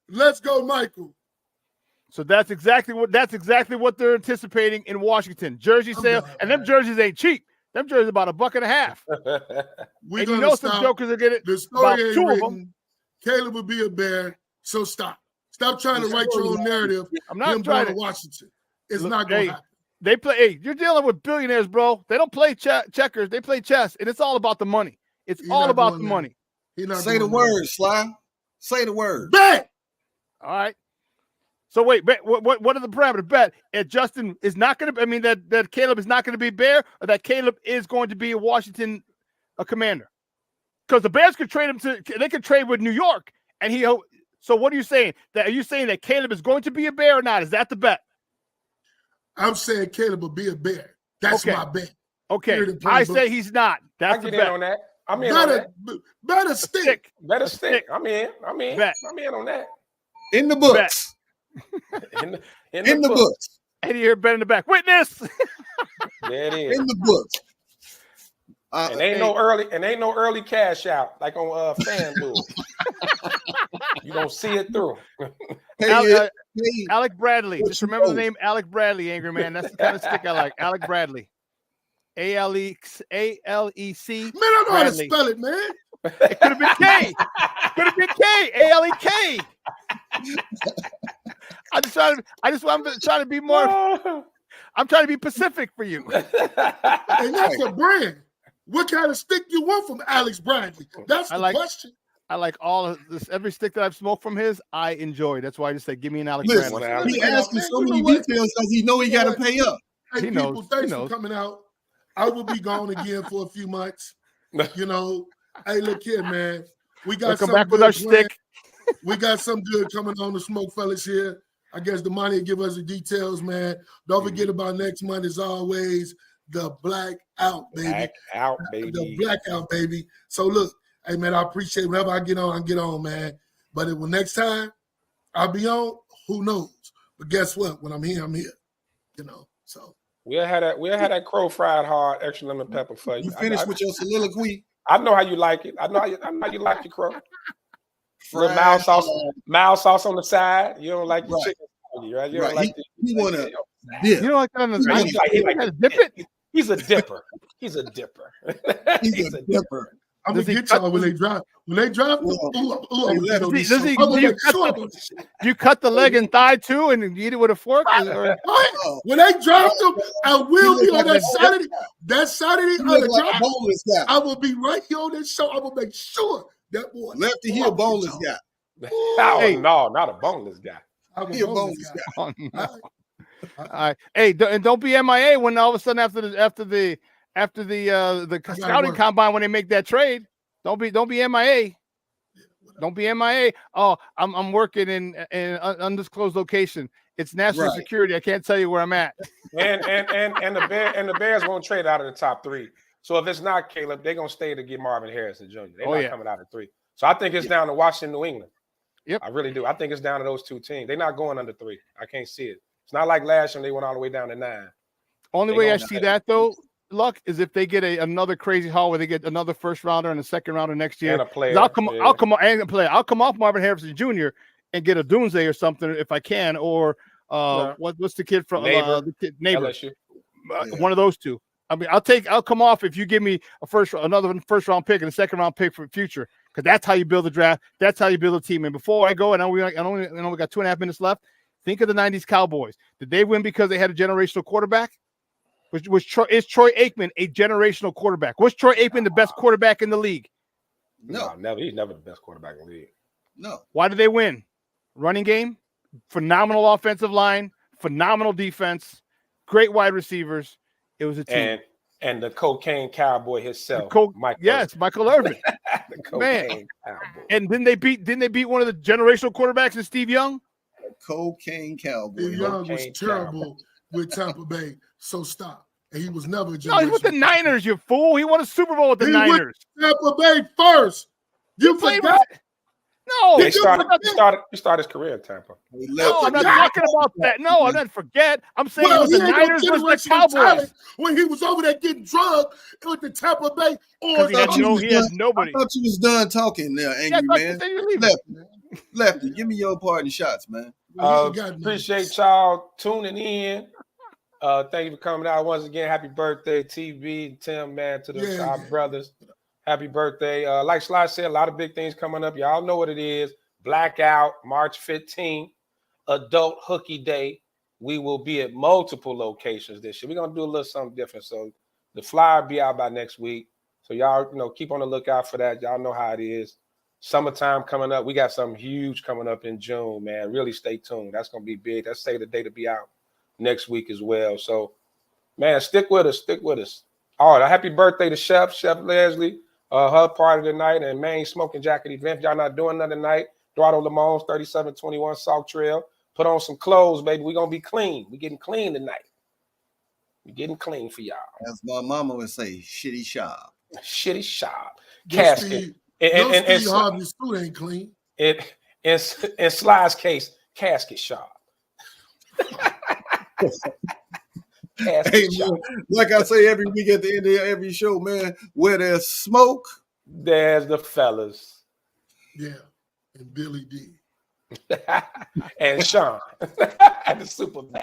H: Let's go, Michael.
G: So that's exactly what they're anticipating in Washington. Jersey sales, and them jerseys ain't cheap. Them jerseys about $1.50. And you know some jokers are getting
H: the story
G: about 2 of them.
H: Caleb will be a Bear, so stop. Stop trying to write your own narrative.
G: I'm not trying to
H: Washington. It's not going to happen.
G: They play. Hey, you're dealing with billionaires, bro. They don't play checkers. They play chess, and it's all about the money. It's all about the money.
B: Say the word, Sly. Say the word.
H: Bet.
G: All right. So wait, what are the parameters? Bet Justin is not going to. I mean that Caleb is not going to be Bear, or that Caleb is going to be a Washington Commander, because the Bears could trade him to. They could trade with New York, and he. So what are you saying? Are you saying that Caleb is going to be a Bear or not? Is that the bet?
H: I'm saying Caleb will be a Bear. That's my bet.
G: Okay, I say he's not. That's
D: I
G: the
D: get
G: bet.
D: in on that. I'm in on that.
H: Better stick.
D: Better stick. I'm in.
G: Bet.
D: I'm in on that.
B: In the books.
D: in
B: the books.
G: And you hear bet in the back. Witness.
D: There it is.
B: In the books.
D: And ain't no early cash out like on FanDuel. You gonna see it through.
G: Alec Bradley. Just remember the name Alec Bradley, Angry Man. That's the kind of stick I like. Alec Bradley. A-L-E-C.
H: Man, I know how to spell it, man.
G: It could have been K. Could have been K. A-L-E-K. I'm trying to be more. I'm trying to be Pacific for you.
H: And that's a brand. What kind of stick you want from Alex Bradley? That's the question.
G: I like all of this. Every stick that I've smoked from his, I enjoy. That's why I just say, give me an Alex Bradley.
B: He asking so many details because he know he got to pay up.
H: Hey,
G: he
H: people,
G: knows.
H: thanks for coming out. I will be gone again for a few months. You know, hey, look here, man. We got
G: come back with our stick.
H: We got some good coming on the SmokeFellas here. I guess the money will give us the details, man. Don't forget about next month, as always, the blackout, baby.
D: Blackout, baby.
H: The blackout, baby. So look, hey, man, I appreciate whenever I get on, man. But when next time I'll be on, who knows? But guess what? When I'm here, I'm here. You know, so.
D: We'll have that crow fried hard, extra lemon pepper for you.
B: You finished with your soliloquy?
D: I know how you like it. I know how you like your crow. Little mild sauce on the side. You don't like your chicken, right? You don't like
B: he wanna
G: dip. You don't like that on the
D: he like
G: to dip it?
D: He's a dipper. He's a dipper.
B: He's a dipper.
H: I'm gonna get y'all when they drive. When they drive,
G: you cut the leg and thigh too, and you eat it with a fork.
H: When they drive them, I will be on that Saturday. That Saturday on the drive, I will be right here on this show. I will make sure that boy
B: lefty he a boneless guy.
D: No, not a boneless guy.
B: He a boneless guy.
G: Oh, no. All right. Hey, and don't be MIA when all of a sudden after the scouting combine when they make that trade. Don't be MIA. Don't be MIA. Oh, I'm working in an undisclosed location. It's national security. I can't tell you where I'm at.
D: And the Bears won't trade out of the top 3. So if it's not Caleb, they're gonna stay to get Marvin Harrison Jr. They're not coming out of 3. So I think it's down to Washington, New England.
G: Yep.
D: I really do. I think it's down to those 2 teams. They're not going under 3. I can't see it. It's not like last year they went all the way down to 9.
G: Only way I see that though, Luck, is if they get another crazy haul where they get another first rounder and a second rounder next year.
D: And a player.
G: I'll come off Marvin Harrison Jr. and get a Doomsday or something if I can, or what's the kid from Neighbor?
D: LSU.
G: One of those two. I mean, I'll come off if you give me another first round pick and a second round pick for the future, because that's how you build a draft. That's how you build a team. And before I go, and we only got 2.5 minutes left. Think of the '90s Cowboys. Did they win because they had a generational quarterback? Is Troy Aikman a generational quarterback? Was Troy Aikman the best quarterback in the league?
D: No, never. He's never the best quarterback in the league.
B: No.
G: Why did they win? Running game, phenomenal offensive line, phenomenal defense, great wide receivers. It was a team.
D: And the cocaine cowboy himself,
G: Michael Irvin.
D: The cocaine cowboy.
G: And didn't they beat one of the generational quarterbacks in Steve Young?
B: Cocaine cowboy.
H: Steve Young was terrible with Tampa Bay. So stop. And he was never a
G: No, he's with the Niners, you fool. He won a Super Bowl with the Niners.
H: Tampa Bay first. You forgot?
G: No,
D: he started his career in Tampa.
G: No, I'm not talking about that. No, I'm not forget. I'm saying it was the Niners versus the Cowboys.
H: When he was over there getting drugged with the Tampa Bay,
G: he had nobody.
B: I thought you was done talking there, angry man. Lefty, give me your parting shots, man.
D: Appreciate y'all tuning in. Thank you for coming out once again. Happy birthday, TB and Tim, man, to our brothers. Happy birthday. Like Sly said, a lot of big things coming up. Y'all know what it is. Blackout, March 15th, Adult Hooky Day. We will be at multiple locations this year. We're going to do a little something different. So the flyer will be out by next week. So y'all, keep on the lookout for that. Y'all know how it is. Summertime coming up. We got something huge coming up in June, man. Really stay tuned. That's going to be big. That's say the day to be out next week as well. So, man, stick with us. Stick with us. All right. Happy birthday to Chef Leslie. Her part of the night and main smoking jacket event. If y'all not doing nothing tonight, Eduardo Lamone's 3721 Salk Trail. Put on some clothes, baby. We're going to be clean. We're getting clean tonight. We're getting clean for y'all.
B: As my mama would say, shitty shop.
D: Shitty shop. Casket.
H: Steve Harvey's suit ain't clean.
D: In Sly's case, casket shop.
B: Hey, man, like I say every week at the end of every show, man, where there's smoke,
D: there's the fellas.
H: Yeah, and Billy D.
D: And Sean and the Superman.